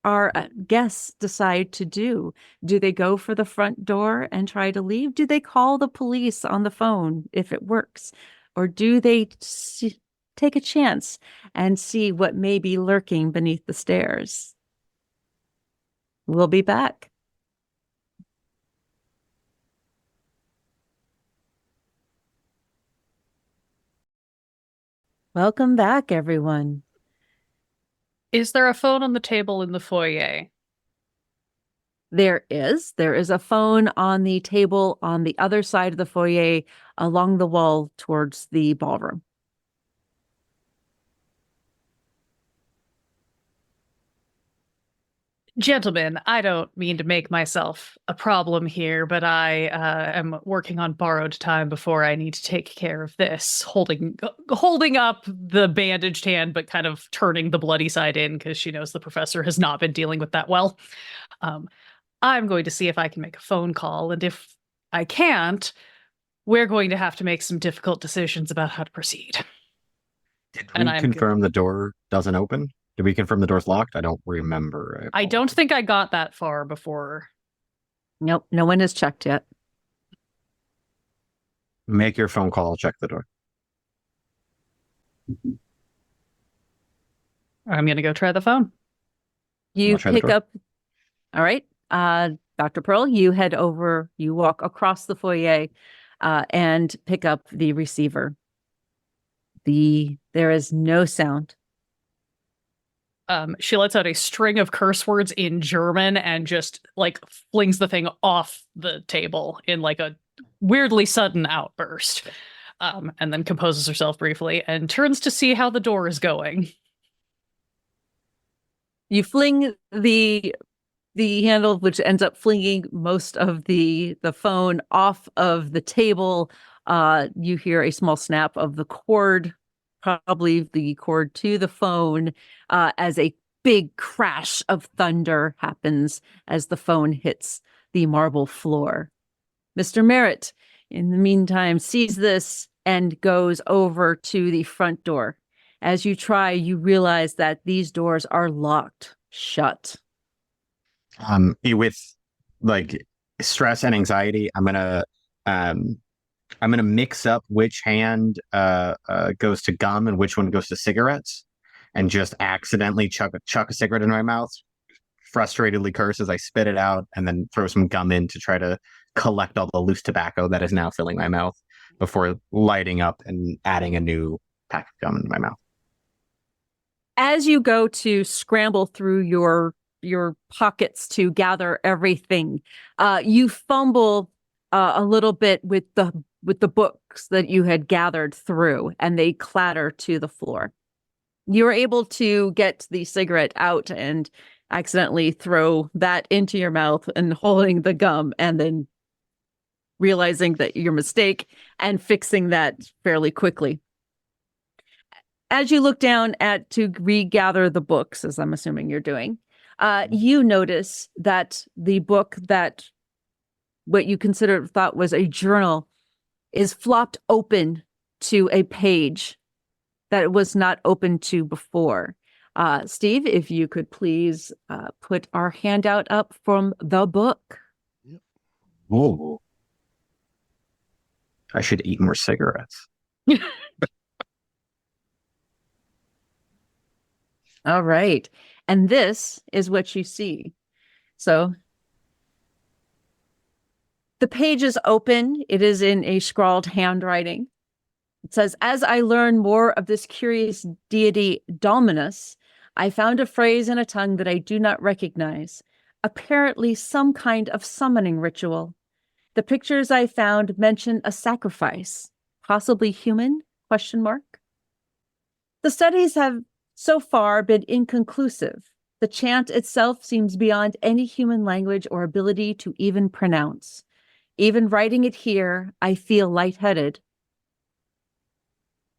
our guests decide to do. Do they go for the front door and try to leave? Do they call the police on the phone if it works? Or do they take a chance and see what may be lurking beneath the stairs? We'll be back. Welcome back, everyone. Is there a phone on the table in the foyer? There is a phone on the table on the other side of the foyer along the wall towards the ballroom. Gentlemen, I don't mean to make myself a problem here, but I am working on borrowed time before I need to take care of this. Holding up the bandaged hand, but kind of turning the bloody side in because she knows the professor has not been dealing with that well. I'm going to see if I can make a phone call, and if I can't, we're going to have to make some difficult decisions about how to proceed. Did we confirm the door doesn't open? Did we confirm the door's locked? I don't remember. I don't think I got that far before. Nope, no one has checked yet. Make your phone call, I'll check the door. I'm going to go try the phone. You pick up. All right. Dr. Pearl, you head over, you walk across the foyer and pick up the receiver. There is no sound. She lets out a string of curse words in German and just like flings the thing off the table in like a weirdly sudden outburst. And then composes herself briefly and turns to see how the door is going. You fling the handle, which ends up flinging most of the phone off of the table. You hear a small snap of the cord, probably the cord to the phone, as a big crash of thunder happens as the phone hits the marble floor. Mr. Merritt, in the meantime, sees this and goes over to the front door. As you try, you realize that these doors are locked shut. With like stress and anxiety, I'm gonna mix up which hand goes to gum and which one goes to cigarettes, and just accidentally chuck a cigarette in my mouth. Frustratedly curse as I spit it out, and then throw some gum in to try to collect all the loose tobacco that is now filling my mouth before lighting up and adding a new pack of gum in my mouth. As you go to scramble through your pockets to gather everything, you fumble a little bit with the books that you had gathered through, and they clatter to the floor. You are able to get the cigarette out and accidentally throw that into your mouth and holding the gum, and then realizing that your mistake and fixing that fairly quickly. As you look down to regather the books, as I'm assuming you're doing, you notice that the book that what you thought was a journal is flopped open to a page that it was not open to before. Steve, if you could please put our handout up from the book. Whoa. I should eat more cigarettes. All right. And this is what you see. So the page is open. It is in a scrawled handwriting. It says, "As I learn more of this curious deity Dominus, I found a phrase in a tongue that I do not recognize, apparently some kind of summoning ritual. The pictures I found mention a sacrifice, possibly human, ? The studies have so far been inconclusive. The chant itself seems beyond any human language or ability to even pronounce. Even writing it here, I feel lightheaded.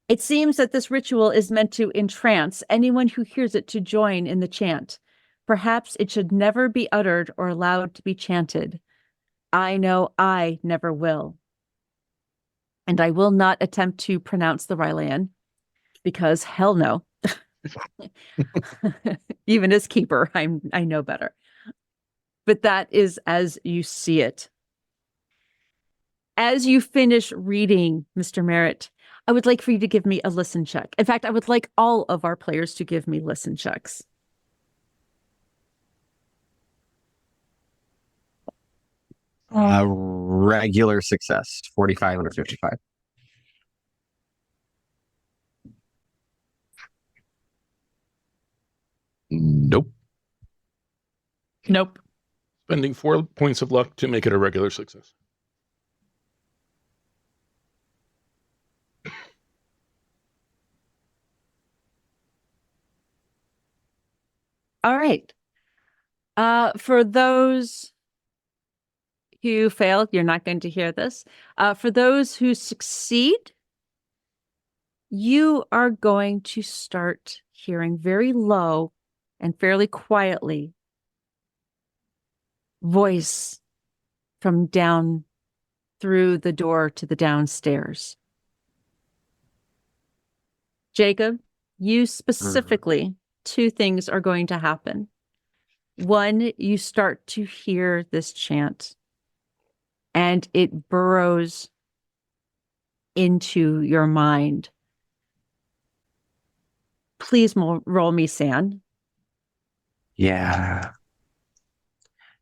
It seems that this ritual is meant to entrance anyone who hears it to join in the chant. Perhaps it should never be uttered or allowed to be chanted. I know I never will. And I will not attempt to pronounce the Rylan, because hell no. Even as keeper, I know better. But that is as you see it. As you finish reading, Mr. Merritt, I would like for you to give me a listen check. In fact, I would like all of our players to give me listen checks. Regular success, 45 under 55. Nope. Nope. Spending 4 points of luck to make it a regular success. All right. For those who failed, you're not going to hear this. For those who succeed, you are going to start hearing very low and fairly quietly voice from down through the door to the downstairs. Jacob, you specifically, 2 things are going to happen. One, you start to hear this chant, and it burrows into your mind. Please roll me sand. Yeah.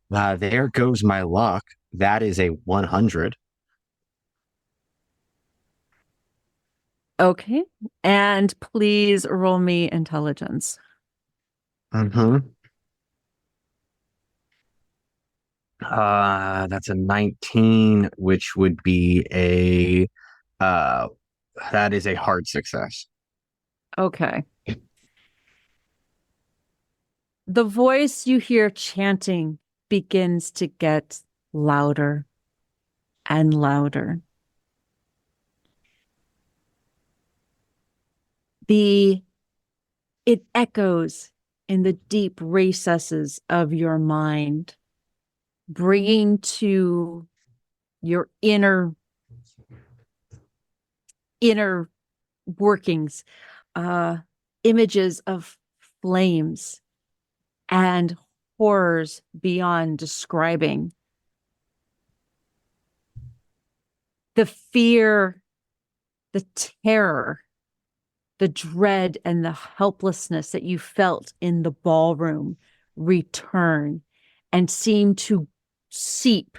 There goes my luck. That is a 100. Okay. And please roll me intelligence. Mm-hmm. That's a 19, which would be that is a hard success. Okay. The voice you hear chanting begins to get louder and louder. It echoes in the deep recesses of your mind, bringing to your inner workings, images of flames and horrors beyond describing. The fear, the terror, the dread, and the helplessness that you felt in the ballroom return and seem to seep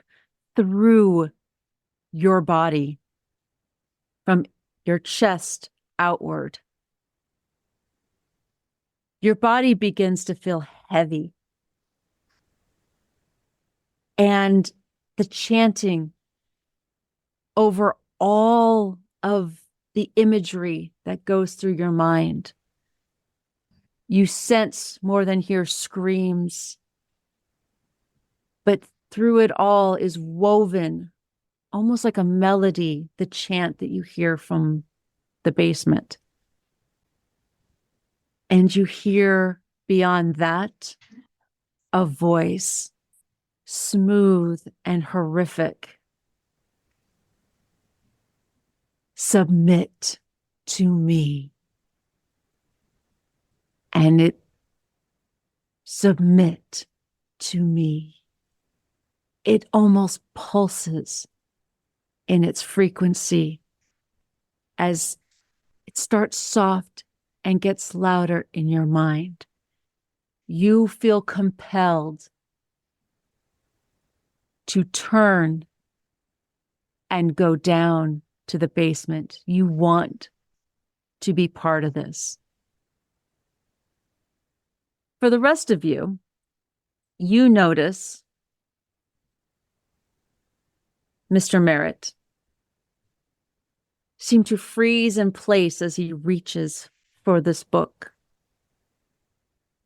through your body from your chest outward. Your body begins to feel heavy. And the chanting over all of the imagery that goes through your mind. You sense more than hear screams, but through it all is woven, almost like a melody, the chant that you hear from the basement. And you hear beyond that a voice, smooth and horrific. Submit to me. And it submit to me. It almost pulses in its frequency as it starts soft and gets louder in your mind. You feel compelled to turn and go down to the basement. You want to be part of this. For the rest of you, you notice Mr. Merritt seem to freeze in place as he reaches for this book.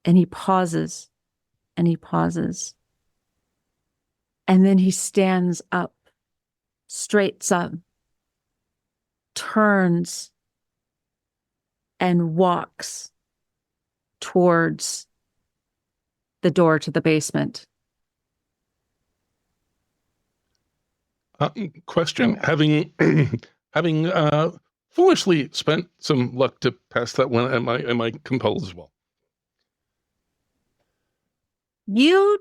And he pauses and he pauses. And then he stands up, straights up, turns, and walks towards the door to the basement. Question: having foolishly spent some luck to pass that one, am I compelled as well? You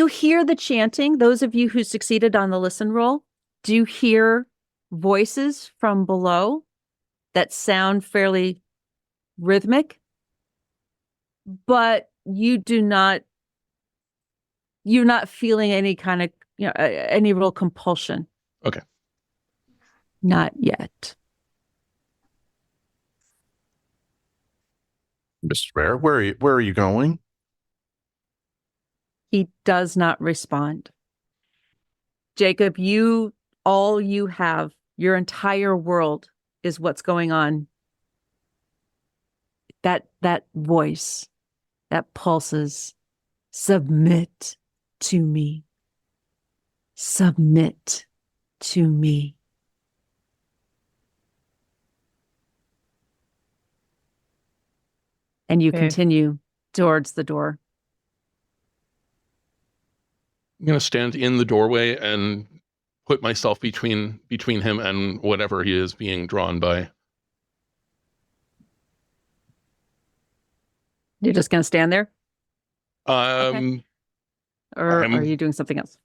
hear the chanting. Those of you who succeeded on the listen roll do hear voices from below that sound fairly rhythmic, but you're not feeling any kind of, any real compulsion. Okay. Not yet. Mr. Bear, where are you going? He does not respond. Jacob, all you have, your entire world is what's going on. That voice that pulses, submit to me. Submit to me. And you continue towards the door. I'm going to stand in the doorway and put myself between him and whatever he is being drawn by. You're just going to stand there? Okay. Or are you doing something else?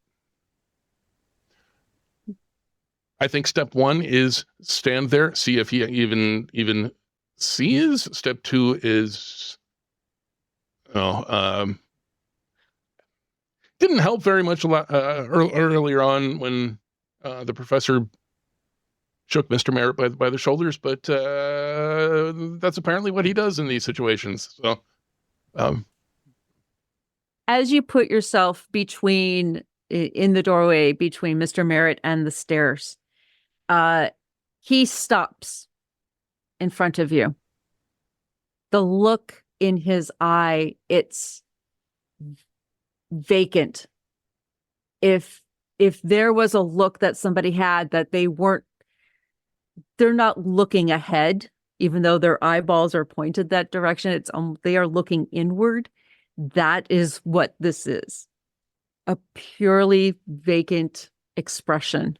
I think step one is stand there, see if he even sees. Step two is, didn't help very much earlier on when the professor shook Mr. Merritt by the shoulders, but that's apparently what he does in these situations. So, as you put yourself in the doorway between Mr. Merritt and the stairs, he stops in front of you. The look in his eye, it's vacant. If there was a look that somebody had that they're not looking ahead, even though their eyeballs are pointed that direction, they are looking inward. That is what this is. A purely vacant expression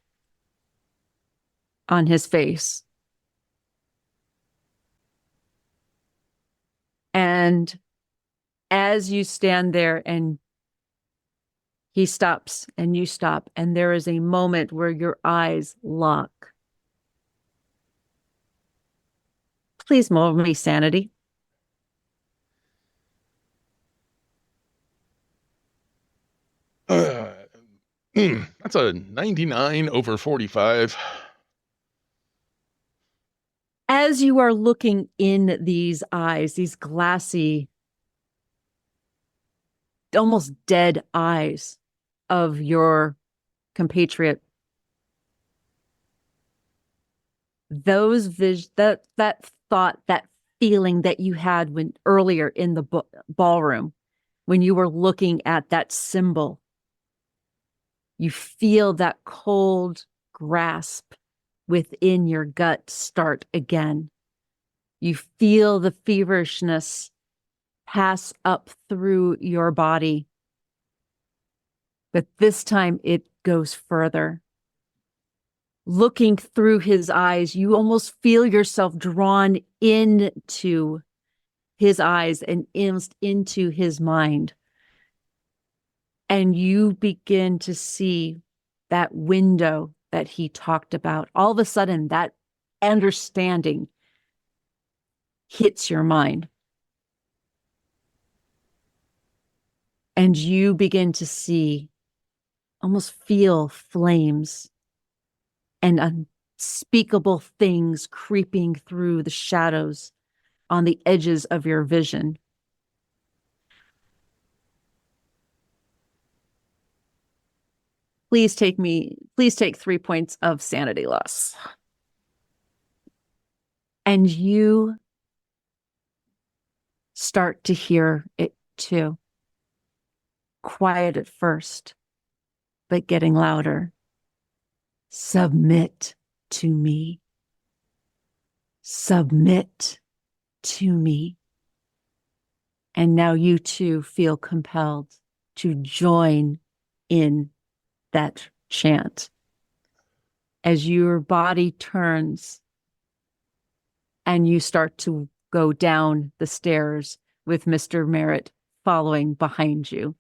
on his face. And as you stand there and he stops and you stop, and there is a moment where your eyes lock. Please roll me sanity. That's a 99 over 45. As you are looking in these eyes, these glassy, almost dead eyes of your compatriot, that thought, that feeling that you had when earlier in the ballroom, when you were looking at that symbol, you feel that cold grasp within your gut start again. You feel the feverishness pass up through your body. But this time it goes further. Looking through his eyes, you almost feel yourself drawn into his eyes and into his mind. And you begin to see that window that he talked about. All of a sudden, that understanding hits your mind. And you begin to see, almost feel flames and unspeakable things creeping through the shadows on the edges of your vision. Please take 3 points of sanity loss. And you start to hear it too. Quiet at first, but getting louder. Submit to me. Submit to me. And now you too feel compelled to join in that chant as your body turns and you start to go down the stairs with Mr. Merritt following behind you.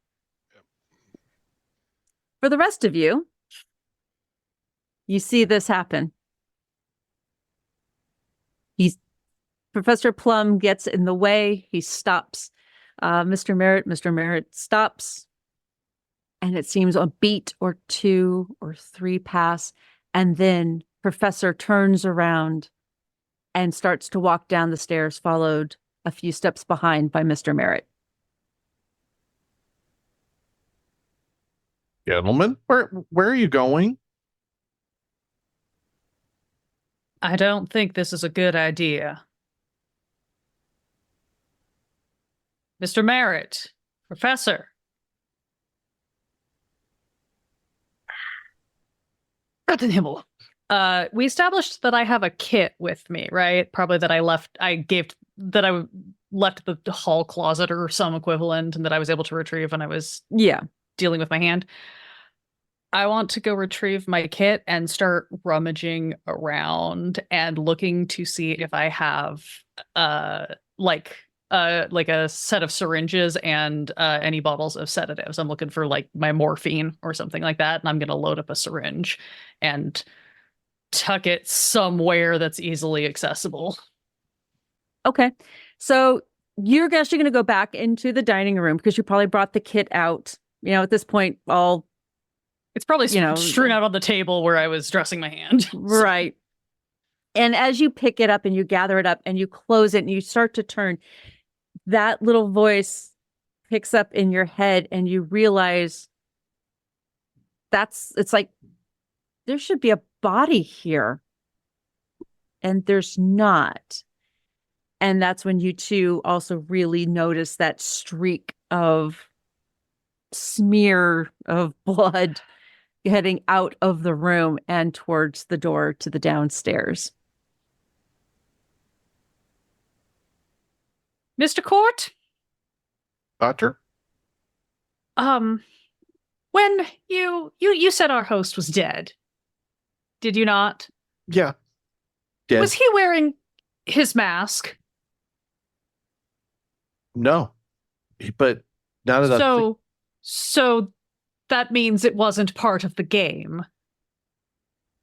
For the rest of you, you see this happen. Professor Plum gets in the way. He stops. Mr. Merritt stops. And it seems a beat or 2 or 3 pass. And then Professor turns around and starts to walk down the stairs, followed a few steps behind by Mr. Merritt. Gentlemen, where are you going? I don't think this is a good idea. Mr. Merritt, Professor. God in Himmel. We established that I have a kit with me, right? Probably that I left the hall closet or some equivalent, and that I was able to retrieve when I was dealing with my hand. I want to go retrieve my kit and start rummaging around and looking to see if I have like a set of syringes and any bottles of sedatives. I'm looking for like my morphine or something like that, and I'm going to load up a syringe and tuck it somewhere that's easily accessible. Okay. So you're actually going to go back into the dining room because you probably brought the kit out. You know, at this point, it's probably strewn out on the table where I was dressing my hand. Right. And as you pick it up and you gather it up and you close it and you start to turn, that little voice picks up in your head and you realize it's like there should be a body here. And there's not. And that's when you two also really notice that streak of smear of blood heading out of the room and towards the door to the downstairs. Mr. Court? Doctor? When you said our host was dead, did you not? Yeah. Dead. Was he wearing his mask? No. But now that So that means it wasn't part of the game.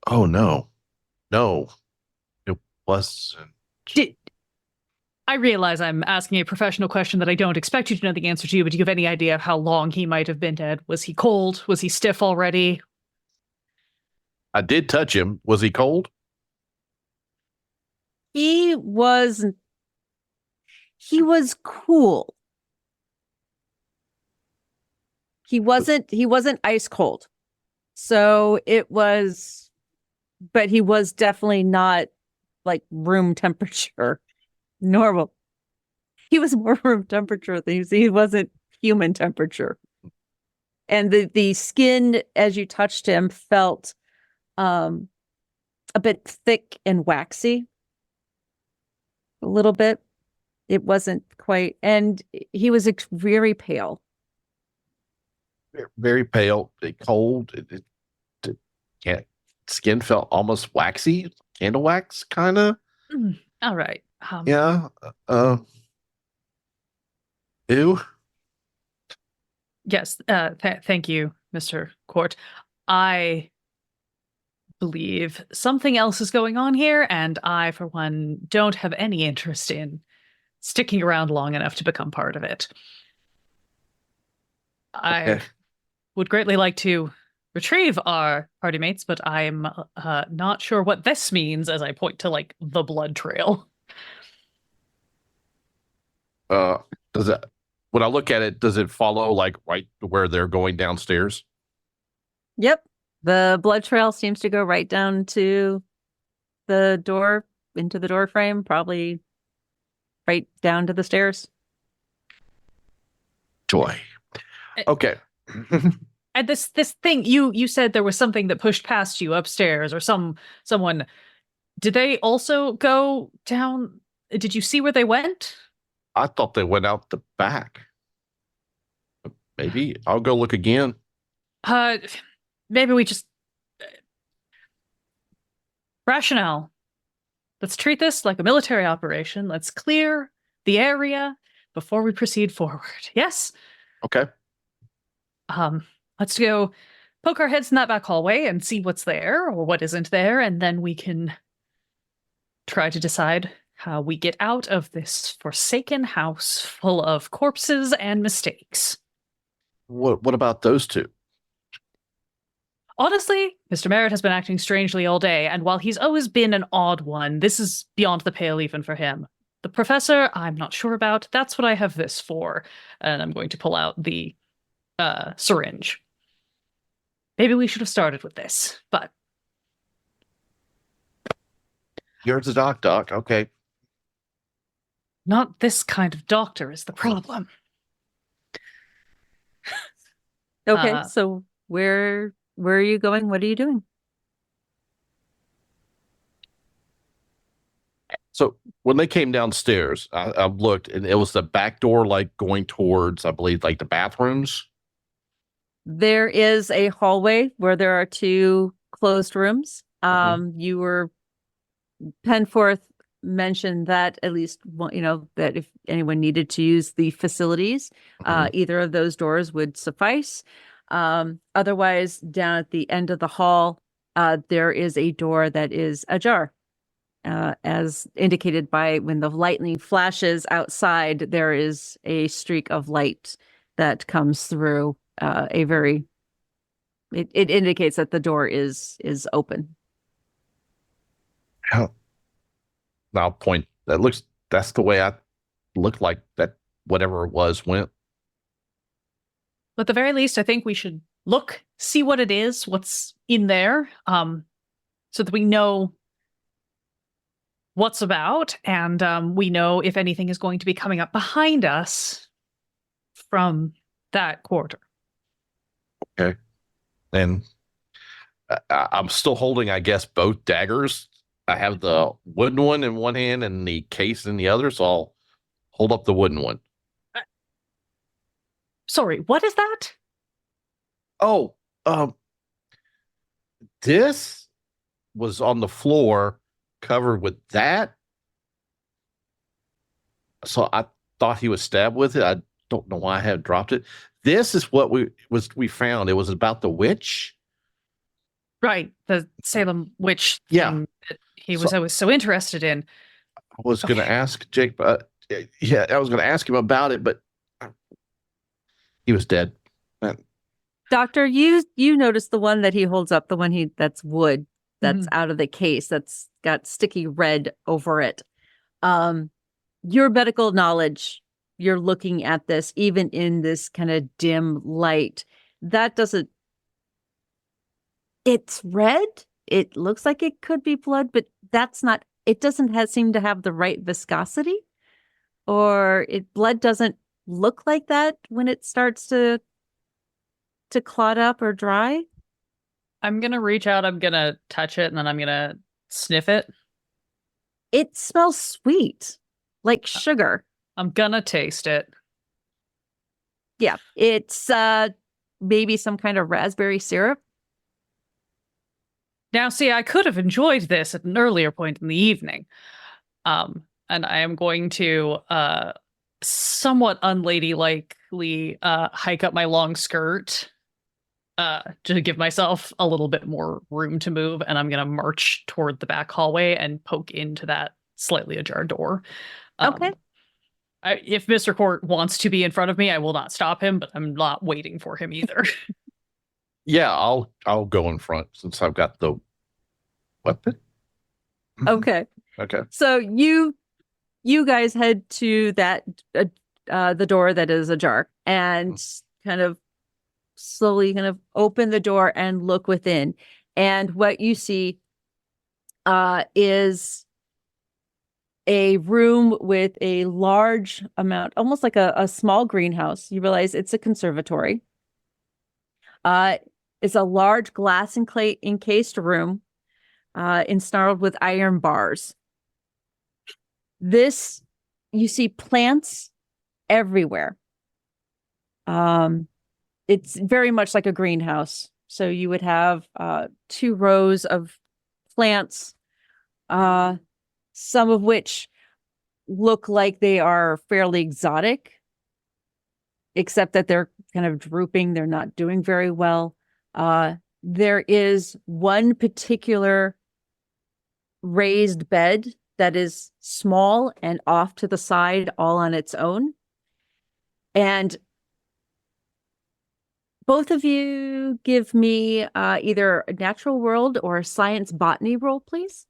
Oh, no. No. It wasn't. I realize I'm asking a professional question that I don't expect you to know the answer to, but do you have any idea of how long he might have been dead? Was he cold? Was he stiff already? I did touch him. Was he cold? He was cool. He wasn't ice cold. So it was, but he was definitely not like room temperature. Normal. He was more room temperature than he wasn't human temperature. And the skin, as you touched him, felt a bit thick and waxy. A little bit. It wasn't quite, and he was very pale. Very pale, cold. Skin felt almost waxy, candle wax, kind of. All right. Yeah. Ew. Yes. Thank you, Mr. Court. I believe something else is going on here, and I, for one, don't have any interest in sticking around long enough to become part of it. I would greatly like to retrieve our party mates, but I'm not sure what this means as I point to, like, the blood trail. Does it, when I look at it, does it follow like right to where they're going downstairs? Yep. The blood trail seems to go right down to the door, into the door frame, probably right down to the stairs. Joy. Okay. And this thing, you said there was something that pushed past you upstairs, or someone. Did they also go down? Did you see where they went? I thought they went out the back. Maybe I'll go look again. Maybe we just rationale. Let's treat this like a military operation. Let's clear the area before we proceed forward. Yes? Okay. Let's go poke our heads in that back hallway and see what's there or what isn't there, and then we can try to decide how we get out of this forsaken house full of corpses and mistakes. What about those two? Honestly, Mr. Merritt has been acting strangely all day, and while he's always been an odd one, this is beyond the pale even for him. The professor, I'm not sure about. That's what I have this for. And I'm going to pull out the syringe. Maybe we should have started with this, but... You're the doc. Okay. Not this kind of doctor is the problem. Okay, so where are you going? What are you doing? So when they came downstairs, I looked, and it was the back door, like going towards, I believe, like the bathrooms. There is a hallway where there are two closed rooms. You were Penforth mentioned that at least, that if anyone needed to use the facilities, either of those doors would suffice. Otherwise, down at the end of the hall, there is a door that is ajar. As indicated by when the lightning flashes outside, there is a streak of light that comes through. It indicates that the door is open. I'll point. That's the way I looked like that. Whatever it was went. But at the very least, I think we should look, see what it is, what's in there, so that we know what's about, and we know if anything is going to be coming up behind us from that quarter. Okay. And I'm still holding, I guess, both daggers. I have the wooden one in one hand and the case in the other, so I'll hold up the wooden one. Sorry, what is that? Oh, this was on the floor covered with that. So I thought he was stabbed with it. I don't know why I had dropped it. This is what we found. It was about the witch. Right, the Salem witch Yeah. thing that he was always so interested in. I was going to ask Jake, but I was going to ask him about it, but he was dead. Doctor, you noticed the one that he holds up, the one that's wood, that's out of the case, that's got sticky red over it. Your medical knowledge, you're looking at this, even in this kind of dim light, that doesn't, it's red. It looks like it could be blood, but that's not, it doesn't seem to have the right viscosity, or blood doesn't look like that when it starts to clot up or dry. I'm going to reach out, I'm going to touch it, and then I'm going to sniff it. It smells sweet, like sugar. I'm going to taste it. Yeah, it's maybe some kind of raspberry syrup. Now, see, I could have enjoyed this at an earlier point in the evening. And I am going to somewhat unladylikely hike up my long skirt to give myself a little bit more room to move. And I'm going to march toward the back hallway and poke into that slightly ajar door. Okay. If Mr. Court wants to be in front of me, I will not stop him, but I'm not waiting for him either. Yeah, I'll go in front since I've got the weapon. Okay. Okay. So you guys head to that the door that is ajar and kind of slowly kind of open the door and look within. And what you see is a room with a large amount, almost like a small greenhouse. You realize it's a conservatory. It's a large glass encased room, ensnarled with iron bars. This, you see plants everywhere. It's very much like a greenhouse. So you would have 2 rows of plants, some of which look like they are fairly exotic, except that they're kind of drooping. They're not doing very well. There is one particular raised bed that is small and off to the side all on its own. And both of you give me either a natural world or a science botany roll, please.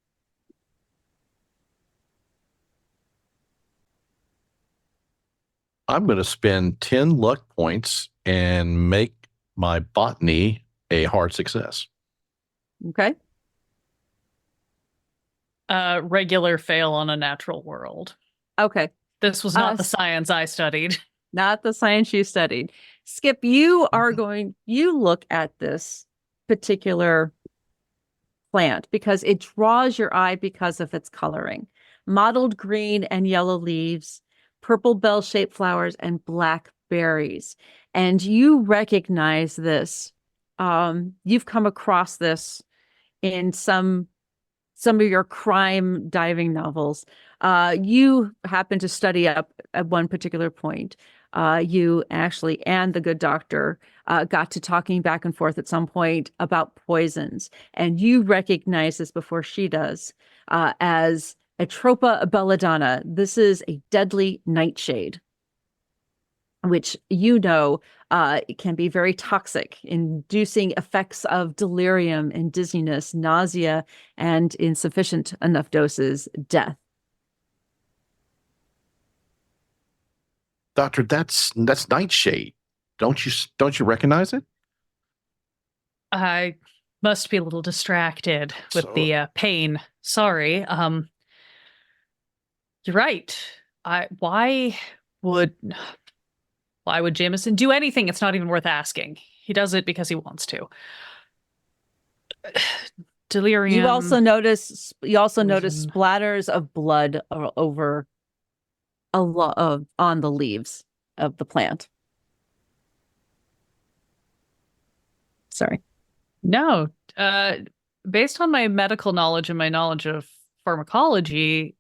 I'm going to spend 10 luck points and make my botany a hard success. Okay. Regular fail on a natural world. Okay. This was not the science I studied. Not the science you studied. Skip, you look at this particular plant because it draws your eye because of its coloring. Mottled green and yellow leaves, purple bell-shaped flowers, and black berries. And you recognize this. You've come across this in some of your crime diving novels. You happen to study up at one particular point. You actually and the good doctor got to talking back and forth at some point about poisons. And you recognize this before she does as Atropa belladonna. This is a deadly nightshade, which it can be very toxic, inducing effects of delirium and dizziness, nausea, and in sufficient enough doses, death. Doctor, that's nightshade. Don't you recognize it? I must be a little distracted with the pain. Sorry. You're right. Why would Jameson do anything? It's not even worth asking. He does it because he wants to. Delirium. You also notice Poison. splatters of blood over a lot of on the leaves of the plant. Sorry. No. Based on my medical knowledge and my knowledge of pharmacology,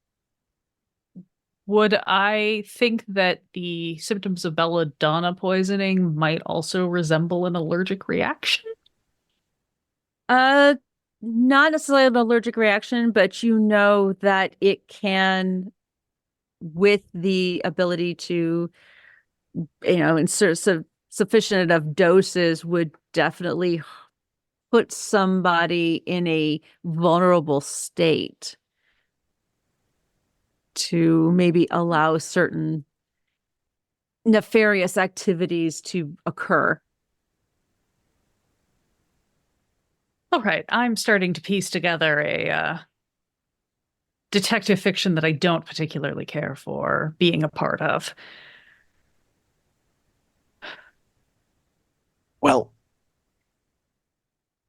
would I think that the symptoms of belladonna poisoning might also resemble an allergic reaction? Not necessarily an allergic reaction, but you know that it can, with the ability to, insert sufficient enough doses, would definitely put somebody in a vulnerable state to maybe allow certain nefarious activities to occur. All right, I'm starting to piece together a detective fiction that I don't particularly care for being a part of. Well,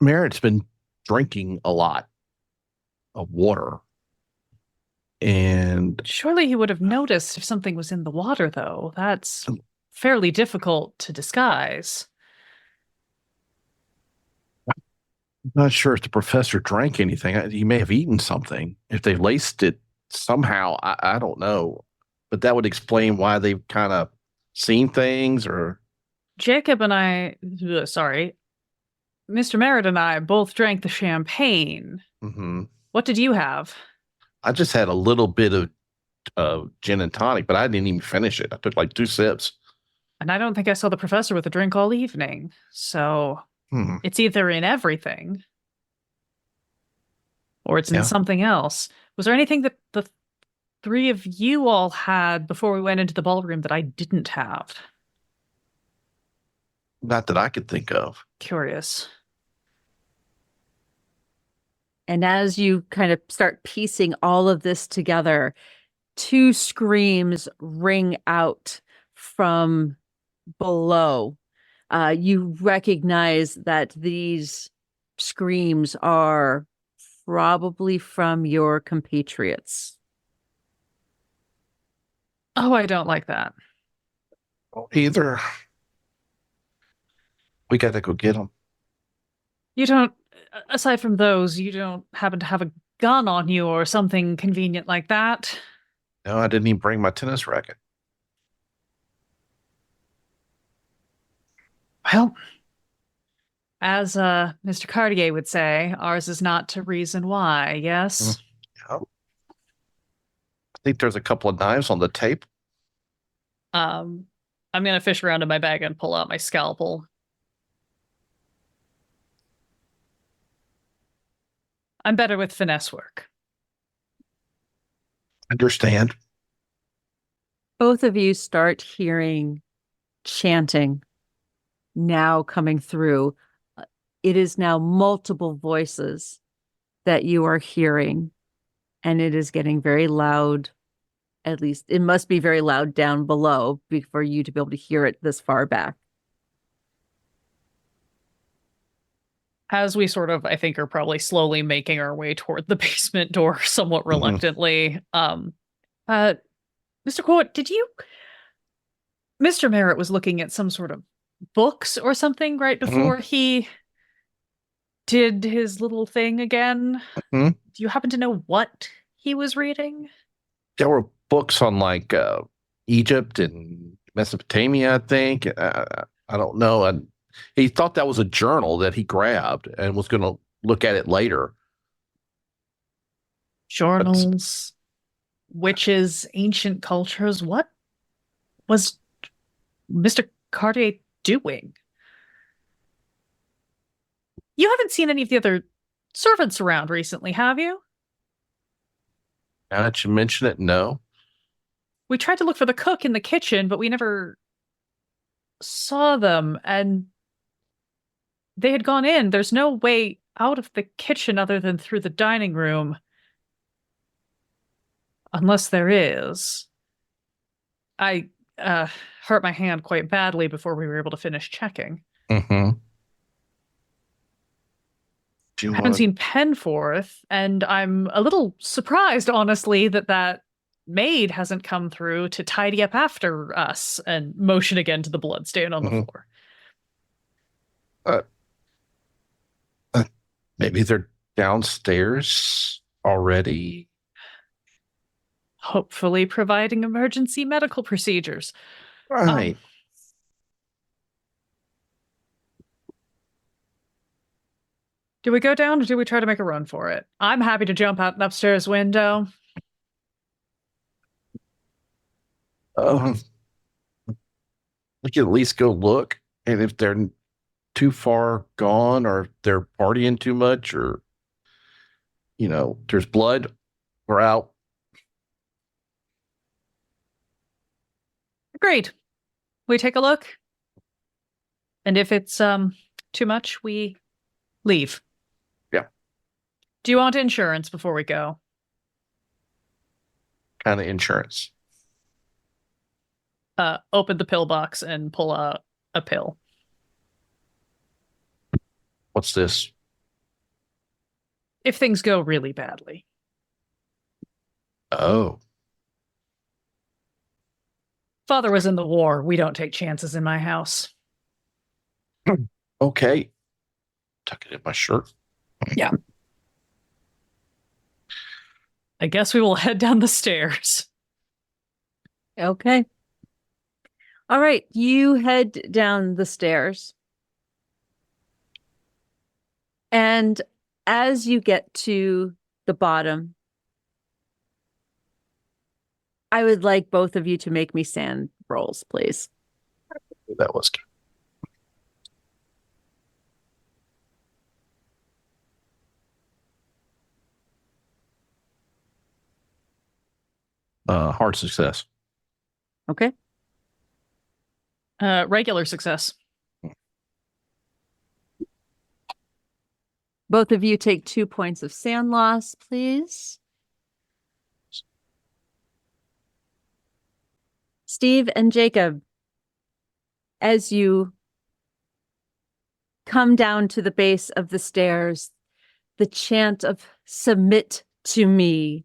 Merritt's been drinking a lot of water. And Surely he would have noticed if something was in the water, though. That's fairly difficult to disguise. I'm not sure if the professor drank anything. He may have eaten something. If they laced it somehow, I don't know. But that would explain why they've kind of seen things or... Jacob and Mr. Merritt and I both drank the champagne. Mm-hmm. What did you have? I just had a little bit of gin and tonic, but I didn't even finish it. I took like 2 sips. And I don't think I saw the professor with a drink all evening. So it's either in everything or it's in something else. Was there anything that the 3 of you all had before we went into the ballroom that I didn't have? Not that I could think of. Curious. And as you kind of start piecing all of this together, 2 screams ring out from below. You recognize that these screams are probably from your compatriots. Oh, I don't like that. Either. We got to go get them. You don't, aside from those, you don't happen to have a gun on you or something convenient like that? No, I didn't even bring my tennis racket. Well, as Mr. Cartier would say, ours is not to reason why, yes? Yeah. I think there's a couple of knives on the tape. I'm going to fish around in my bag and pull out my scalpel. I'm better with finesse work. Understand. Both of you start hearing chanting now coming through. It is now multiple voices that you are hearing, and it is getting very loud. At least it must be very loud down below for you to be able to hear it this far back. As we sort of, I think, are probably slowly making our way toward the basement door somewhat reluctantly. Mr. Court, Mr. Merritt was looking at some sort of books or something right before he did his little thing again. Do you happen to know what he was reading? There were books on like Egypt and Mesopotamia, I think. I don't know. And he thought that was a journal that he grabbed and was going to look at it later. Journals, witches, ancient cultures. What was Mr. Cartier doing? You haven't seen any of the other servants around recently, have you? Now that you mention it, no. We tried to look for the cook in the kitchen, but we never saw them, and they had gone in. There's no way out of the kitchen other than through the dining room. unless there is. I hurt my hand quite badly before we were able to finish checking. Mm-hmm. Do you I haven't want seen Penforth, and I'm a little surprised, honestly, that maid hasn't come through to tidy up after us, and motion again to the bloodstain on the Mhm. floor. maybe they're downstairs already? Hopefully providing emergency medical procedures. Right. Do we go down or do we try to make a run for it? I'm happy to jump out an upstairs window. We can at least go look, and if they're too far gone or they're partying too much or there's blood, we're out. Agreed. We take a look. And if it's too much, we leave. Yeah. Do you want insurance before we go? Kind of insurance. Open the pill box and pull out a pill. What's this? If things go really badly. Oh, Father was in the war. We don't take chances in my house. okay. Tuck it in my shirt. I guess we will head down the stairs. Okay. All right. You head down the stairs. And as you get to the bottom, I would like both of you to make me sand rolls, please. That was hard success. Okay. Regular success. Both of you take 2 points of sand loss, please. Steve and Jacob, as you come down to the base of the stairs, the chant of "submit to me"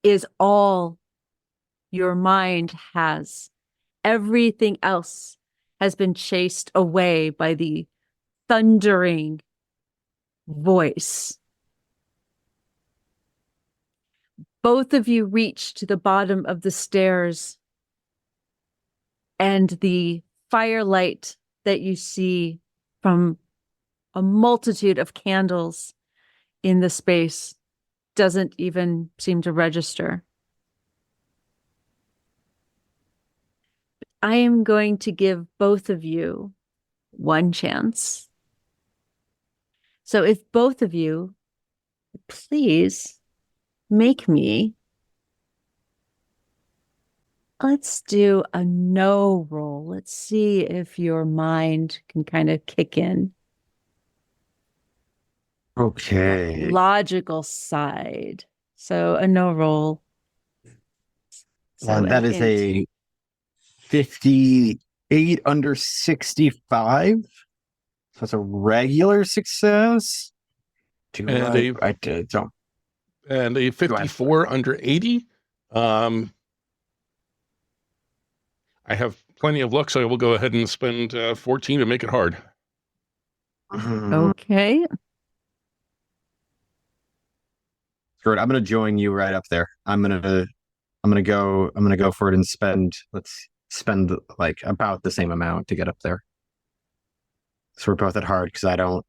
is all your mind has. Everything else has been chased away by the thundering voice. Both of you reach to the bottom of the stairs, and the firelight that you see from a multitude of candles in the space doesn't even seem to register. I am going to give both of you one chance. So if both of you please make me, let's do a no roll. Let's see if your mind can kind of kick in. Okay. Logical side. So a no roll. So That an is int. a 58 under 65. So it's a regular success. Do And I don't. And a 54 under 80. I have plenty of luck, so I will go ahead and spend 14 to make it hard. Okay. Screw it, I'm gonna join you right up there. I'm gonna go for it and let's spend like about the same amount to get up there. So we're both at hard because I don't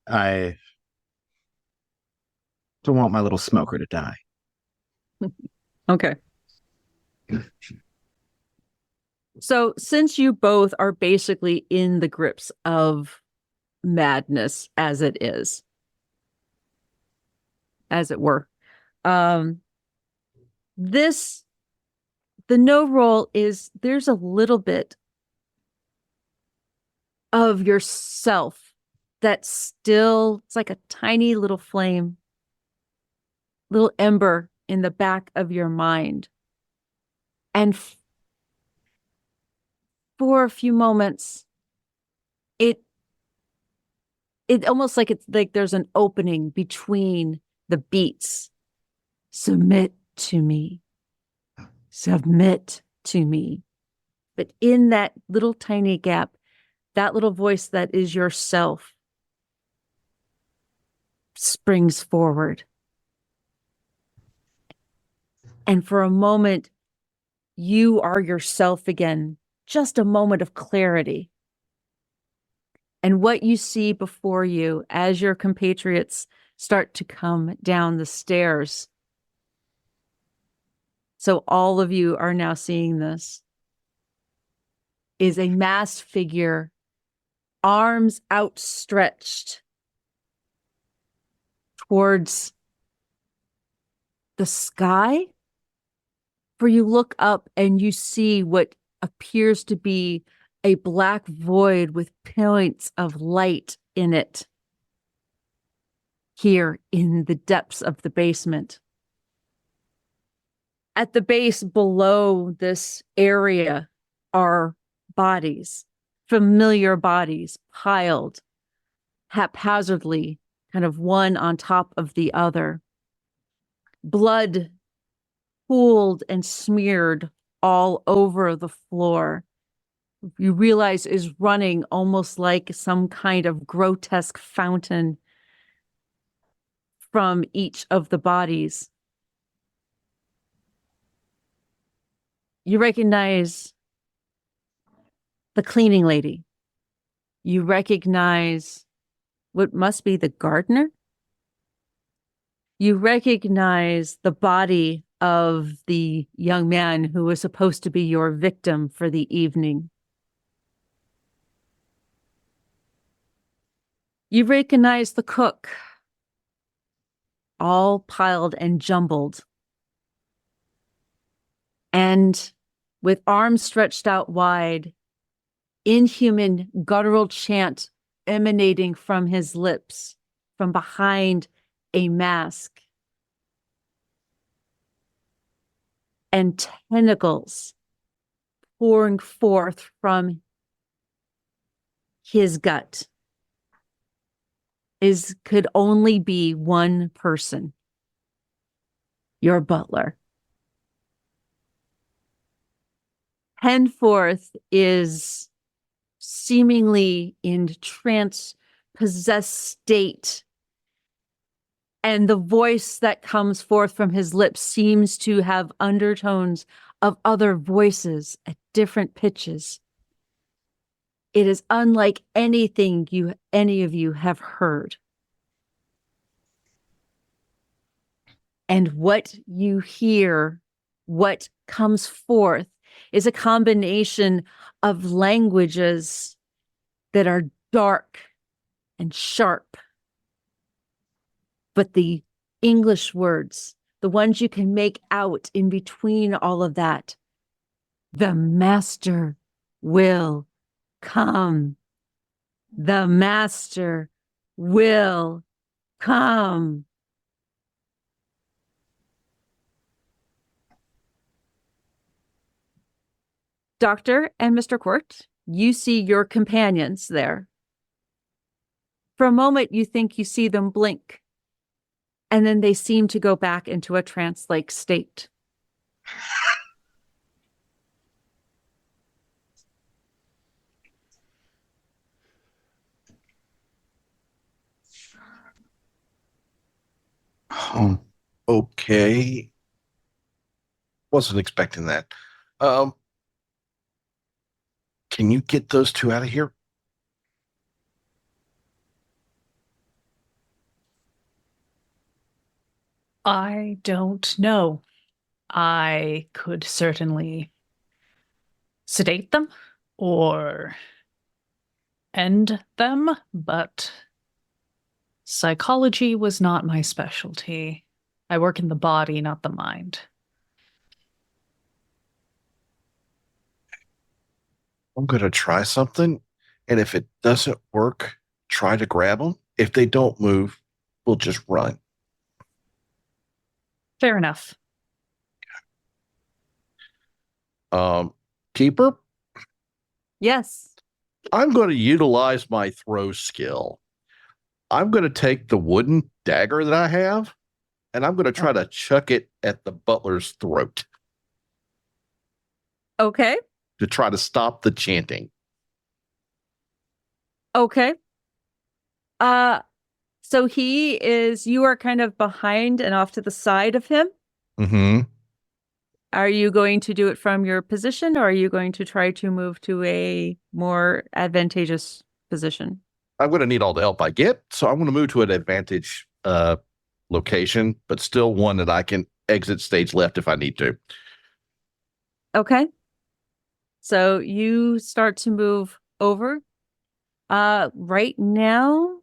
want my little smoker to die. Okay. So since you both are basically in the grips of madness as it is, as it were, the no roll is there's a little bit of yourself that's still, it's like a tiny little flame, little ember in the back of your mind. And for a few moments, it almost like it's like there's an opening between the beats. Submit to me. Submit to me. But in that little tiny gap, that little voice that is yourself springs forward. And for a moment, you are yourself again. Just a moment of clarity. And what you see before you as your compatriots start to come down the stairs. So all of you are now seeing this, is a masked figure, arms outstretched towards the sky. For you look up and you see what appears to be a black void with points of light in it here in the depths of the basement. At the base below this area are bodies, familiar bodies piled haphazardly, kind of one on top of the other. Blood pooled and smeared all over the floor. You realize is running almost like some kind of grotesque fountain from each of the bodies. You recognize the cleaning lady. You recognize what must be the gardener. You recognize the body of the young man who was supposed to be your victim for the evening. You recognize the cook, all piled and jumbled. And with arms stretched out wide, inhuman guttural chant emanating from his lips from behind a mask. And tentacles pouring forth from his gut could only be one person, your butler. Henforth is seemingly in trance-possessed state, and the voice that comes forth from his lips seems to have undertones of other voices at different pitches. It is unlike anything any of you have heard. And what you hear, what comes forth, is a combination of languages that are dark and sharp. But the English words, the ones you can make out in between all of that, the master will come. The master will come. Doctor and Mr. Court, you see your companions there. For a moment, you think you see them blink, and then they seem to go back into a trance-like state. Oh, okay. Wasn't expecting that. Can you get those two out of here? I don't know. I could certainly sedate them or end them, but psychology was not my specialty. I work in the body, not the mind. I'm going to try something, and if it doesn't work, try to grab them. If they don't move, we'll just run. Fair enough. Keeper, Yes. I'm going to utilize my throw skill. I'm going to take the wooden dagger that I have, and I'm going to try to chuck it at the butler's throat Okay. to try to stop the chanting. Okay. So you are kind of behind and off to the side of him. Mm-hmm. Are you going to do it from your position, or are you going to try to move to a more advantageous position? I'm going to need all the help I get, so I'm going to move to an advantage location, but still one that I can exit stage left if I need to. Okay. So you start to move over. Right now,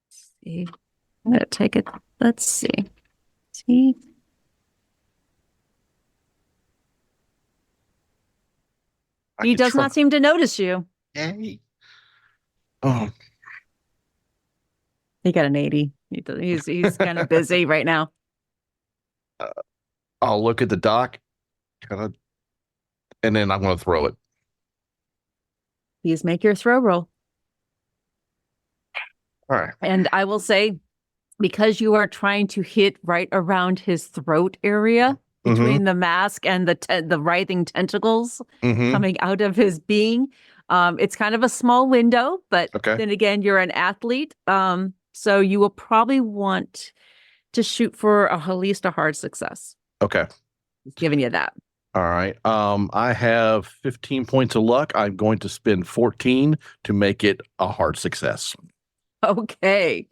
let's see. I'm gonna take it. Let's see. See. He does not seem to notice you. Hey. Oh, He got an 80. He's kind of busy right now. I'll look at the dock, and then I'm going to throw it. Please make your throw roll. All right. And I will say, because you are trying to hit right around his throat area between the mask and the writhing tentacles coming out of his being, it's kind of a small window, but then again, you're an athlete. So you will probably want to shoot for at least a hard success. Okay. Just giving you that. All right. I have 15 points of luck. I'm going to spend 14 to make it a hard success. Okay.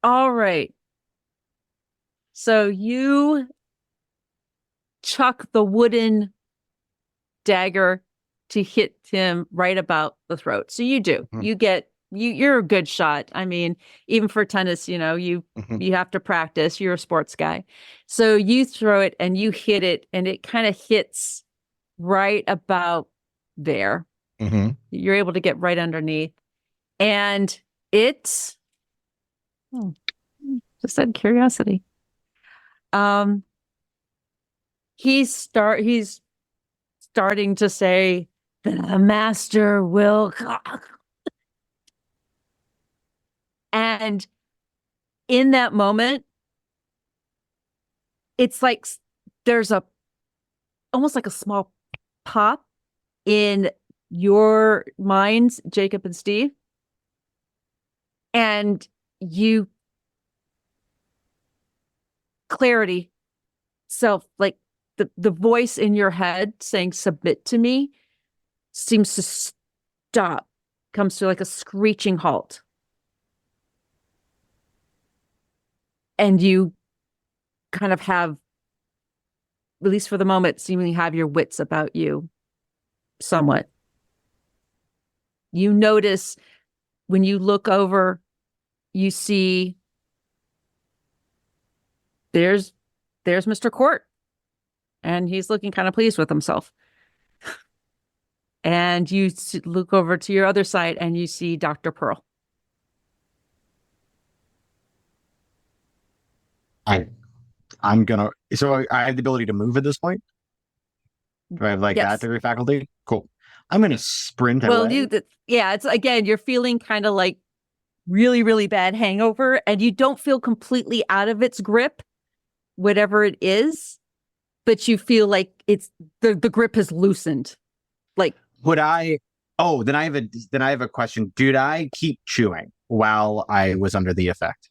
All right. So you chuck the wooden dagger to hit him right about the throat. So you do. You're a good shot. I mean, even for tennis, you have to practice. You're a sports guy. So you throw it and you hit it, and it kind of hits right about there. You're able to get right underneath. And it's just out of curiosity. He's starting to say, "The master will." And in that moment, it's like there's almost like a small pop in your minds, Jacob and Steve. And clarity, like the voice in your head saying, "Submit to me," seems to stop, comes to like a screeching halt. And you kind of have, at least for the moment, seemingly have your wits about you somewhat. You notice when you look over, you see there's Mr. Court, and he's looking kind of pleased with himself. And you look over to your other side and you see Dr. Pearl. I'm gonna. So I have the ability to move at this point. Do I have that theory faculty? Cool. I'm gonna sprint away. It's again, you're feeling kind of like really, really bad hangover, and you don't feel completely out of its grip, whatever it is, but you feel like it's the grip has loosened. Like, would I? Oh, then I have a question. Did I keep chewing while I was under the effect?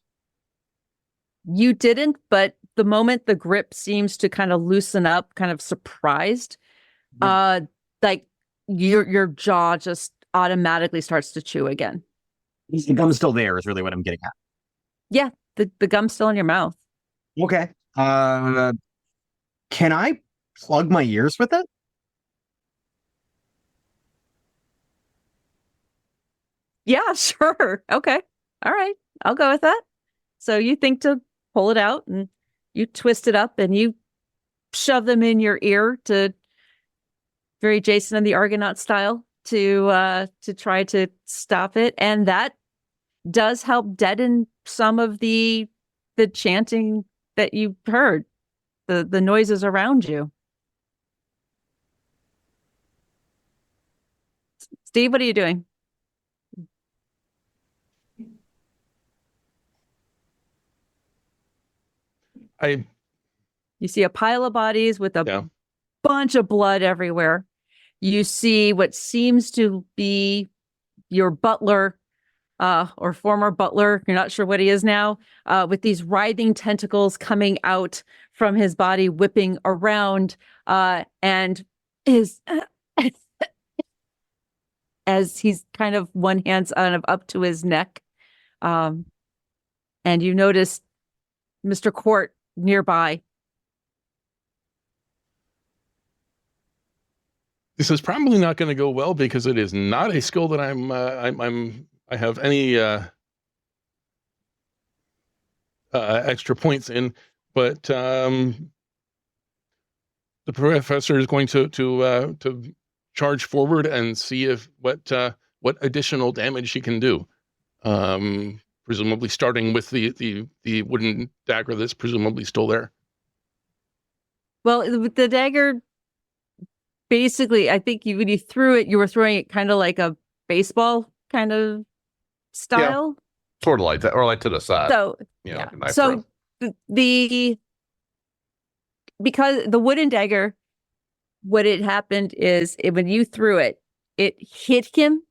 You didn't, but the moment the grip seems to kind of loosen up, kind of surprised, like your jaw just automatically starts to chew again. The gum's still there is really what I'm getting at. Yeah, the gum's still in your mouth. Okay. Can I plug my ears with it? Yeah, sure. Okay. All right. I'll go with that. So you think to pull it out, and you twist it up and you shove them in your ear, to very Jason and the Argonaut style, to try to stop it. And that does help deaden some of the chanting that you heard. the noises around you. Steve, what are you doing? You see a pile of bodies with a bunch of blood everywhere. You see what seems to be your butler, or former butler. You're not sure what he is now, with these writhing tentacles coming out from his body, whipping around, and is as he's kind of one hand's kind of up to his neck. And you notice Mr. Court nearby. This is probably not going to go well because it is not a skill that I have any extra points in, but the professor is going to charge forward and see if what additional damage he can do. Presumably starting with the wooden dagger that's presumably still there. Well, the dagger, basically, I think when you threw it, you were throwing it kind of like a baseball kind of style. Yeah, sort of like that, or like to the side. So, so because the wooden dagger, what had happened is when you threw it, it hit him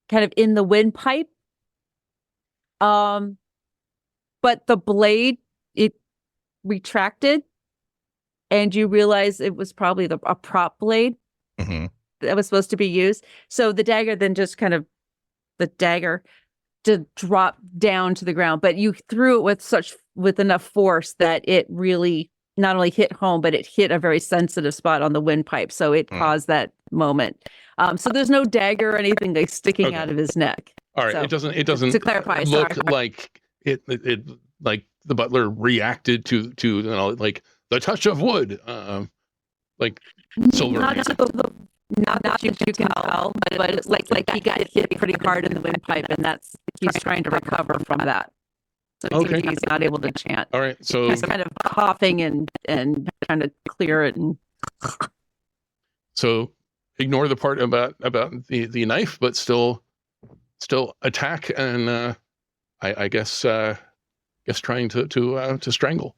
kind of in the windpipe. But the blade, it retracted, and you realize it was probably a prop blade that was supposed to be used. So the dagger then just drop down to the ground, but you threw it with enough force that it really not only hit home, but it hit a very sensitive spot on the windpipe. So it caused that moment. So there's no dagger or anything like sticking out of his neck. All right. So, it doesn't to clarify, look like it like the butler reacted to like the touch of wood, like silver. Not that you can tell, but it's like he got hit pretty hard in the windpipe, and he's trying to recover from that. So he's not able to chant. All right, so he's kind of coughing and trying to clear it. And so ignore the part about the knife, but still attack, and I guess trying to strangle.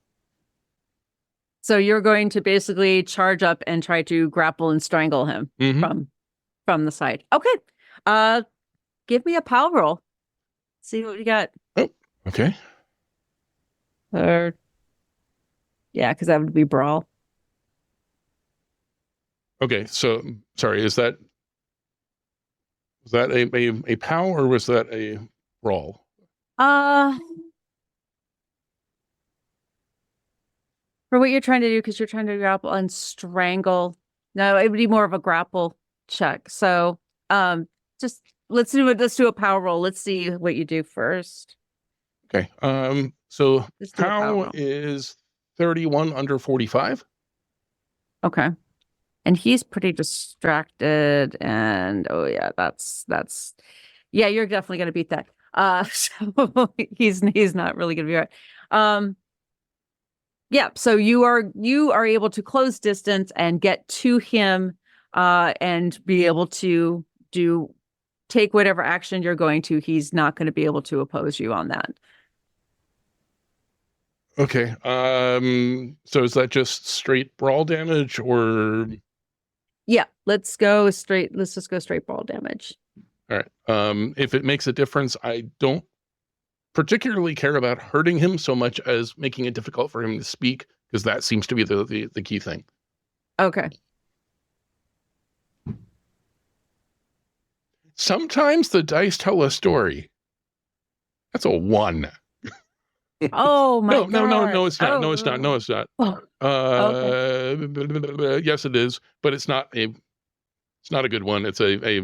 So you're going to basically charge up and try to grapple and strangle him from the side. Okay. Give me a power roll. See what you got. Oh, okay. Yeah, because that would be brawl. Okay, so sorry, was that a POW or was that a brawl? For what you're trying to do, because you're trying to grapple and strangle. No, it would be more of a grapple check. So just let's do a power roll. Let's see what you do first. Okay. So POW is 31 under 45. Okay. And he's pretty distracted, and that's you're definitely gonna beat that. So he's not really gonna be right. Yeah, so you are able to close distance and get to him, and be able to take whatever action you're going to. He's not going to be able to oppose you on that. Okay. So is that just straight brawl damage, or? Yeah, let's just go straight brawl damage. All right. If it makes a difference, I don't particularly care about hurting him so much as making it difficult for him to speak, because that seems to be the key thing. Okay. Sometimes the dice tell a story. That's a 1. Oh my God. No, it's not. No, it's not. No, it's not. Oh. Okay. Yes, it is, but it's not a good one. It's a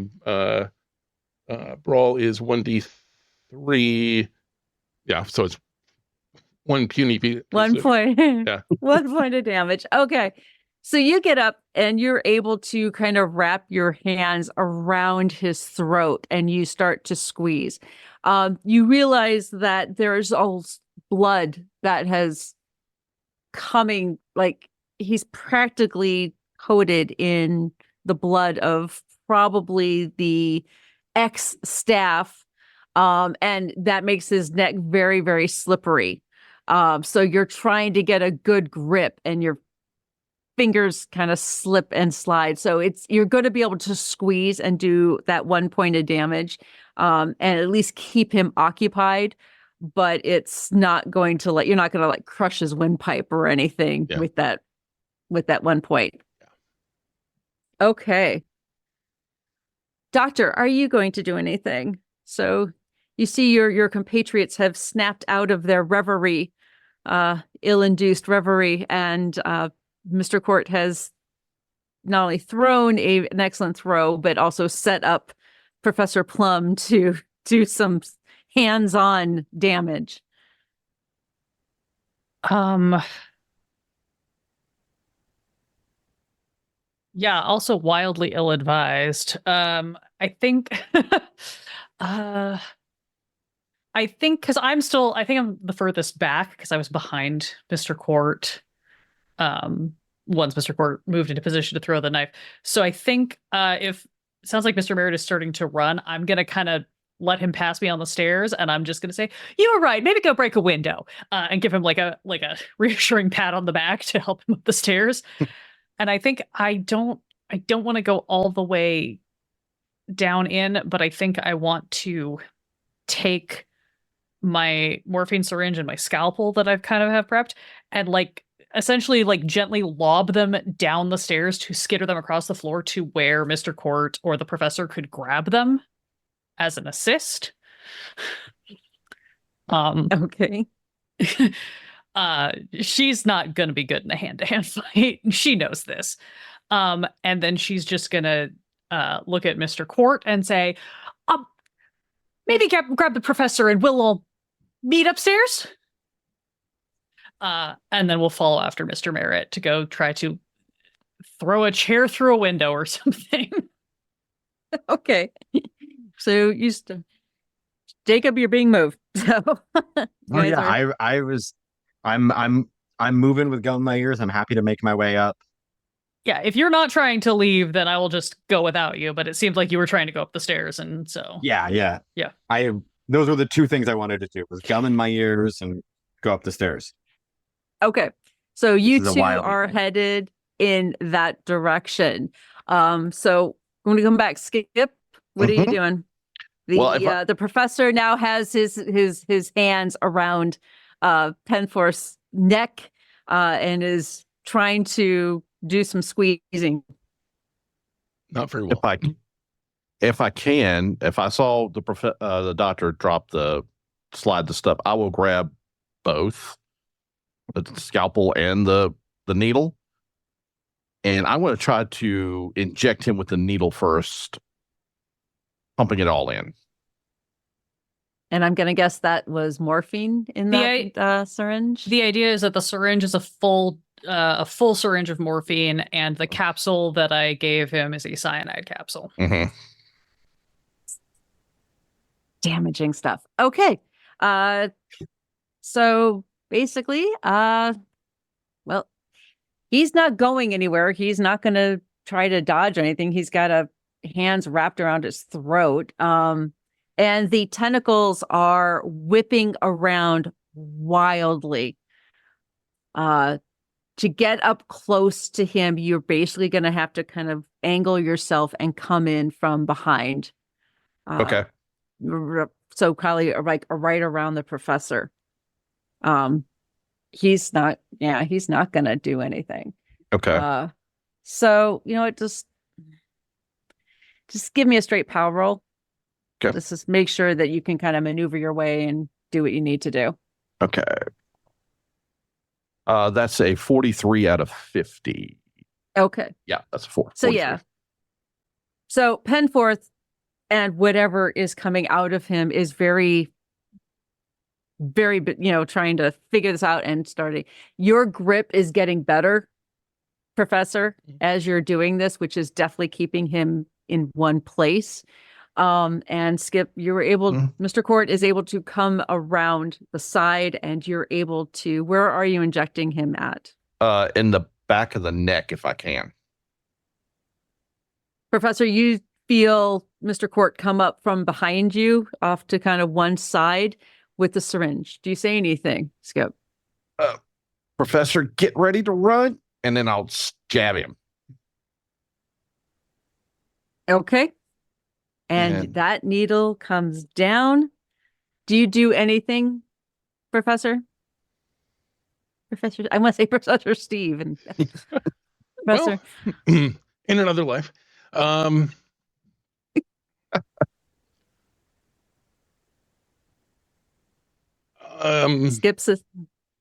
brawl is 1d3. Yeah, so it's 1 puny piece. 1 point. Yeah. 1 point of damage. Okay. So you get up and you're able to kind of wrap your hands around his throat and you start to squeeze. You realize that there's all blood that has coming, like he's practically coated in the blood of probably the ex-staff. And that makes his neck very, very slippery. So you're trying to get a good grip and your fingers kind of slip and slide. So you're going to be able to squeeze and do that 1 point of damage, and at least keep him occupied. But it's not going to you're not going to like crush his windpipe or anything with that 1 point. Yeah. Okay. Doctor, are you going to do anything? So you see your compatriots have snapped out of their reverie, ill-induced reverie, and Mr. Court has not only thrown an excellent throw, but also set up Professor Plum to do some hands-on damage. Yeah, also wildly ill-advised. I think I think because I'm the furthest back because I was behind Mr. Court. Once Mr. Court moved into position to throw the knife. So I think if it sounds like Mr. Merritt is starting to run, I'm gonna kind of let him pass me on the stairs, and I'm just gonna say, "You were right. Maybe go break a window," and give him like a reassuring pat on the back to help him up the stairs. And I think I don't want to go all the way down in, but I think I want to take my morphine syringe and my scalpel that I've kind of have prepped and essentially gently lob them down the stairs to skitter them across the floor to where Mr. Court or the professor could grab them as an assist. Okay. She's not going to be good in a hand-to-hand fight. She knows this. And then she's just going to look at Mr. Court and say, maybe grab the professor and we'll all meet upstairs. And then we'll follow after Mr. Merritt to go try to throw a chair through a window or something. Okay. So Jacob, you're being moved. So I'm moving with gum in my ears. I'm happy to make my way up. Yeah, if you're not trying to leave, then I will just go without you. But it seemed like you were trying to go up the stairs, and so Yeah. Those were the two things I wanted to do: was gum in my ears and go up the stairs. Okay, so you two are thing. headed in that direction. So when we come back, Skip, what are you doing? The professor now has his hands around Penforth's neck and is trying to do some squeezing. Not very well. If I saw the doctor slide the stuff, I will grab both the scalpel and the needle, and I want to try to inject him with the needle first, pumping it all in. And I'm going to guess that was morphine in that syringe. The idea is that the syringe is a full syringe of morphine, and the capsule that I gave him is a cyanide capsule. Mm-hmm. Damaging stuff. Okay. So basically, well, he's not going anywhere. He's not going to try to dodge anything. He's got hands wrapped around his throat. And the tentacles are whipping around wildly. To get up close to him, you're basically going to have to kind of angle yourself and come in from behind. Okay. So probably right around the professor. He's not going to do anything. Okay. So, just give me a straight power roll. Okay. Let's just make sure that you can kind of maneuver your way and do what you need to do. Okay. That's a 43 out of 50. Okay. Yeah, that's a 4. So 43. yeah. So Penforth and whatever is coming out of him is very, very, trying to figure this out and starting. Your grip is getting better, Professor, as you're doing this, which is definitely keeping him in one place. And Skip, you were able, Mr. Court is able to come around the side, and you're able to, where are you injecting him at? In the back of the neck, if I can. Professor, you feel Mr. Court come up from behind you off to kind of one side with the syringe. Do you say anything, Skip? Professor, get ready to run, and then I'll jab him. Okay. And that needle comes down. Do you do anything, Professor? I want to say Professor Steve. And Professor. Well, in another life. Skip says,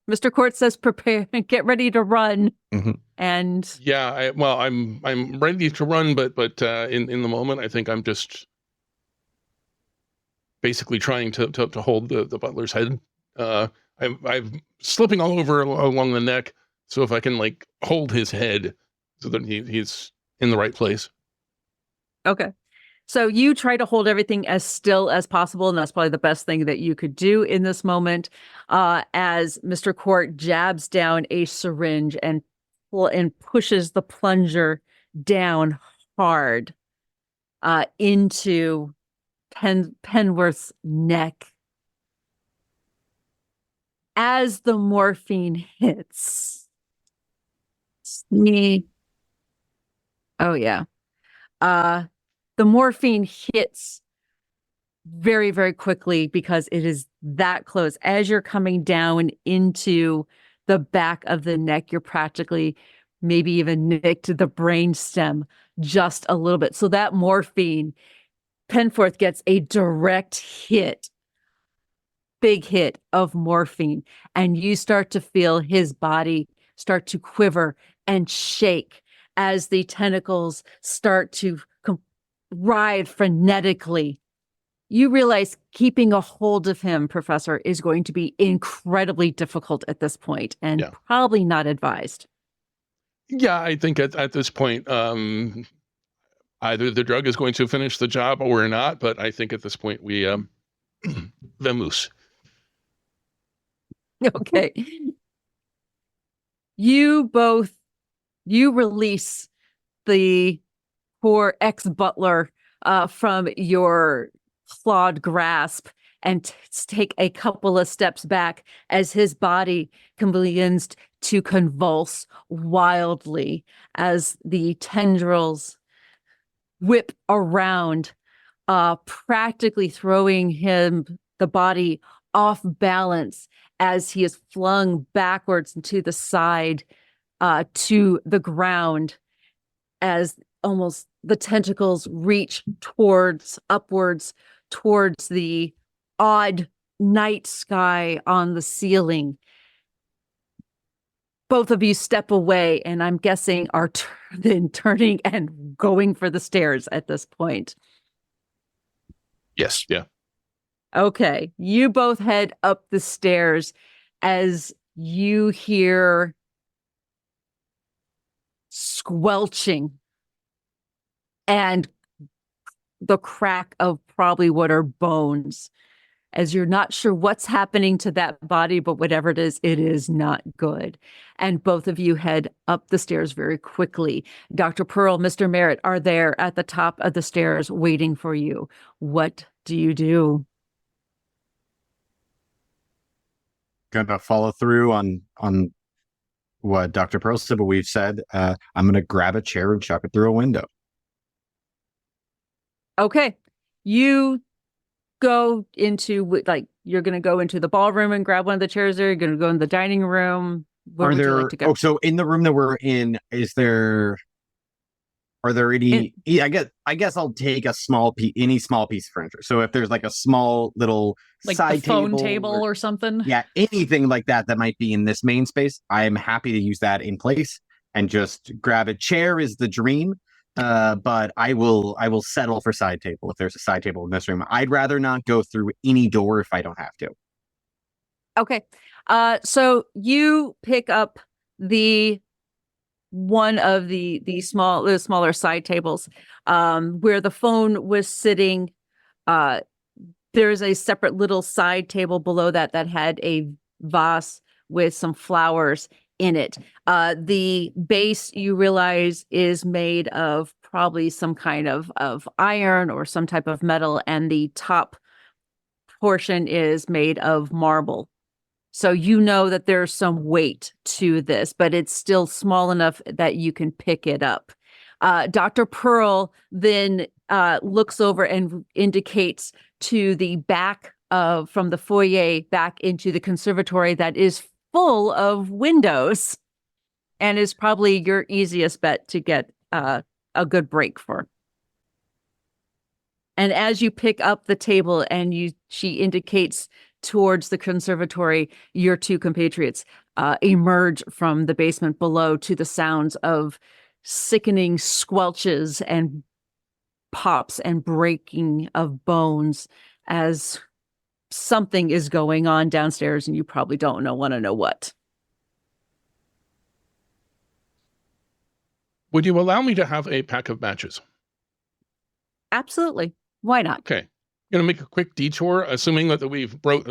Mr. Court says, prepare and get ready to run. And yeah, I'm ready to run, but in the moment, I think I'm just basically trying to hold the butler's head. I'm slipping all over along the neck, so if I can like hold his head so that he's in the right place. Okay. So you try to hold everything as still as possible, and that's probably the best thing that you could do in this moment, as Mr. Court jabs down a syringe and pushes the plunger down hard into Penworth's neck. As the morphine hits, oh yeah, the morphine hits very, very quickly because it is that close. As you're coming down into the back of the neck, you're practically maybe even nicked the brain stem just a little bit. So that morphine, Penforth gets a direct hit, big hit of morphine, and you start to feel his body start to quiver and shake as the tentacles start to writhe frenetically. You realize keeping a hold of him, Professor, is going to be incredibly difficult at this point, and probably not advised. Yeah, I think at this point, either the drug is going to finish the job or not, but I think at this point we vamoose. Okay. You release the poor ex-butler from your clawed grasp and take a couple of steps back as his body begins to convulse wildly as the tendrils whip around, practically throwing the body off balance as he is flung backwards and to the side, to the ground, as almost the tentacles reach upwards towards the odd night sky on the ceiling. Both of you step away, and I'm guessing are then turning and going for the stairs at this point. Yes. Yeah. Okay. You both head up the stairs as you hear squelching and the crack of probably what are bones, as you're not sure what's happening to that body, but whatever it is not good. And both of you head up the stairs very quickly. Dr. Pearl, Mr. Merritt are there at the top of the stairs waiting for you. What do you do? Gonna follow through on what Dr. Pearl said, but we've said. I'm gonna grab a chair and chuck it through a window. Okay. You go into, like, you're going to go into the ballroom and grab one of the chairs there. You're going to go in the dining room. Where would you like to go? Oh, so in the room that we're in, are there any, I guess I'll take a any small piece of furniture. So if there's like a small little like side the phone table or something. Yeah, anything like that might be in this main space, I'm happy to use that in place and just grab a chair is the dream. But I will settle for side table if there's a side table in this room. I'd rather not go through any door if I don't have to. Okay. So you pick up one of the smaller side tables, where the phone was sitting There's a separate little side table below that had a vase with some flowers in it. The base, you realize, is made of probably some kind of iron or some type of metal, and the top portion is made of marble. So you know that there's some weight to this, but it's still small enough that you can pick it up. Dr. Pearl then looks over and indicates to the back from the foyer back into the conservatory that is full of windows and is probably your easiest bet to get a good break for. And as you pick up the table and she indicates towards the conservatory, your two compatriots emerge from the basement below to the sounds of sickening squelches and pops and breaking of bones as something is going on downstairs and you probably don't want to know what. Would you allow me to have a pack of matches? Absolutely. Why not? Okay. Going to make a quick detour, assuming that we've broken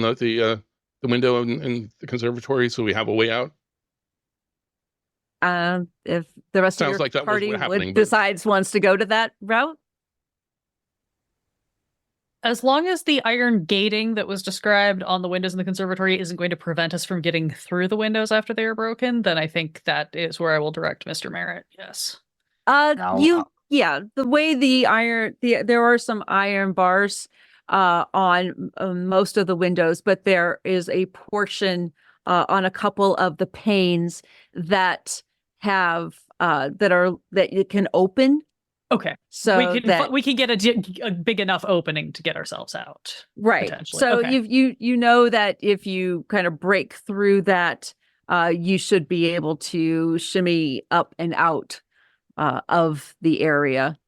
the window in the conservatory, so we have a way out. If the rest Sounds of your like that was party what happening, but- decides wants to go to that route, As long as the iron gating that was described on the windows in the conservatory isn't going to prevent us from getting through the windows after they are broken, then I think that is where I will direct Mr. Merritt. Yes. the way the iron, there are some iron bars on most of the windows, but there is a portion on a couple of the panes that have that you can open. Okay. So we can get a big enough opening to get ourselves out. Right. So okay. you know that if you kind of break through that, you should be able to shimmy up and out of the area,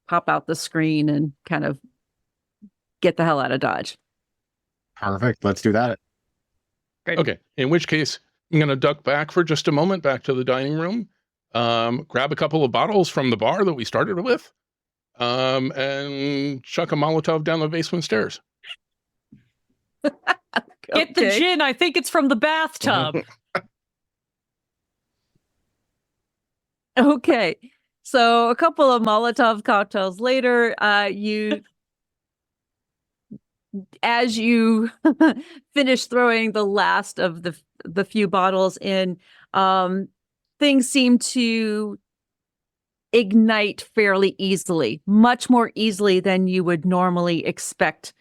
pop out the screen and kind of get the hell out of Dodge. Perfect. Let's do that. Great. Okay. In which case, I'm going to duck back for just a moment, back to the dining room, grab a couple of bottles from the bar that we started with, and chuck a Molotov down the basement stairs. Get the gin. I think it's from the bathtub. Okay. So a couple of Molotov cocktails later, as you finish throwing the last of the few bottles in, things seem to ignite fairly easily, much more easily than you would normally expect.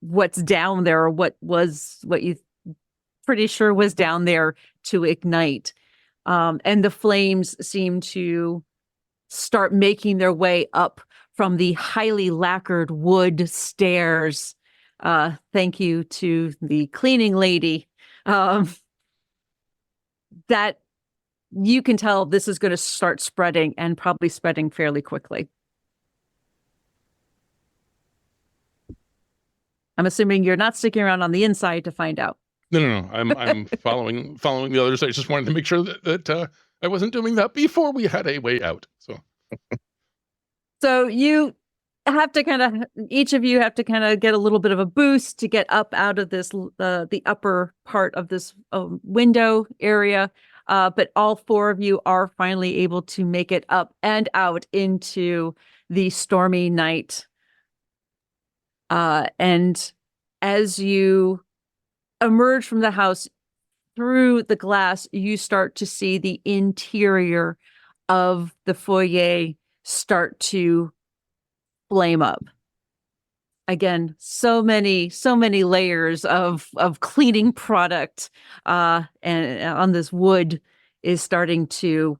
What's down there, or what you pretty sure was down there to ignite. And the flames seem to start making their way up from the highly lacquered wood stairs. Thank you to the cleaning lady. That you can tell this is going to start spreading, and probably spreading fairly quickly. I'm assuming you're not sticking around on the inside to find out. No. I'm following the others. I just wanted to make sure that I wasn't doing that before we had a way out. So you have to each of you have to kind of get a little bit of a boost to get up out of this, the upper part of this window area. But all four of you are finally able to make it up and out into the stormy night. And as you emerge from the house through the glass, you start to see the interior of the foyer start to flame up. Again, so many layers of cleaning product, and on this wood is starting to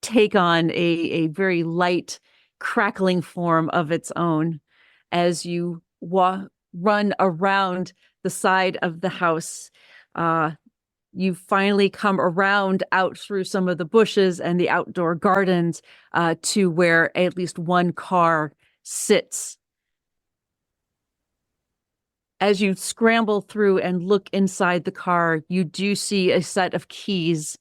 take on a very light crackling form of its own as you run around the side of the house. You finally come around out through some of the bushes and the outdoor gardens to where at least one car sits. As you scramble through and look inside the car, you do see a set of keys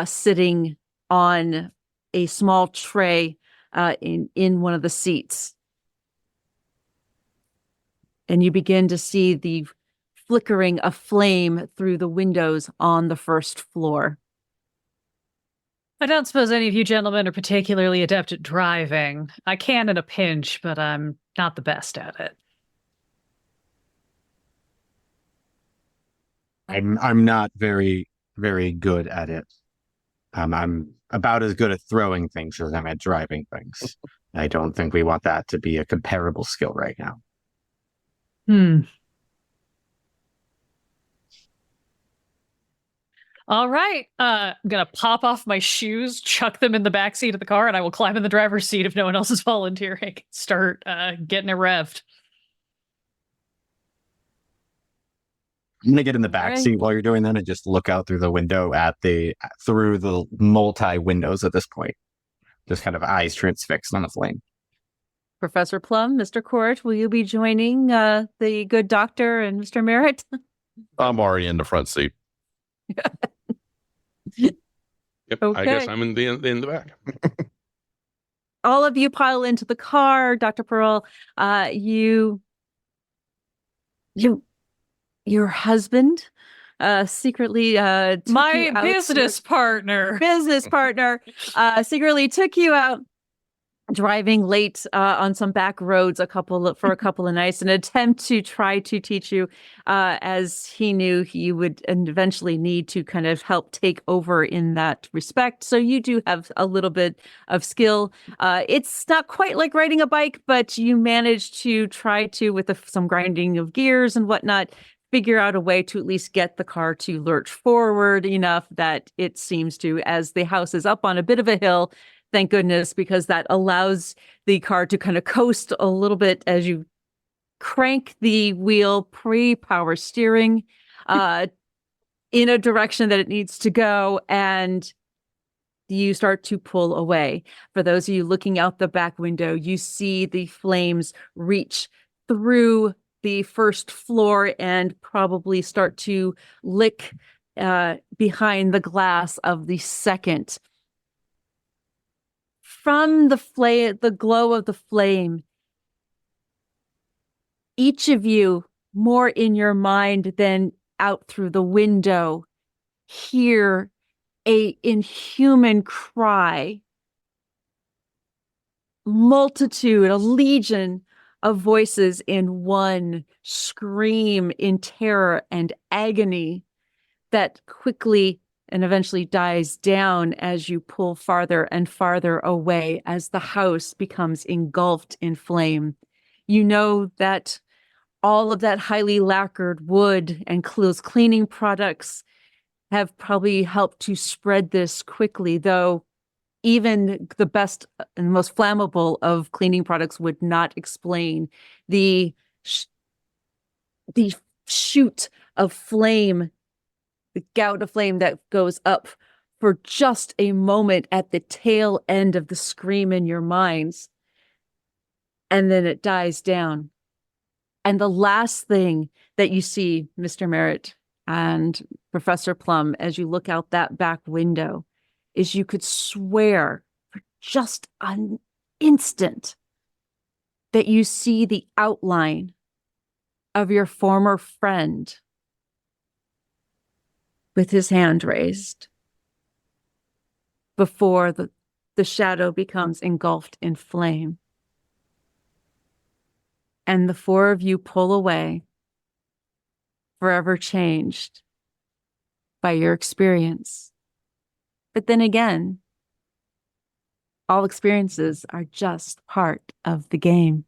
sitting on a small tray in one of the seats. And you begin to see the flickering of flame through the windows on the first floor. I don't suppose any of you gentlemen are particularly adept at driving. I can in a pinch, but I'm not the best at it. I'm not very, very good at it. I'm about as good at throwing things as I'm at driving things. I don't think we want that to be a comparable skill right now. All right. I'm going to pop off my shoes, chuck them in the backseat of the car, and I will climb in the driver's seat if no one else is volunteering. Start getting it revved. I'm gonna get in the back Alright. seat while you're doing that and just look out through the window through the multi windows at this point. Just kind of eyes transfixed on the flame. Professor Plum, Mr. Court, will you be joining the good doctor and Mr. Merritt? I'm already in the front seat. Yep, Okay. I guess I'm in the back. All of you pile into the car. Dr. Pearl, your husband secretly took you My out business partner. secretly took you out driving late on some back roads for a couple of nights, an attempt to try to teach you as he knew he would eventually need to kind of help take over in that respect. So you do have a little bit of skill. It's not quite like riding a bike, but you manage to try to, with some grinding of gears and whatnot, figure out a way to at least get the car to lurch forward enough that it seems to, as the house is up on a bit of a hill, thank goodness, because that allows the car to kind of coast a little bit as you crank the wheel pre-power steering in a direction that it needs to go, and you start to pull away. For those of you looking out the back window, you see the flames reach through the first floor and probably start to lick behind the glass of the second. From the glow of the flame, each of you, more in your mind than out through the window, hear a inhuman cry. Multitude, a legion of voices in one scream in terror and agony that quickly and eventually dies down as you pull farther and farther away as the house becomes engulfed in flame. You know that all of that highly lacquered wood and those cleaning products have probably helped to spread this quickly, though even the best and most flammable of cleaning products would not explain the shoot of flame, the gout of flame that goes up for just a moment at the tail end of the scream in your minds. And then it dies down. And the last thing that you see, Mr. Merritt and Professor Plum, as you look out that back window, is you could swear for just an instant that you see the outline of your former friend with his hand raised before the shadow becomes engulfed in flame. And the four of you pull away, forever changed by your experience. But then again, all experiences are just part of the game.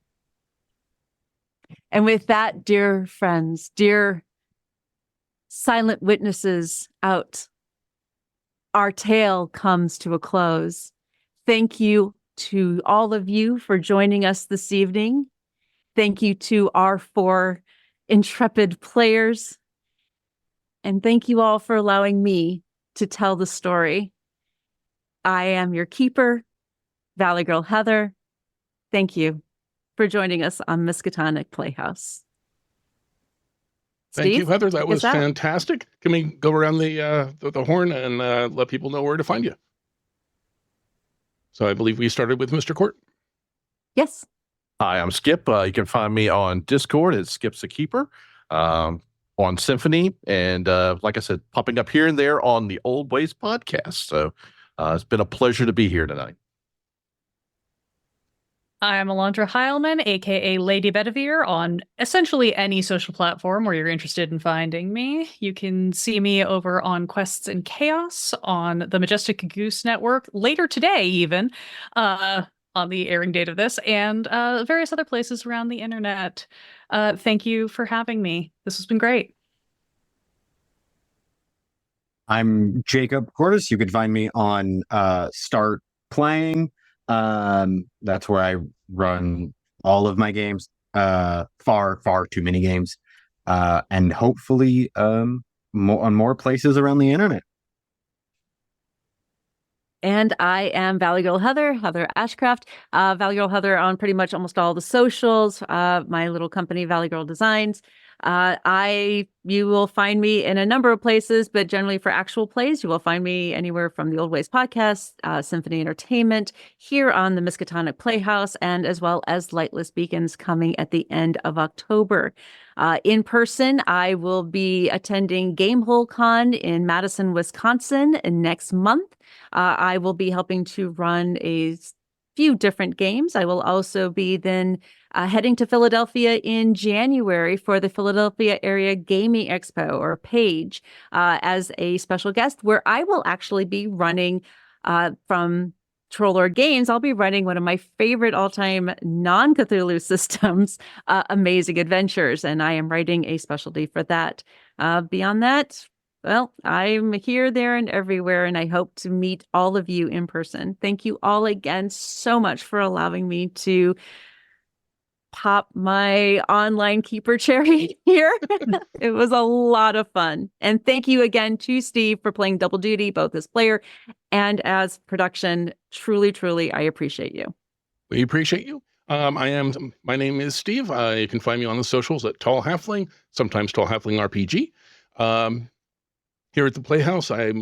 And with that, dear friends, dear silent witnesses out, our tale comes to a close. Thank you to all of you for joining us this evening. Thank you to our four intrepid players. And thank you all for allowing me to tell the story. I am your keeper, ValyGirl Heather. Thank you for joining us on Miskatonic Playhouse. Thank you, Steve, Heather. That take was us out. fantastic. Can we go around the horn and let people know where to find you? So I believe we started with Mr. Court. Yes. Hi, I'm Skip. You can find me on Discord at Skip's a Keeper, on Symphony, and like I said, popping up here and there on the Old Ways podcast. So it's been a pleasure to be here tonight. I'm Allandra Hileman, aka Lady Bedivere, on essentially any social platform where you're interested in finding me. You can see me over on Quests and Chaos on the Majestic Goose Network later today, even on the airing date of this, and various other places around the internet. Thank you for having me. This has been great. I'm Jacob Cordas. You can find me on Start Playing. That's where I run all of my games. Far too many games. And hopefully on more places around the internet. And I am ValyGirl Heather Ashcraft. ValyGirl Heather on pretty much almost all the socials. My little company, ValyGirl Designs. You will find me in a number of places, but generally for actual plays, you will find me anywhere from the Old Ways podcast, Symphony Entertainment, here on the Miskatonic Playhouse, and as well as Lightless Beacons coming at the end of October. In person, I will be attending Gamehole Con in Madison, Wisconsin next month. I will be helping to run a few different games. I will also be then heading to Philadelphia in January for the Philadelphia Area Gaming Expo, or PAGE, as a special guest, where I will actually be running from Trollord Games. I'll be running one of my favorite all-time non-Cthulhu systems, Amazing Adventures, and I am writing a specialty for that. Beyond that, well, I'm here, there, and everywhere, and I hope to meet all of you in person. Thank you all again so much for allowing me to pop my online keeper cherry here. It was a lot of fun. And thank you again to Steve for playing double duty, both as player and as production. Truly, I appreciate you. We appreciate you. My name is Steve. You can find me on the socials at Tall Halfling, sometimes Tall Halfling RPG. Here at the Playhouse, I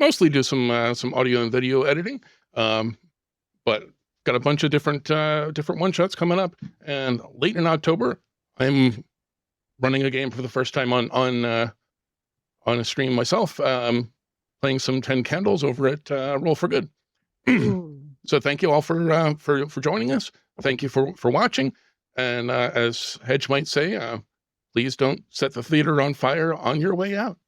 mostly do some audio and video editing, but got a bunch of different one-shots coming up. And late in October, I'm running a game for the first time on a stream myself, playing some 10 Candles over at Roll for Good. So thank you all for joining us. Thank you for watching. And as Hedge might say, please don't set the theater on fire on your way out.